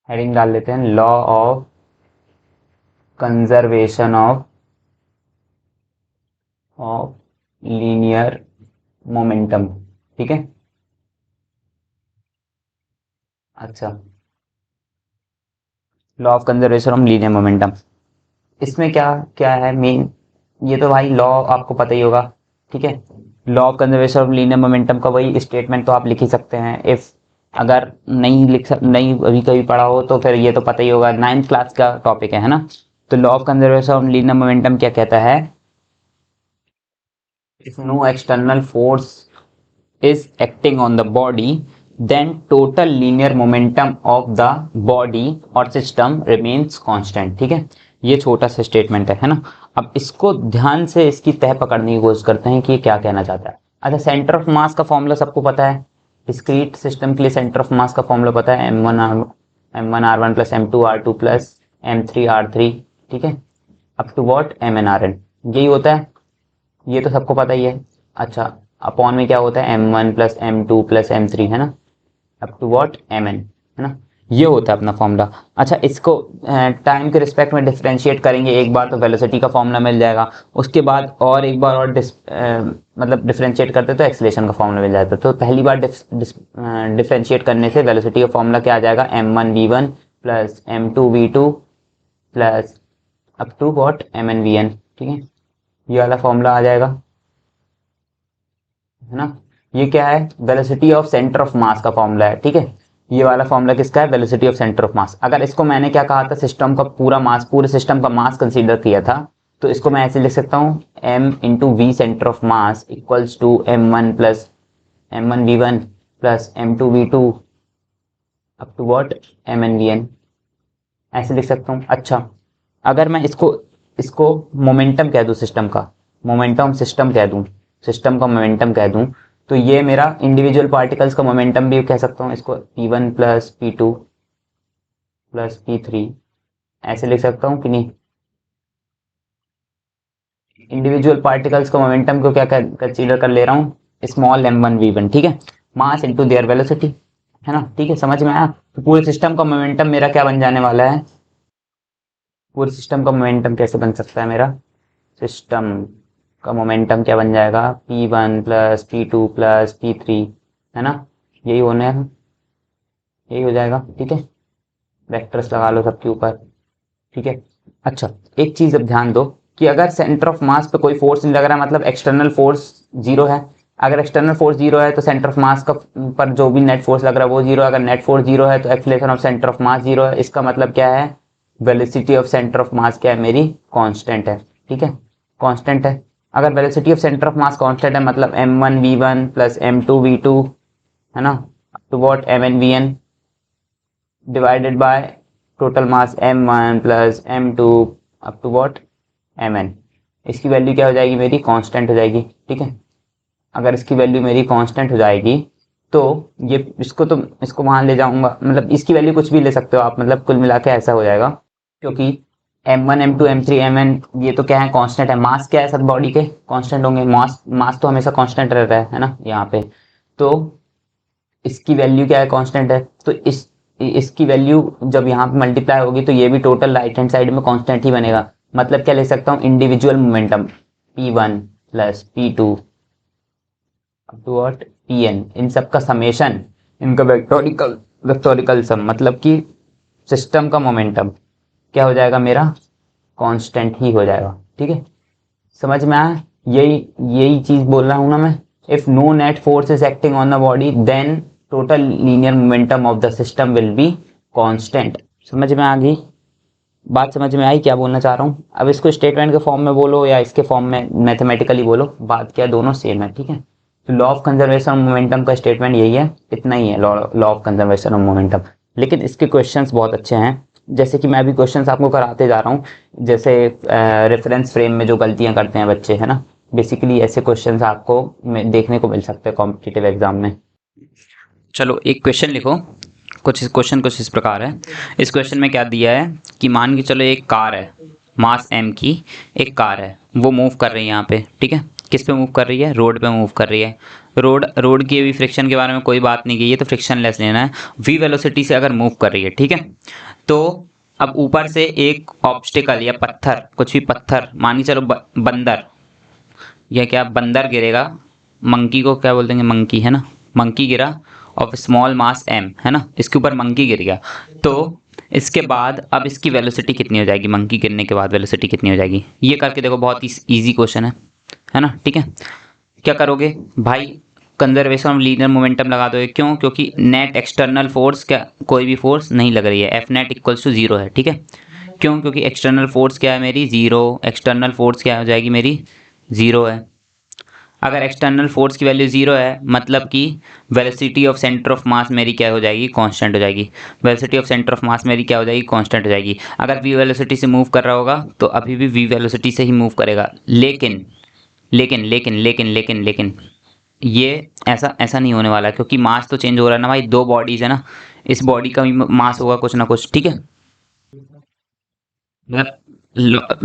Speaker 1: हेडिंग डाल लेते हैं, law of conservation of linear momentum. ठीक है, अच्छा, law of conservation of linear momentum, इसमें क्या क्या है मेन, ये तो भाई लॉ आपको पता ही होगा। ठीक है, law of conservation of linear momentum का वही स्टेटमेंट तो आप लिख ही सकते हैं। इफ अगर नहीं अभी कभी पढ़ा हो तो फिर ये तो पता ही होगा, 9th क्लास का टॉपिक है ना। तो law of conservation of linear momentum क्या कहता है, if no external force is acting on the body, then total linear momentum of the body or system remains constant। ठीक है, ये छोटा सा स्टेटमेंट है ना। अब इसको ध्यान से इसकी तह पकड़ने की कोशिश करते हैं कि ये क्या कहना चाहता है। अच्छा, सेंटर ऑफ मास का फॉर्मूला सबको पता है, डिस्क्रीट सिस्टम के लिए सेंटर ऑफ मास का फॉर्मूला पता है, m1 r1 plus m2 r2 plus m3 r3। ठीक है, up to what mn rn, यही होता है, ये तो सबको पता ही है। अच्छा, अपॉन में क्या होता है, m1 plus m2 plus m3, है ना, अप टू वॉट mn, है ना, ये होता है अपना फॉर्मूला। अच्छा, इसको टाइम के रिस्पेक्ट में डिफरेंशिएट करेंगे एक बार तो वेलोसिटी का फॉर्मूला मिल जाएगा, उसके बाद और एक बार और मतलब डिफरेंशिएट करते तो एक्सीलरेशन का फॉर्मूला मिल जाता है। तो पहली बार डिफरेंशिएट करने से वेलोसिटी का फॉर्मूला क्या आ जाएगा, m1v1 plus m2v2 plus up to what mn vn। ठीक है, ये वाला फॉर्मूला आ जाएगा, है ना। ये क्या है, velocity of centre of mass का फॉर्मूला है। ठीक है, ये वाला फॉर्मूला किसका है, velocity of centre of mass. अगर इसको मैंने क्या कहा था, सिस्टम का पूरा मास, पूरे सिस्टम का मास कंसीडर किया था, तो इसको मैं ऐसे लिख सकता हूँ, m into V centre of mass equals to m1 plus m1v1 plus m2v2 up to what mn vn, ऐसे लिख सकता हूँ। अच्छा, अगर मैं इसको इसको मोमेंटम कह दूं, सिस्टम का मोमेंटम सिस्टम कह दूं, सिस्टम का मोमेंटम कह दूं, तो ये मेरा इंडिविजुअल पार्टिकल्स का मोमेंटम भी कह सकता हूँ इसको, p1 plus p2 plus p3, ऐसे लिख सकता हूँ कि नहीं। इंडिविजुअल पार्टिकल्स का मोमेंटम को क्या कंसीडर कर ले रहा हूँ, स्मॉल m1v1। ठीक है, मास इनटू देयर वेलोसिटी, है ना। ठीक है, समझ में आया। तो पूरे सिस्टम का मोमेंटम मेरा क्या बन जाने वाला है, पूरे सिस्टम का मोमेंटम कैसे बन सकता है मेरा, सिस्टम का मोमेंटम क्या बन जाएगा, p1 plus p2 plus p3, है ना, यही होने है, यही हो जाएगा। ठीक है, वेक्टर्स लगा लो सबके ऊपर। ठीक है, अच्छा, एक चीज अब ध्यान दो कि अगर सेंटर ऑफ मास पे कोई फोर्स नहीं लग रहा है, मतलब एक्सटर्नल फोर्स जीरो है। अगर एक्सटर्नल फोर्स जीरो है तो सेंटर ऑफ मास का पर जो भी नेट फोर्स लग रहा है वो जीरो है। अगर नेट फोर्स जीरो है तो acceleration of centre of mass zero है। इसका मतलब क्या है, velocity of centre of mass क्या है मेरी, कांस्टेंट है। ठीक है, कांस्टेंट है। अगर velocity of centre of mass constant है मतलब m1v1 प्लस m2v2, है ना, to what mn divided by total mass m1 plus m2 up to what mn। इसकी वैल्यू क्या हो जाएगी मेरी, कांस्टेंट हो जाएगी। ठीक है, अगर इसकी वैल्यू मेरी कांस्टेंट हो जाएगी तो ये इसको वहां ले जाऊंगा, मतलब इसकी वैल्यू कुछ भी ले सकते हो आप, मतलब कुल मिला के ऐसा हो जाएगा। क्योंकि m1 m2 m3 mn ये तो क्या है, कांस्टेंट है। मास क्या है, सब बॉडी के कांस्टेंट होंगे। मास मास तो हमेशा कांस्टेंट रहता है ना यहाँ पे। तो इसकी वैल्यू क्या है, कांस्टेंट है। तो इसकी वैल्यू जब यहाँ पे मल्टीप्लाई होगी तो ये भी टोटल राइट हैंड साइड में कांस्टेंट ही बनेगा। मतलब क्या ले सकता हूँ, individual momentum p1 plus p2 up to what pn, इन सब का समेशन, इनका वेक्टोरिकल वेक्टोरिकल सम, मतलब कि सिस्टम का मोमेंटम क्या हो जाएगा मेरा, कांस्टेंट ही हो जाएगा। ठीक है, समझ में आया। यही यही चीज बोल रहा हूं ना मैं। If no net force is acting on the body then total linear momentum of the system will be constant. समझ में आ गई बात, समझ में आई क्या बोलना चाह रहा हूँ। अब इसको स्टेटमेंट के फॉर्म में बोलो या इसके फॉर्म में मैथमेटिकली बोलो, बात क्या दोनों सेम है। ठीक है, तो law of conservation of momentum का स्टेटमेंट यही है, इतना ही है law of conservation of momentum. लेकिन इसके क्वेश्चंस बहुत अच्छे हैं, जैसे कि मैं भी क्वेश्चंस आपको कराते जा रहा हूँ। जैसे रेफरेंस फ्रेम में जो गलतियां करते हैं बच्चे, है ना, बेसिकली ऐसे क्वेश्चंस आपको देखने को मिल सकते हैं कॉम्पिटिटिव एग्जाम में। चलो एक क्वेश्चन लिखो, कुछ इस प्रकार है। इस क्वेश्चन में क्या दिया है कि मान के चलो एक कार है, मास m की एक कार है, वो मूव कर रही है यहाँ पे। ठीक है, किस पे मूव कर रही है, रोड पे मूव कर रही है। रोड की अभी फ्रिक्शन के बारे में कोई बात नहीं की, ये तो फ्रिक्शन लेस लेना है। v वेलोसिटी से अगर मूव कर रही है, ठीक है, तो अब ऊपर से एक ऑब्स्टिकल या पत्थर, कुछ भी पत्थर मान के चलो बंदर, या क्या बंदर गिरेगा, मंकी को क्या बोल देंगे, मंकी, है ना, मंकी गिरा ऑफ स्मॉल मास m, है ना, इसके ऊपर मंकी गिर गया। तो इसके बाद अब इसकी वेलोसिटी कितनी हो जाएगी, मंकी गिरने के बाद वेलोसिटी कितनी हो जाएगी, ये करके देखो, बहुत ही इजी क्वेश्चन है ना। ठीक है, क्या करोगे भाई, कंजर्वेशन ऑफ लीनियर मोमेंटम लगा दोगे। क्यों, क्योंकि नेट एक्सटर्नल फोर्स, क्या कोई भी फोर्स नहीं लग रही है, F net equals to zero है। ठीक है, क्यों, क्योंकि एक्सटर्नल फोर्स क्या है मेरी, जीरो, एक्सटर्नल फोर्स क्या हो जाएगी मेरी, जीरो है। अगर एक्सटर्नल फोर्स की वैल्यू जीरो है मतलब कि velocity of centre of mass मेरी क्या हो जाएगी, कांस्टेंट हो जाएगी। Velocity of centre of mass मेरी क्या हो जाएगी, कांस्टेंट हो जाएगी। अगर वी वेलोसिटी से मूव कर रहा होगा तो अभी भी वी वेलोसिटी से ही मूव करेगा। लेकिन लेकिन लेकिन लेकिन लेकिन लेकिन ये ऐसा ऐसा नहीं होने वाला, क्योंकि मास तो चेंज हो रहा है ना भाई, दो बॉडीज है ना, इस बॉडी का भी मास होगा कुछ ना कुछ। ठीक है,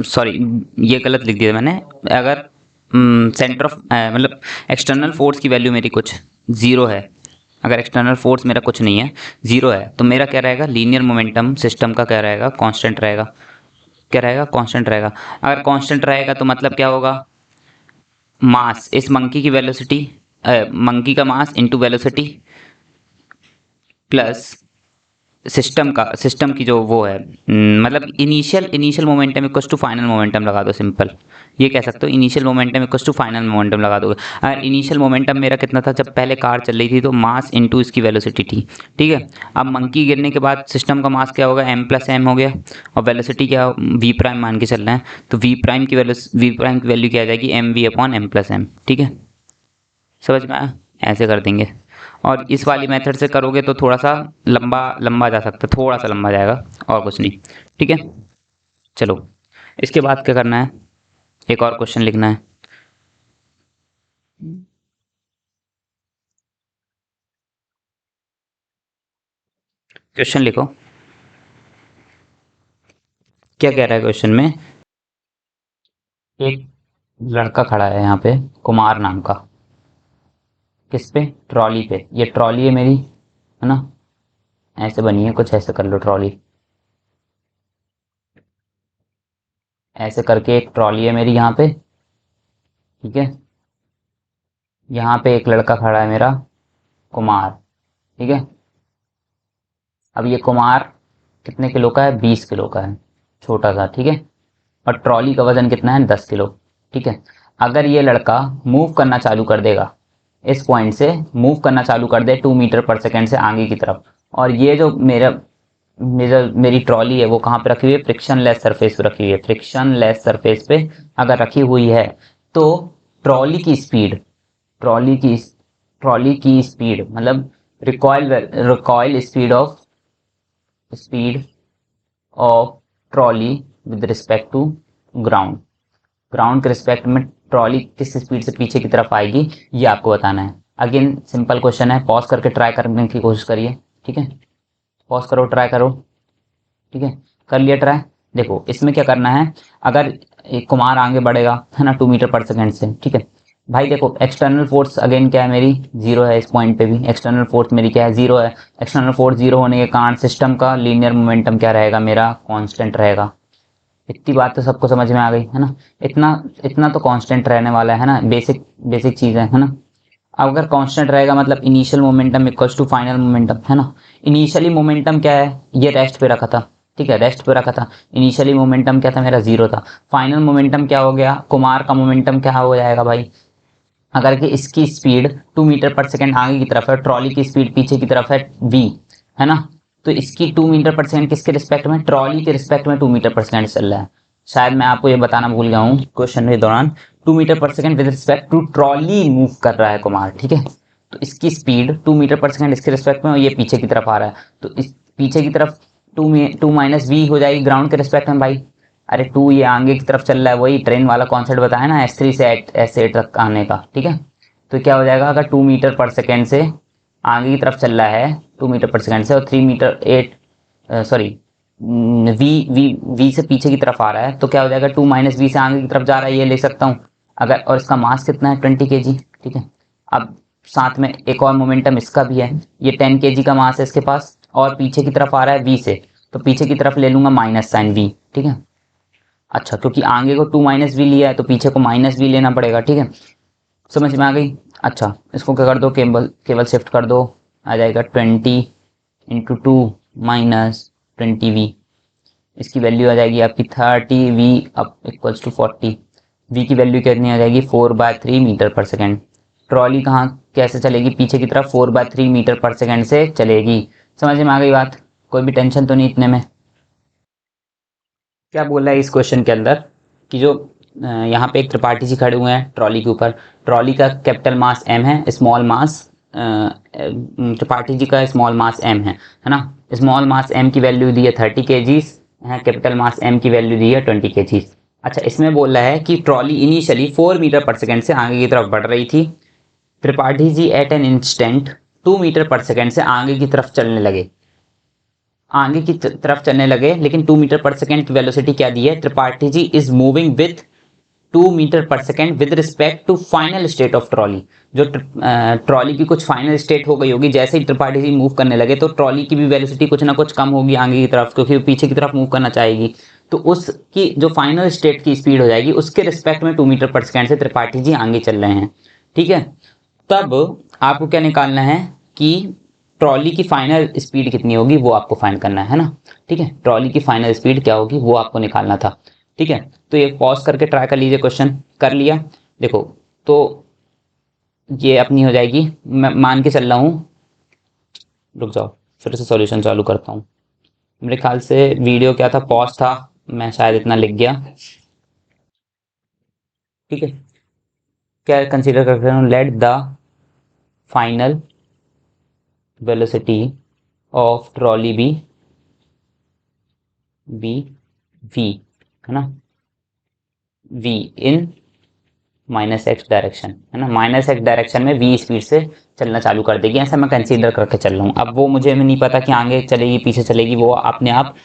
Speaker 1: सॉरी ये गलत लिख दिया मैंने। अगर सेंटर ऑफ मतलब एक्सटर्नल फोर्स की वैल्यू मेरी कुछ जीरो है, अगर एक्सटर्नल फोर्स मेरा कुछ नहीं है, जीरो है, तो मेरा क्या रहेगा, लीनियर मोमेंटम सिस्टम का क्या रहेगा, कांस्टेंट रहेगा। क्या रहेगा, कांस्टेंट रहेगा। अगर कांस्टेंट रहेगा तो मतलब क्या होगा, मास, इस मंकी की वेलोसिटी, मंकी का mass into velocity plus system की जो वो है, मतलब initial momentum equals to final momentum लगा दो, सिंपल ये कह सकते हो। Initial momentum equals to final momentum लगा दोगे। अगर इनिशियल मोमेंटम मेरा कितना था, जब पहले कार चल रही थी, तो मास इनटू इसकी वेलोसिटी थी। ठीक है, अब मंकी गिरने के बाद सिस्टम का मास क्या होगा, m प्लस एम हो गया, और वेलोसिटी क्या v प्राइम मान के चल रहे हैं, तो v प्राइम की वैल्यू क्या आ जाएगी, M V upon M plus M. ठीक है, समझ में आया, ऐसे कर देंगे। और इस वाली मेथड से करोगे तो थोड़ा सा लंबा लंबा जा सकता है, थोड़ा सा लंबा जाएगा, और कुछ नहीं। ठीक है, चलो इसके बाद क्या करना है, एक और क्वेश्चन लिखना है। क्वेश्चन लिखो, क्या कह रहा है क्वेश्चन में, एक लड़का खड़ा है यहाँ पे, कुमार नाम का, किस पे, ट्रॉली पे। ये ट्रॉली है मेरी, है ना, ऐसे बनी है कुछ, ऐसे कर लो ट्रॉली, ऐसे करके एक ट्रॉली है मेरी यहाँ पे। ठीक है, यहाँ पे एक लड़का खड़ा है मेरा, कुमार। ठीक है, अब ये कुमार कितने किलो का है, 20 किलो का है। छोटा सा, ठीक है। और ट्रॉली का वजन कितना है, 10 किलो, ठीक है। अगर ये लड़का मूव करना चालू कर देगा, इस पॉइंट से मूव करना चालू कर दे 2 मीटर पर सेकेंड से आगे की तरफ, और ये जो मेरी ट्रॉली है वो कहाँ पे रखी हुई है, फ्रिक्शन लेस सरफेस पे रखी हुई है, फ्रिक्शन लेस सरफेस पे अगर रखी हुई है तो ट्रॉली की स्पीड, ट्रॉली की स्पीड मतलब recoil speed of trolley with respect to ground, ground के रिस्पेक्ट में ट्रॉली किस स्पीड से पीछे की तरफ आएगी, ये आपको बताना है। अगेन सिंपल क्वेश्चन है, पॉज करके ट्राई करने की कोशिश करिए, ठीक है। पॉज करो, ट्राई करो, ठीक है। कर लिया ट्राई। देखो इसमें क्या करना है, अगर एक कुमार आगे बढ़ेगा है ना 2 मीटर पर सेकेंड से, ठीक है भाई। देखो एक्सटर्नल फोर्स अगेन क्या है, मेरी जीरो है, इस पॉइंट पे भी एक्सटर्नल फोर्स मेरी क्या है, जीरो है। एक्सटर्नल फोर्स जीरो होने के कारण सिस्टम का लीनियर मोमेंटम क्या रहेगा, मेरा कांस्टेंट रहेगा। इतनी बात तो सबको समझ में आ गई है ना, इतना इतना तो कांस्टेंट रहने वाला है ना, बेसिक बेसिक चीज़ है ना। अब अगर कांस्टेंट रहेगा मतलब initial momentum equals to final momentum, है ना। इनिशियली मोमेंटम क्या है, ये रेस्ट पे रखा था, ठीक है, रेस्ट पे रखा था। इनिशियली मोमेंटम क्या था, मेरा जीरो था। फाइनल मोमेंटम क्या हो गया, कुमार का मोमेंटम क्या हो जाएगा भाई, अगर कि इसकी स्पीड 2 मीटर पर सेकेंड आगे की तरफ है, ट्रॉली की स्पीड पीछे की तरफ है v, है ना। तो इसकी 2 मीटर पर सेकेंड किसके रिस्पेक्ट में, ट्रॉली के रिस्पेक्ट में 2 मीटर पर सेकेंड चल रहा है। शायद मैं आपको ये बताना भूल गया हूँ क्वेश्चन के दौरान, 2 metre per second with respect to trolley move कर रहा है कुमार, ठीक है। तो इसकी स्पीड 2 मीटर पर सेकेंड इसके रिस्पेक्ट में, और ये पीछे की तरफ आ रहा है, तो इस पीछे की तरफ 2 माइनस वी हो जाएगी ग्राउंड के रिस्पेक्ट में भाई। अरे 2 ये आगे की तरफ चल रहा है, वही ट्रेन वाला कॉन्सेप्ट बताया ना, S3 से S8 तक आने का, ठीक है। तो क्या हो जाएगा, अगर 2 मीटर पर सेकेंड से आगे की तरफ चल रहा है 2 मीटर पर सेकेंड से, और 3 metre 8 sorry V V V से पीछे की तरफ आ रहा है, तो क्या हो जाएगा, 2 माइनस वी से आगे की तरफ जा रहा है, ये ले सकता हूँ अगर। और इसका मास कितना है, 20 kg, ठीक है। अब साथ में एक और मोमेंटम इसका भी है, ये 10 kg का मास है इसके पास, और पीछे की तरफ आ रहा है वी से, तो पीछे की तरफ ले लूंगा माइनस साइन वी, ठीक है। अच्छा, क्योंकि आगे को 2 माइनस वी लिया है तो पीछे को माइनस वी लेना पड़ेगा, ठीक है। समझ में आ गई। अच्छा, इसको क्या कर दो, केवल केवल शिफ्ट कर दो, आ जाएगा 20 इंटू 2 माइनस 20v, इसकी वैल्यू आ जाएगी आपकी 30v up equals to 40। v की वैल्यू कितनी आ जाएगी, 4/3 मीटर पर सेकेंड। ट्रॉली कहाँ कैसे चलेगी, पीछे की तरफ 4/3 मीटर पर सेकेंड से चलेगी। समझ में आ गई बात, कोई भी टेंशन तो नहीं इतने में। क्या बोला है इस क्वेश्चन के अंदर कि जो यहाँ पे एक त्रिपाठी जी खड़े हुए हैं ट्रॉली के ऊपर, ट्रॉली का कैपिटल मास m है, स्मॉल मास त्रिपाठी जी का स्मॉल मास m है ना। स्मॉल मास m की वैल्यू दी है 30 kgs है, कैपिटल मास m की वैल्यू दी है 20 kgs। अच्छा, इसमें बोल रहा है कि trolley initially 4 metre per second से आगे की तरफ बढ़ रही थी, Tripathi ji eight an instant 2 metre per second से आगे की तरफ चलने लगे, आगे की तरफ चलने लगे, लेकिन 2 मीटर पर सेकेंड की वेलोसिटी क्या दी है, Tripathi ji is moving with 2 metre per second with respect to final state of trolley. जो ट्रॉली की कुछ फाइनल स्टेट हो गई होगी, जैसे ही त्रिपाठी जी मूव करने लगे तो ट्रॉली की भी वेलोसिटी कुछ ना कुछ कम होगी आगे की तरफ, क्योंकि वो पीछे की तरफ मूव करना चाहेगी। तो उसकी जो फाइनल स्टेट की स्पीड हो जाएगी उसके रिस्पेक्ट में 2 मीटर पर सेकेंड से त्रिपाठी जी आगे चल रहे हैं, ठीक है। तब आपको क्या निकालना है कि ट्रॉली की फाइनल स्पीड कितनी होगी, वो आपको फाइंड करना है ना, ठीक है। ट्रॉली की फाइनल स्पीड क्या होगी वो आपको निकालना था, ठीक है। तो ये पॉज करके ट्राई कर लीजिए, क्वेश्चन कर लिया। देखो तो ये अपनी हो जाएगी, मैं मान के चल रहा हूँ, रुक जाओ फिर से सॉल्यूशन चालू करता हूँ। मेरे ख्याल से वीडियो क्या था, पॉज था, मैं शायद इतना लिख गया, ठीक है। क्या कंसीडर करते हैं, let the final velocity of trolley be V है ना, v इन -x डायरेक्शन, है ना। -x डायरेक्शन में v स्पीड से चलना चालू कर देगी, ऐसा मैं कंसीडर करके चल रहा हूँ। अब वो मुझे नहीं पता कि आगे चलेगी पीछे चलेगी, वो अपने आप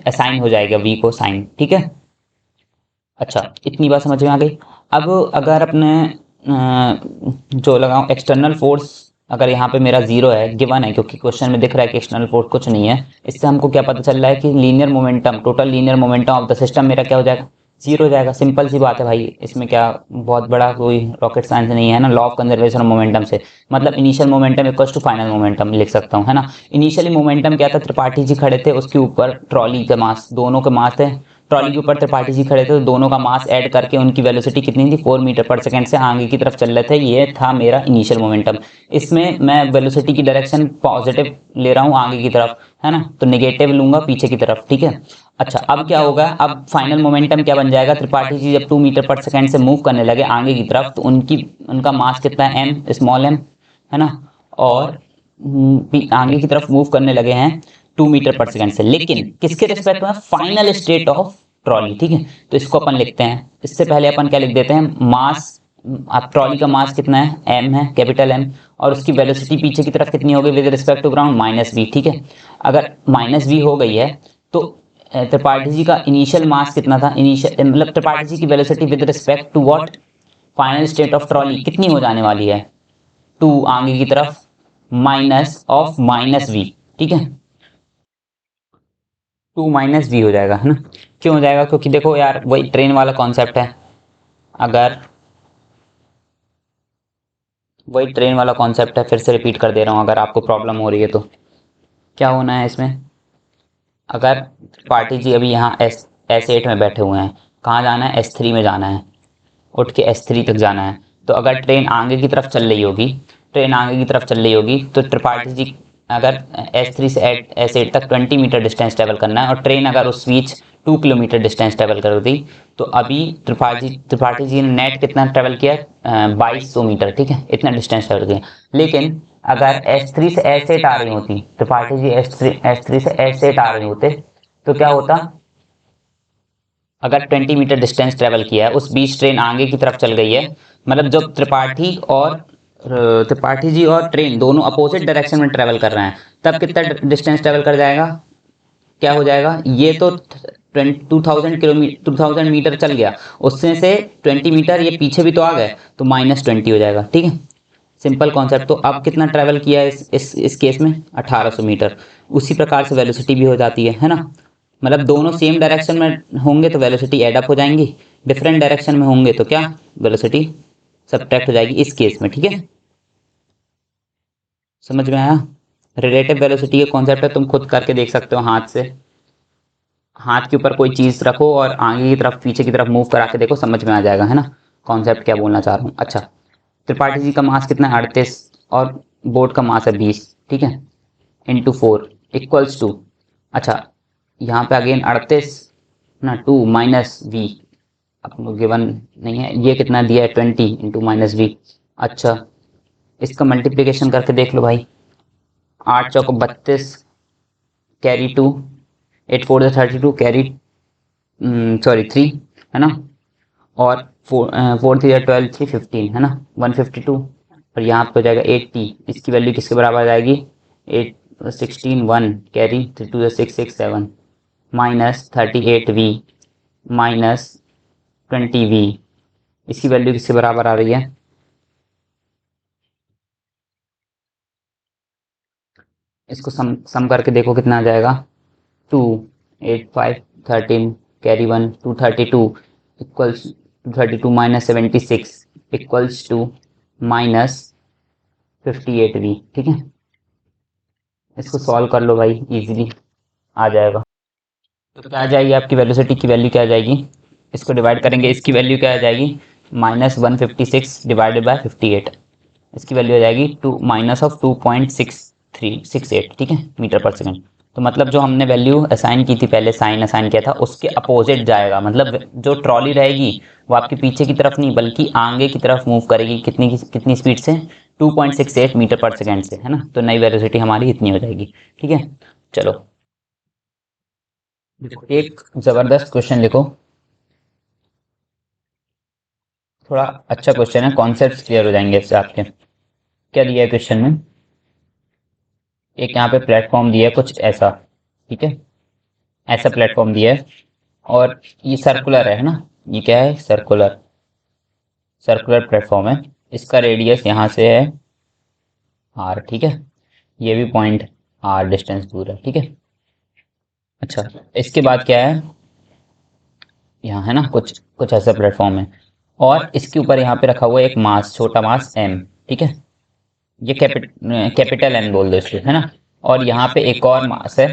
Speaker 1: असाइन हो जाएगा v को साइन, ठीक है। अच्छा, इतनी बात समझ में आ गई। अब अगर अपने जो लगाऊं एक्सटर्नल फोर्स, अगर यहाँ पे मेरा जीरो है, गिवन है, क्योंकि क्वेश्चन में दिख रहा है कि एक्सटर्नल फोर्स कुछ नहीं है, इससे हमको क्या पता चल रहा है कि linear momentum, total linear momentum of the system मेरा क्या हो जाएगा, जीरो हो जाएगा। सिंपल सी बात है भाई, इसमें क्या बहुत बड़ा कोई रॉकेट साइंस नहीं है ना, law of conservation of momentum से मतलब initial momentum equals to final momentum लिख सकता हूँ, है ना। इनिशियली मोमेंटम क्या था, त्रिपाठी जी खड़े थे, उसके ऊपर ट्रॉली के मास, दोनों के मास थे ट्रॉली के ऊपर त्रिपाठी जी खड़े थे, तो दोनों का मास ऐड करके उनकी वेलोसिटी कितनी थी, 4 मीटर पर सेकंड से आगे की तरफ चल रहे थे। ये था मेरा इनिशियल मोमेंटम। इसमें मैं वेलोसिटी की डायरेक्शन पॉजिटिव ले रहा हूँ आगे की तरफ, है ना, तो नेगेटिव लूंगा पीछे की तरफ, ठीक है। अच्छा, अब क्या होगा, अब फाइनल मोमेंटम क्या बन जाएगा, त्रिपाठी जी जब 2 मीटर पर सेकंड से मूव करने लगे आगे की तरफ, तो उनका मास कितना है, एम, स्मॉल एम, है ना, और आगे की तरफ मूव करने लगे हैं 2 मीटर पर सेकंड से, लेकिन किसके रिस्पेक्ट में, फाइनल स्टेट ऑफ ट्रॉली, ठीक है। तो इसको अपन लिखते हैं, इससे पहले अपन क्या लिख देते हैं, मास, अब ट्रॉली का मास कितना है, एम है, कैपिटल एम, और उसकी वेलोसिटी पीछे की तरफ कितनी हो गई with respect to ground, minus V, ठीक है। अगर माइनस वी हो गई है तो त्रिपाठी जी का इनिशियल मास कितना था, इनिशियल मतलब त्रिपाठी जी की velocity with respect to what, final state of trolley कितनी हो जाने वाली है, 2 आगे की तरफ माइनस ऑफ माइनस वी, ठीक है, 2 माइनस वी हो जाएगा, है ना। क्यों हो जाएगा, क्योंकि देखो यार वही ट्रेन वाला कॉन्सेप्ट है, अगर वही ट्रेन वाला कॉन्सेप्ट है, फिर से रिपीट कर दे रहा हूँ अगर आपको प्रॉब्लम हो रही है तो। क्या होना है इसमें, अगर पार्टी जी अभी यहाँ S8 में बैठे हुए हैं, कहाँ जाना है, S3 में जाना है, उठ के S3 तक जाना है, तो अगर ट्रेन आगे की तरफ चल रही होगी, ट्रेन आगे की तरफ चल रही होगी, तो त्रिपाठी जी अगर S3 से S8 तक 20 मीटर डिस्टेंस ट्रेवल करना है, और ट्रेन अगर उस बीच 2 किलोमीटर डिस्टेंस ट्रेवल कर दी, तो अभी त्रिपाठी जी ने नेट कितना ट्रेवल किया, 2200 मीटर, ठीक है, इतना डिस्टेंस ट्रेवल किया। लेकिन अगर S3 से S8 आ रही होती, त्रिपाठी जी S3 से S8 आ रहे होते, तो क्या होता, अगर 20 मीटर डिस्टेंस ट्रेवल किया है, उस बीच ट्रेन आगे की तरफ चल गई है, मतलब जब त्रिपाठी जी और ट्रेन दोनों अपोजिट डायरेक्शन में ट्रेवल कर रहे हैं, तब कितना डिस्टेंस ट्रेवल कर जाएगा, क्या हो जाएगा, ये तो 2000 मीटर चल गया, उसमें से 20 मीटर ये पीछे भी तो आ गए, तो -20 हो जाएगा, ठीक है। Simple concept. तो अब कितना ट्रेवल किया है इस केस में, 1800 मीटर। उसी प्रकार से वेलोसिटी भी हो जाती है ना, मतलब दोनों सेम डायरेक्शन में होंगे तो वेलोसिटी एड अप हो जाएंगी, डिफरेंट डायरेक्शन में होंगे तो क्या, वेलोसिटी सब्ट्रैक्ट हो जाएगी इस केस में, ठीक है। समझ में आया, रिलेटिव वेलोसिटी के कॉन्सेप्ट है, तुम खुद करके देख सकते हो, हाथ से, हाथ के ऊपर कोई चीज रखो और आगे की तरफ पीछे की तरफ मूव करा के देखो, समझ में आ जाएगा, है ना, कॉन्सेप्ट क्या बोलना चाह रहा हूँ। अच्छा, त्रिपाठी जी का मास कितना है, 38, और बोर्ड का मास है 20, ठीक है, इंटू 4 इक्वल्स टू, अच्छा यहाँ पे अगेन 38 ना 2 माइनस वी, अपने गिवन नहीं है, ये कितना दिया है 20 इंटू माइनस वी। अच्छा, इसका मल्टीप्लिकेशन करके देख लो भाई, 8 चौको 32, कैरी 2, 8 4 32, कैरी सॉरी 3, है ना, और 4 3 12 3 15, है ना, 152, और यहाँ पे हो जाएगा 80, इसकी वैल्यू किसके बराबर आ जाएगी, 8 16 1, carry 3 2 6 6 7, minus 38v minus 20v, इसकी वैल्यू किसके बराबर आ रही है, इसको सम करके देखो कितना आ जाएगा, 2 8 5 13, carry 1 232 equals 232 minus 76 equals to minus 58v, ठीक है। इसको सॉल्व कर लो भाई, इजीली आ जाएगा। तो क्या आ जाएगी आपकी वेलोसिटी की वैल्यू, क्या आ जाएगी, इसको डिवाइड करेंगे, इसकी वैल्यू क्या आ जाएगी, -156 डिवाइडेड बाय 58, इसकी वैल्यू आ जाएगी माइनस ऑफ 2.6368, ठीक है, मीटर पर सेकंड। तो मतलब जो हमने वैल्यू असाइन की थी, पहले साइन असाइन किया था, उसके अपोजिट जाएगा, मतलब जो ट्रॉली रहेगी वो आपके पीछे की तरफ नहीं बल्कि आगे की तरफ मूव करेगी, कितनी स्पीड से, 2.68 मीटर पर सेकंड से, है ना, तो नई वेलोसिटी हमारी इतनी हो जाएगी, ठीक है। चलो एक जबरदस्त क्वेश्चन लिखो, थोड़ा अच्छा क्वेश्चन है, कॉन्सेप्ट्स क्लियर हो जाएंगे इससे आपके। क्या दिया है क्वेश्चन में, एक यहाँ पे प्लेटफॉर्म दिया है कुछ ऐसा, ठीक है, ऐसा प्लेटफॉर्म दिया है, और ये सर्कुलर है ना, ये क्या है, सर्कुलर प्लेटफॉर्म है, इसका रेडियस यहाँ से है r, ठीक है, ये भी पॉइंट r डिस्टेंस दूर है, ठीक है। अच्छा, इसके बाद क्या है, यहाँ है ना कुछ कुछ ऐसा प्लेटफॉर्म है, और इसके ऊपर यहाँ पे रखा हुआ है एक मास, छोटा मास m, ठीक है, ये कैपिटल M बोल दो इसको, है ना, और यहाँ पे एक और मास है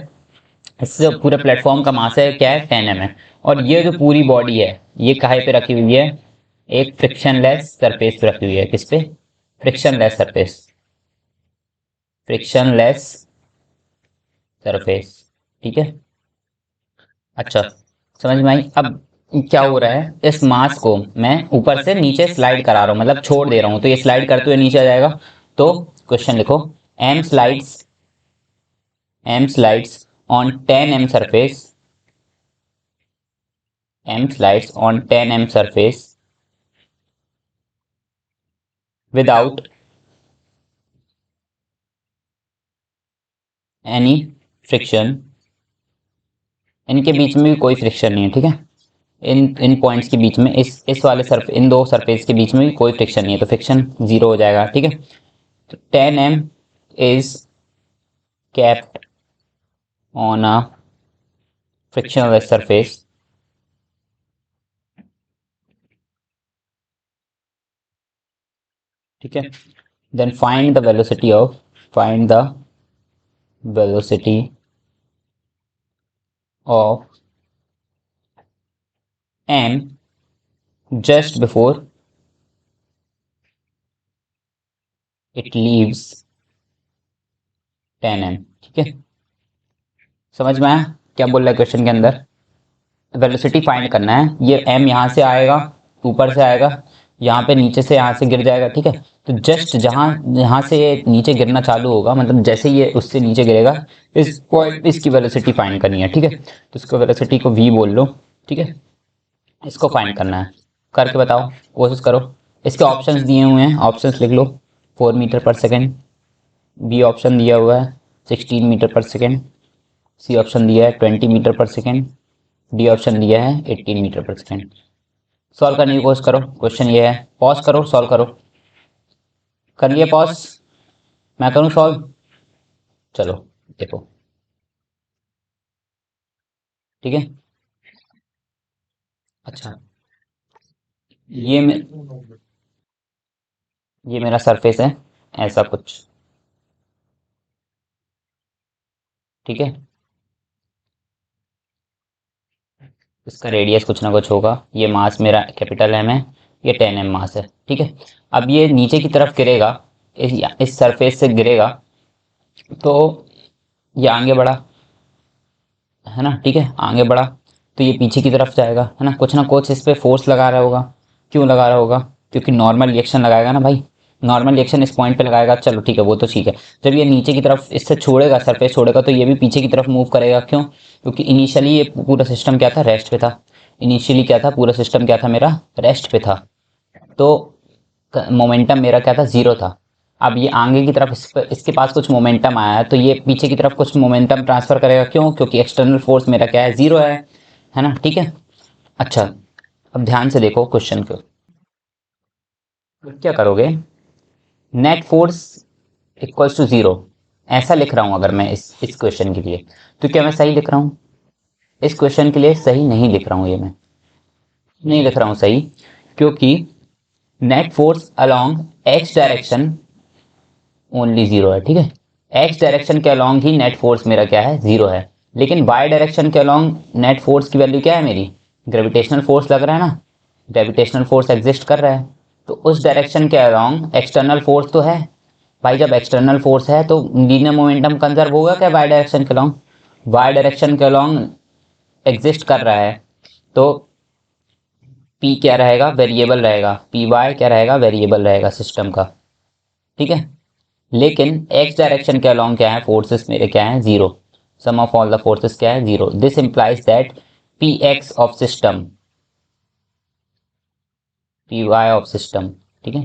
Speaker 1: इससे जो पूरे प्लेटफॉर्म का मास है क्या है 10 mm। और ये जो पूरी बॉडी है ये कहाँ पे रखी हुई है, एक फ्रिक्शनलेस सरफेस पे रखी हुई है। किस पे? Frictionless surface, frictionless surface. ठीक है, अच्छा समझ में आई। अब क्या हो रहा है, इस मास को मैं ऊपर से नीचे स्लाइड करा रहा हूँ, मतलब छोड़ दे रहा हूँ, तो ये स्लाइड करते हुए नीचे आ जाएगा। तो क्वेश्चन लिखो, M slides, M slides on 10 mm surface, m slides on 10 mm surface without any friction। इनके बीच में भी कोई फ्रिक्शन नहीं है, ठीक है। इन पॉइंट्स के बीच में, इस वाले सरफेस, इन दो सरफेस के बीच में भी कोई फ्रिक्शन नहीं है, तो फ्रिक्शन 0 हो जाएगा, ठीक है। तो 10 m is kept on a frictionless surface, ठीक है। Then find the velocity of, find the velocity of m just before it leaves 10 m, ठीक है। समझ में आया क्या बोल रहा है क्वेश्चन के अंदर? वेलोसिटी फाइंड करना है, ये m यहाँ से आएगा, ऊपर से आएगा, यहाँ पे नीचे से, यहाँ से गिर जाएगा, ठीक है। तो जस्ट जहाँ यहाँ से ये नीचे गिरना चालू होगा, मतलब जैसे ये उससे नीचे गिरेगा, इस पॉइंट इसकी वेलोसिटी फाइंड करनी है, ठीक है। तो इसको वेलोसिटी को v बोल लो, ठीक है। इसको फाइंड करना है, करके बताओ, कोशिश करो। इसके ऑप्शंस दिए हुए हैं, ऑप्शंस लिख लो। 4 metre per second, B option दिया हुआ है 16 metre per second, C option दिया है 20 metre per second, D option दिया है 18 मीटर पर सेकेंड। सॉल्व करने की कोशिश करो, क्वेश्चन ये है। पॉज करो, सॉल्व करो। कर लिया पॉज? मैं करूं सॉल्व? चलो देखो, ठीक है। अच्छा, ये मे, ये मेरा सरफेस है, ऐसा कुछ, ठीक है। इसका रेडियस कुछ ना कुछ होगा, ये मास मेरा कैपिटल एम है, ये 10 m मास है, ठीक है। अब ये नीचे की तरफ गिरेगा, इस सरफेस से गिरेगा, तो ये आगे बढ़ा, है ना, ठीक है, आगे बढ़ा, तो ये पीछे की तरफ जाएगा, है ना कुछ इस पे फोर्स लगा रहा होगा। क्यों लगा रहा होगा? क्योंकि नॉर्मल रिएक्शन लगाएगा ना भाई, नॉर्मल रिएक्शन इस पॉइंट पे लगाएगा, चलो ठीक है, वो तो ठीक है। जब ये नीचे की तरफ इससे छोड़ेगा, सरफेस छोड़ेगा, तो ये भी पीछे की तरफ मूव करेगा। क्यों? क्योंकि इनिशियली ये पूरा सिस्टम क्या था, रेस्ट पे था। इनिशियली क्या था, पूरा सिस्टम क्या था मेरा, रेस्ट पे था। तो मोमेंटम मेरा क्या था, 0 था। अब ये आगे की तरफ इसके पास कुछ मोमेंटम आया है, तो ये पीछे की तरफ कुछ मोमेंटम ट्रांसफर करेगा। क्यों? क्योंकि एक्सटर्नल फोर्स मेरा क्या है, 0 है ना, ठीक है। अच्छा, अब ध्यान से देखो क्वेश्चन को, क्या करोगे, नेट फोर्स इक्वल्स टू 0, ऐसा लिख रहा हूं अगर मैं इस क्वेश्चन के लिए, तो क्या मैं सही लिख रहा हूं? इस क्वेश्चन के लिए सही नहीं लिख रहा हूं, ये मैं नहीं लिख रहा हूं सही, क्योंकि net force along x direction only 0 है, ठीक है। एक्स डायरेक्शन के अलोंग ही नेट फोर्स मेरा क्या है, 0 है। लेकिन वाई डायरेक्शन के अलोंग नेट फोर्स की वैल्यू क्या है मेरी, ग्रेविटेशनल फोर्स लग रहा है ना, ग्रेविटेशनल फोर्स एग्जिस्ट कर रहा है, तो उस डायरेक्शन के अलोंग एक्सटर्नल फोर्स तो है भाई। जब एक्सटर्नल फोर्स है तो लीनियर मोमेंटम कंजर्व होगा क्या वाई डायरेक्शन के अलोंग? वाई डायरेक्शन के अलोंग एग्जिस्ट कर रहा है, तो पी क्या रहेगा, वेरिएबल रहेगा, पी वाई क्या रहेगा, वेरिएबल रहेगा सिस्टम का, ठीक है। लेकिन एक्स डायरेक्शन के अलोंग क्या है, फोर्सेस मेरे क्या है, 0। Sum of all the forces क्या है, 0। This implies that P X of system, P Y of system, ठीक है,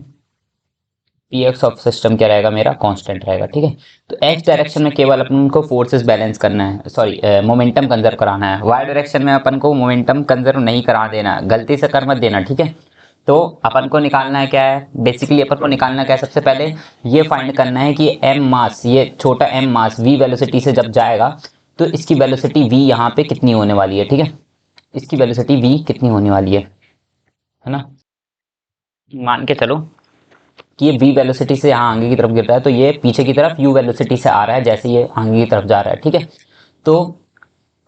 Speaker 1: पी एक्स ऑफ सिस्टम क्या रहेगा मेरा, कांस्टेंट रहेगा, ठीक है। तो एक्स डायरेक्शन में केवल अपन को फोर्सेस बैलेंस करना है, सॉरी मोमेंटम कंजर्व कराना है। वाई डायरेक्शन में अपन को मोमेंटम कंजर्व नहीं करा देना, गलती से कर मत देना, ठीक है। तो अपन को निकालना है क्या है, बेसिकली अपन को निकालना क्या है, सबसे पहले ये फाइंड करना है कि एम मास, ये छोटा एम मास वी वेलोसिटी से जब जाएगा, तो इसकी वेलोसिटी वी यहाँ पे कितनी होने वाली है, ठीक है। इसकी वेलोसिटी वी कितनी होने वाली है ना। मान के चलो कि ये v वेलोसिटी से यहाँ आगे की तरफ गिर रहा है, तो ये पीछे की तरफ u वेलोसिटी से आ रहा है, जैसे ये आगे की तरफ जा रहा है, ठीक है। तो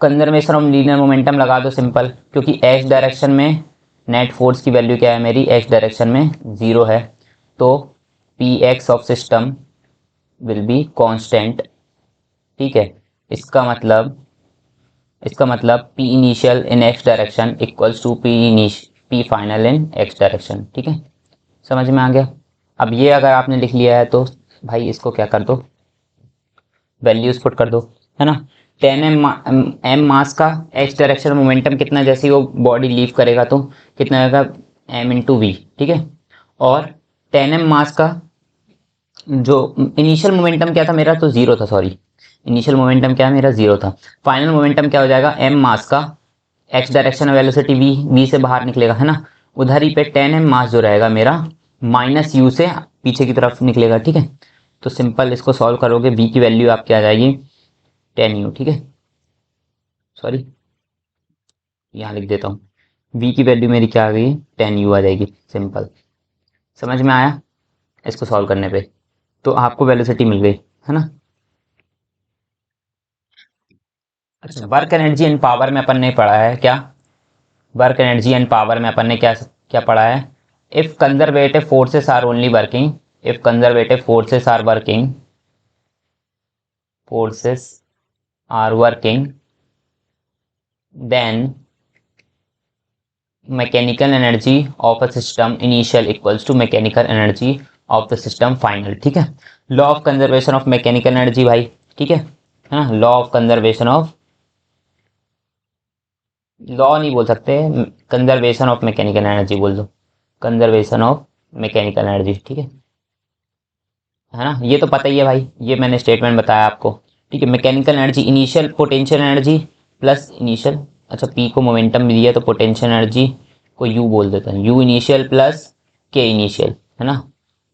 Speaker 1: कंजर्वेशन ऑफ लीनियर मोमेंटम लगा दो सिंपल, क्योंकि एक्स डायरेक्शन में नेट फोर्स की वैल्यू क्या है मेरी, एक्स डायरेक्शन में 0 है, तो P X of system will be constant. ठीक है, इसका मतलब P initial in X direction equals to P final in X direction. ठीक है, समझ में आ गया। अब ये अगर आपने लिख लिया है तो भाई इसको क्या कर दो, वैल्यूज पुट कर दो, है ना। 10 m मास का एक्स डायरेक्शन मोमेंटम कितना, जैसे वो बॉडी लीव करेगा तो कितना आएगा, m इंटू वी। ठीक है, और 10 m मास का जो इनिशियल मोमेंटम क्या था मेरा, तो 0 था, सॉरी, इनिशियल मोमेंटम क्या है मेरा, 0 था। फाइनल मोमेंटम क्या हो जाएगा, m मास का एक्स डायरेक्शन वेलोसिटी v से बाहर निकलेगा, है ना, उधर ही पे 10 m मास जो रहेगा मेरा माइनस u से पीछे की तरफ निकलेगा। ठीक है, तो सिंपल इसको सॉल्व करोगे, v की वैल्यू आपकी आ जाएगी 10u। ठीक है, सॉरी यहाँ लिख देता हूँ, v की वैल्यू मेरी क्या आ गई, 10u आ जाएगी। सिंपल, समझ में आया। इसको सॉल्व करने पे तो आपको वेलोसिटी मिल गई, है ना। अच्छा, वर्क एनर्जी एंड पावर में अपन ने पढ़ा है क्या, वर्क एनर्जी एंड पावर में अपन ने क्या क्या पढ़ा है, if conservative forces are only working, if conservative forces are working, forces are working, then mechanical energy of a system initial equals to mechanical energy of the system final. ठीक है, law of conservation of mechanical energy भाई। ठीक है ना, law of conservation of, law नहीं बोल सकते, conservation of mechanical energy बोल दो, कंजर्वेशन ऑफ मैकेनिकल एनर्जी। ठीक है ना, ये तो पता ही है भाई, ये मैंने स्टेटमेंट बताया आपको। ठीक है, mechanical energy initial potential energy plus initial, अच्छा पी को मोमेंटम भी दिया तो पोटेंशियल एनर्जी को यू बोल देता है, U initial plus K initial, है ना,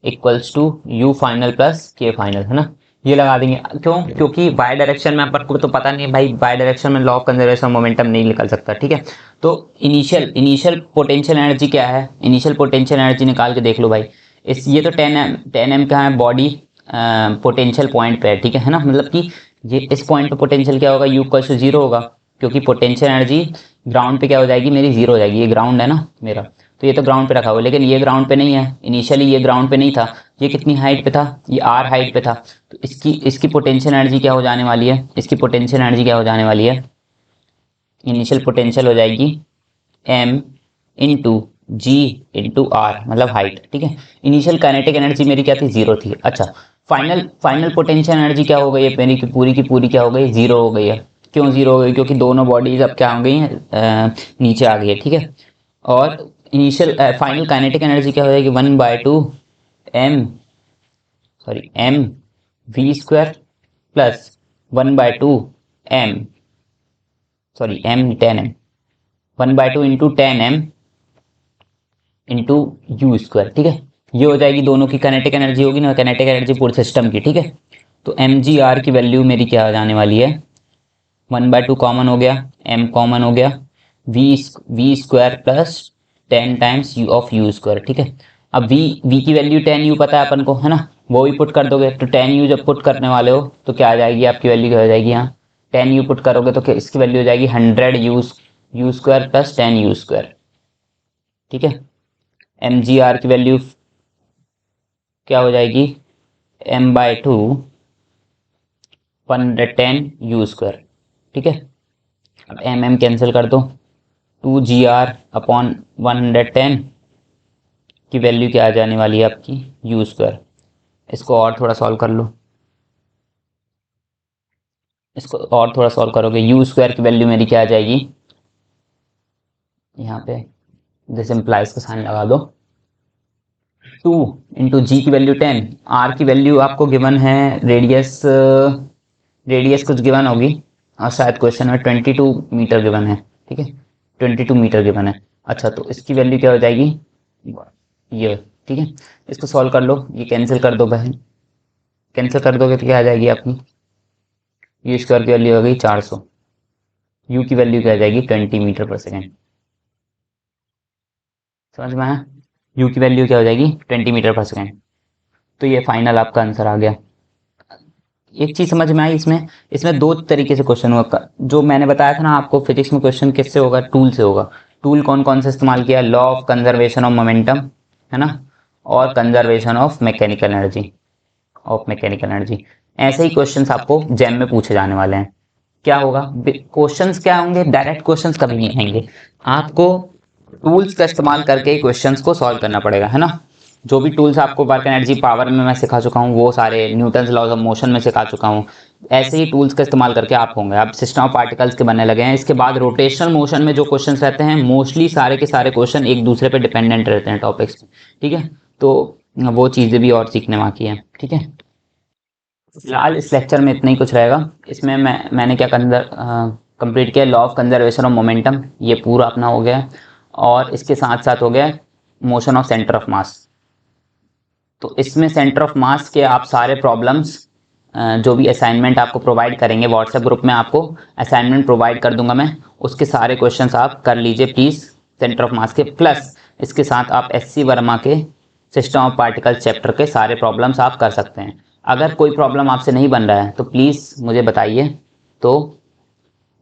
Speaker 1: equals to U final plus K final, है ना। ये लगा देंगे, क्यों, क्योंकि बाय डायरेक्शन में आपको तो पता नहीं है भाई, बाय डायरेक्शन में लॉ ऑफ कंजर्वेशन मोमेंटम नहीं निकल सकता। ठीक है, तो इनिशियल पोटेंशियल एनर्जी क्या है, इनिशियल पोटेंशियल एनर्जी निकाल के देख लो भाई। इस ये तो 10 m का है, बॉडी पोटेंशियल पॉइंट पे है। ठीक है ना, मतलब कि ये इस पॉइंट पे पोटेंशियल क्या होगा, यू इक्वल टू 0 होगा, क्योंकि पोटेंशियल एनर्जी ग्राउंड पे क्या हो जाएगी मेरी, 0 हो जाएगी। ये ग्राउंड है ना मेरा, तो ये तो ग्राउंड पे रखा हुआ, लेकिन ये ग्राउंड पे नहीं है, इनिशियली ये ग्राउंड पे नहीं था, ये कितनी हाइट पे था, ये r हाइट पे था, तो इसकी इसकी पोटेंशियल एनर्जी क्या हो जाने वाली है, इसकी पोटेंशियल एनर्जी क्या हो जाने वाली है, इनिशियल पोटेंशियल हो जाएगी m into G into R, मतलब हाइट। ठीक है, इनिशियल काइनेटिक एनर्जी मेरी क्या थी, 0 थी। अच्छा, फाइनल फाइनल पोटेंशियल एनर्जी क्या हो गई है मेरी, की पूरी क्या हो गई, 0 हो गई है। क्यों 0 हो गई, क्योंकि दोनों बॉडीज अब क्या हो गई हैं, नीचे आ गई है। ठीक है, और इनिशियल फाइनल काइनेटिक एनर्जी क्या हो जाएगी, 1/2 m, sorry m v square plus 1/2 m, sorry m 10m, 1/2 into 10m into you square. ठीक है, ये हो जाएगी दोनों की काइनेटिक एनर्जी होगी ना, काइनेटिक एनर्जी पूरे सिस्टम की। ठीक है, तो एम जी आर की वैल्यू मेरी क्या हो जाने वाली है, 1/2 कॉमन हो गया, m कॉमन हो गया, V square plus 10 times U of U square. ठीक है, अब v की वैल्यू 10u पता है अपन को, है ना, वो भी पुट कर दोगे, तो 10u जब पुट करने वाले हो तो क्या आ जाएगी, आपकी वैल्यू क्या हो जाएगी, यहाँ 10u पुट करोगे तो इसकी वैल्यू हो जाएगी 100 you square plus 10u square. ठीक है, एम जी आर की वैल्यू क्या हो जाएगी, m/2 110 यू स्क्वायर। ठीक है, अब m कैंसिल कर दो, 2gr अपॉन 110 की वैल्यू क्या आ जाने वाली है आपकी, यू स्क्वायर। इसको और थोड़ा सॉल्व कर लो, इसको और थोड़ा सॉल्व करोगे, यू स्क्वायर की वैल्यू मेरी क्या आ जाएगी, यहाँ पे दिस इम्प्लाइज का साइन लगा दो, 2 इंटू जी की वैल्यू 10, आर की वैल्यू आपको गिवन है, रेडियस रेडियस कुछ गिवन होगी, और शायद क्वेश्चन में 22 मीटर गिवन है। ठीक है, 22 मीटर गिवन है। अच्छा, तो इसकी वैल्यू क्या हो जाएगी, ये। ठीक है, इसको सॉल्व कर लो, ये कैंसिल कर दो बहन, कैंसिल कर दोगे तो क्या आ जाएगी आपकी, यू स्क्वायर की वैल्यू हो गई 400, यू की वैल्यू क्या आ जाएगी 20 मीटर पर सेकेंड। समझ में आया, यू की वैल्यू क्या हो जाएगी 20 मीटर पर सेकेंड। तो ये फाइनल आपका आंसर आ गया, एक चीज समझ में आई इसमें, इसमें दो तरीके से क्वेश्चन होगा। जो मैंने बताया था ना आपको, फिजिक्स में क्वेश्चन किससे होगा, टूल से होगा। टूल कौन कौन से इस्तेमाल किया, law of conservation of momentum, है ना, और कंजर्वेशन ऑफ मैकेनिकल एनर्जी। ऐसे ही क्वेश्चंस आपको जैम में पूछे जाने वाले हैं। क्या होगा, क्वेश्चंस क्या होंगे, डायरेक्ट क्वेश्चंस कभी नहीं आएंगे, आपको टूल्स का इस्तेमाल करके ही क्वेश्चंस को सॉल्व करना पड़ेगा, है ना। जो भी टूल्स आपको वर्क एनर्जी पावर में मैं सिखा चुका हूँ, वो सारे न्यूटन्स लॉज ऑफ मोशन में सिखा चुका हूँ। ऐसे ही टूल्स का इस्तेमाल करके आप होंगे। अब सिस्टम ऑफ पार्टिकल्स के बनने लगे हैं। इसके बाद रोटेशनल मोशन में जो क्वेश्चन रहते हैं, मोस्टली सारे के सारे क्वेश्चन एक दूसरे पे डिपेंडेंट रहते हैं टॉपिक्स, ठीक है। तो वो चीज़ें भी और सीखने बाकी हैं, ठीक है। फिलहाल इस लेक्चर में इतना ही कुछ रहेगा। इसमें मैंने क्या कंप्लीट किया, law of conservation of momentum, ये पूरा अपना हो गया। और इसके साथ साथ हो गया मोशन ऑफ सेंटर ऑफ मास। तो इसमें सेंटर ऑफ मास के आप सारे प्रॉब्लम्स, जो भी असाइनमेंट आपको प्रोवाइड करेंगे, व्हाट्सएप ग्रुप में आपको असाइनमेंट प्रोवाइड कर दूंगा मैं, उसके सारे क्वेश्चंस आप कर लीजिए प्लीज़, सेंटर ऑफ मास के। प्लस इसके साथ आप SC वर्मा के सिस्टम ऑफ पार्टिकल चैप्टर के सारे प्रॉब्लम्स आप कर सकते हैं। अगर कोई प्रॉब्लम आपसे नहीं बन रहा है तो प्लीज़ मुझे बताइए, तो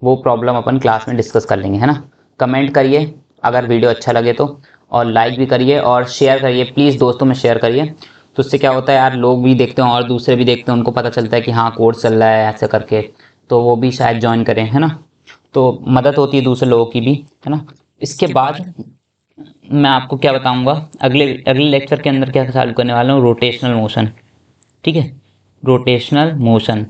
Speaker 1: वो प्रॉब्लम अपन क्लास में डिस्कस कर लेंगे, है ना। कमेंट करिए अगर वीडियो अच्छा लगे तो, और लाइक भी करिए और शेयर करिए, प्लीज़ दोस्तों में शेयर करिए। तो उससे क्या होता है यार, लोग भी देखते हैं और दूसरे भी देखते हैं, उनको पता चलता है कि हाँ कोर्स चल रहा है ऐसे करके, तो वो भी शायद ज्वाइन करें, है ना। तो मदद होती है दूसरे लोगों की भी, है ना। इसके बाद मैं आपको क्या बताऊंगा, अगले अगले लेक्चर के अंदर क्या चालू करने वाला हूँ, रोटेशनल मोशन, ठीक है। रोटेशनल मोशन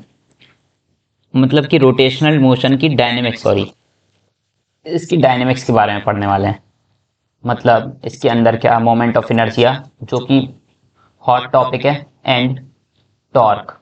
Speaker 1: मतलब कि रोटेशनल मोशन की डायनेमिक्स, सॉरी, इसकी डायनेमिक्स के बारे में पढ़ने वाले हैं। मतलब इसके अंदर क्या, मोमेंट ऑफ इनर्शिया जो कि हॉट टॉपिक है, एंड टॉर्क,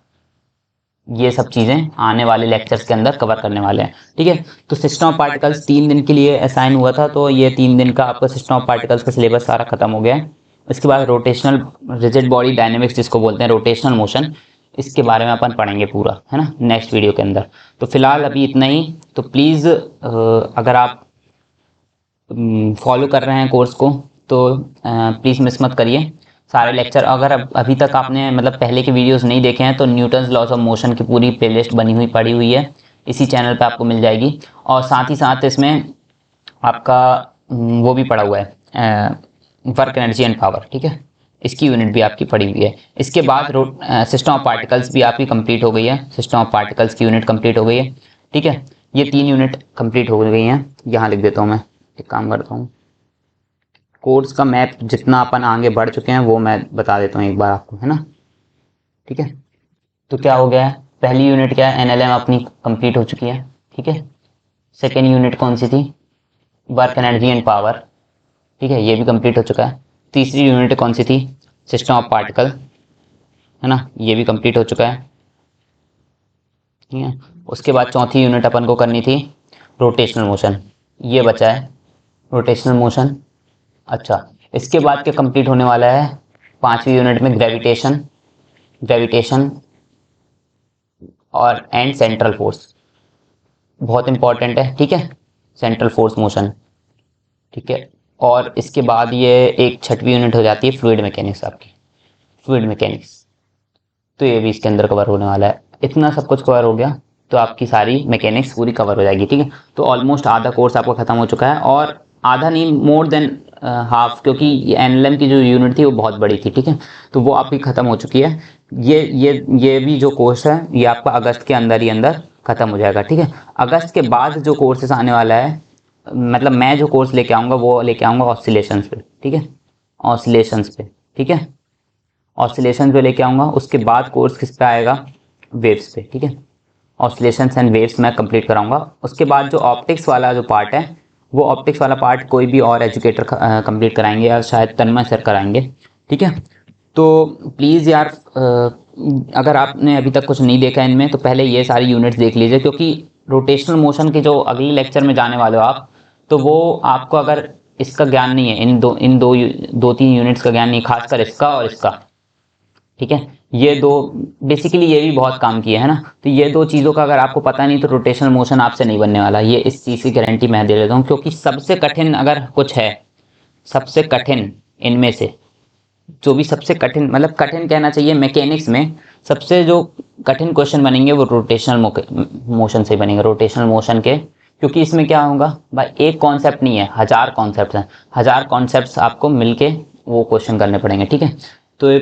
Speaker 1: ये सब चीज़ें आने वाले लेक्चर्स के अंदर कवर करने वाले हैं, ठीक है। तो सिस्टम ऑफ पार्टिकल्स 3 दिन के लिए असाइन हुआ था, तो ये 3 दिन का आपका सिस्टम ऑफ पार्टिकल्स का सिलेबस सारा खत्म हो गया है। इसके बाद रोटेशनल रिजिड बॉडी डायनेमिक्स जिसको बोलते हैं, रोटेशनल मोशन, इसके बारे में अपन पढ़ेंगे पूरा, है ना, नेक्स्ट वीडियो के अंदर। तो फिलहाल अभी इतना ही। तो प्लीज़ अगर आप फॉलो कर रहे हैं कोर्स को तो प्लीज़ मिस मत करिए सारे लेक्चर। अगर अभी तक आपने मतलब पहले के वीडियोस नहीं देखे हैं तो न्यूटन्स लॉज ऑफ मोशन की पूरी प्लेलिस्ट बनी हुई पड़ी हुई है, इसी चैनल पे आपको मिल जाएगी। और साथ ही साथ इसमें आपका वो भी पड़ा हुआ है, वर्क एनर्जी एंड पावर, ठीक है, इसकी यूनिट भी आपकी पड़ी हुई है। इसके बाद सिस्टम ऑफ पार्टिकल्स भी आपकी कंप्लीट हो गई है, सिस्टम ऑफ पार्टिकल्स की यूनिट कंप्लीट हो गई है, ठीक है। ये 3 यूनिट कंप्लीट हो गई हैं, यहाँ लिख देता हूँ मैं, एक काम करता हूँ, कोर्स का मैप जितना अपन आगे बढ़ चुके हैं वो मैं बता देता हूँ एक बार आपको, है ना, ठीक है। तो क्या हो गया है, पहली यूनिट क्या है, NLM अपनी कंप्लीट हो चुकी है, ठीक है। सेकेंड यूनिट कौन सी थी, वर्क एनर्जी एंड पावर, ठीक है, ये भी कंप्लीट हो चुका है। तीसरी यूनिट कौन सी थी, सिस्टम ऑफ पार्टिकल, है ना, ये भी कंप्लीट हो चुका है, ठीक है। उसके बाद चौथी यूनिट अपन को करनी थी रोटेशनल मोशन, ये बचा है रोटेशनल मोशन। अच्छा, इसके बाद क्या कंप्लीट होने वाला है, 5वीं यूनिट में ग्रेविटेशन और एंड सेंट्रल फोर्स, बहुत इंपॉर्टेंट है, ठीक है, सेंट्रल फोर्स मोशन, ठीक है। और इसके बाद ये एक 6वीं यूनिट हो जाती है फ्लूइड मैकेनिक्स आपकी, फ्लूइड मैकेनिक्स, तो ये भी इसके अंदर कवर होने वाला है। इतना सब कुछ कवर हो गया तो आपकी सारी मैकेनिक्स पूरी कवर हो जाएगी, ठीक है। तो ऑलमोस्ट आधा कोर्स आपका खत्म हो चुका है, और आधा नहीं, मोर देन हाफ, क्योंकि NLM की जो यूनिट थी वो बहुत बड़ी थी, ठीक है, तो वो आपकी ख़त्म हो चुकी है। ये भी जो कोर्स है ये आपका अगस्त के अंदर ही अंदर ख़त्म हो जाएगा, ठीक है। अगस्त के बाद जो कोर्सेस आने वाला है, मतलब मैं जो कोर्स लेके आऊँगा वो लेके आऊँगा ऑसिलेशंस पे, ठीक है, ऑसिलेशंस पे, ठीक है। ऑसिलेशन जो लेके आऊँगा, उसके बाद कोर्स किस पे आएगा, वेव्स पे, ठीक है। ऑसिलेशंस एंड वेव्स मैं कंप्लीट कराऊंगा। उसके बाद जो ऑप्टिक्स वाला जो पार्ट है, वो ऑप्टिक्स वाला पार्ट कोई भी और एजुकेटर कंप्लीट कराएंगे, या शायद तन्मय सर कराएंगे, ठीक है। तो प्लीज़ यार, अगर आपने अभी तक कुछ नहीं देखा इनमें, तो पहले ये सारी यूनिट्स देख लीजिए, क्योंकि रोटेशनल मोशन के जो अगले लेक्चर में जाने वाले हो आप, तो वो आपको अगर इसका ज्ञान नहीं है, इन दो तीन यूनिट्स का ज्ञान नहीं, खासकर इसका और इसका, ठीक है, ये दो बेसिकली ये भी बहुत काम किए है ना। तो ये दो चीज़ों का अगर आपको पता नहीं तो रोटेशनल मोशन आपसे नहीं बनने वाला, ये इस चीज़ की गारंटी मैं दे देता हूँ। क्योंकि सबसे कठिन अगर कुछ है, सबसे कठिन इनमें से जो भी सबसे कठिन, मतलब कठिन कहना चाहिए, मैकेनिक्स में सबसे जो कठिन क्वेश्चन बनेंगे वो रोटेशनल मोशन से बनेंगे, रोटेशनल मोशन के। क्योंकि इसमें क्या होगा भाई, एक कॉन्सेप्ट नहीं है, 1000 कॉन्सेप्ट हैं, 1000 कॉन्सेप्ट्स आपको मिलके वो क्वेश्चन करने पड़ेंगे, ठीक है। तो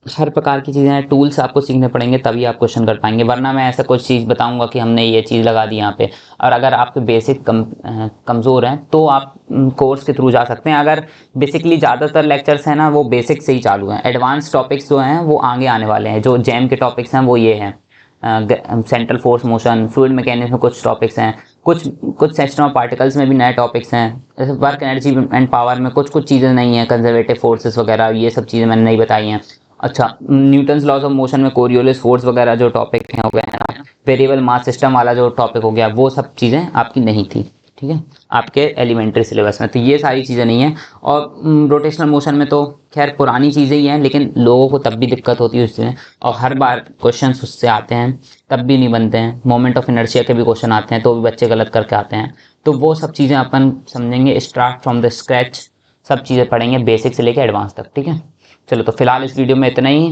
Speaker 1: हर प्रकार की चीज़ें हैं, टूल्स आपको सीखने पड़ेंगे तभी आप क्वेश्चन कर पाएंगे, वरना मैं ऐसा कुछ चीज़ बताऊंगा कि हमने ये चीज़ लगा दी यहाँ पे, और अगर आपके बेसिक कमज़ोर हैं तो आप कोर्स के थ्रू जा सकते हैं। अगर बेसिकली ज़्यादातर लेक्चर्स हैं ना वो बेसिक से ही चालू हैं, एडवांस टॉपिक्स जो हैं वो आगे आने वाले हैं। जो जैम के टॉपिक्स हैं वो ये हैं, central force motion, fluid mechanics में कुछ टॉपिक्स हैं, कुछ कुछ सिस्टम ऑफ पार्टिकल्स में भी नए टॉपिक्स हैं, जैसे वर्क एनर्जी एंड पावर में कुछ कुछ चीज़ें नहीं है, कंजर्वेटिव फोर्सेस वगैरह ये सब चीज़ें मैंने नहीं बताई हैं। अच्छा, न्यूटन्स लॉज ऑफ मोशन में कोरियोलिस फोर्स वगैरह जो टॉपिक हैं हो गए हैं, वेरिएबल मास सिस्टम वाला जो टॉपिक हो गया, वो सब चीज़ें आपकी नहीं थी, ठीक है, आपके एलिमेंट्री सिलेबस में। तो ये सारी चीज़ें नहीं है। और रोटेशनल मोशन में तो खैर पुरानी चीज़ें ही हैं, लेकिन लोगों को तब भी दिक्कत होती है उससे, और हर बार क्वेश्चन उससे आते हैं तब भी नहीं बनते हैं। मोमेंट ऑफ इनर्शिया के भी क्वेश्चन आते हैं तो भी बच्चे गलत करके आते हैं। तो वो सब चीज़ें अपन समझेंगे, स्टार्ट फ्रॉम द स्क्रैच, सब चीज़ें पढ़ेंगे बेसिक से लेकर एडवांस तक, ठीक है। चलो तो फिलहाल इस वीडियो में इतना ही।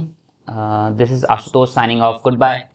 Speaker 1: This is Ashutosh signing off, good bye.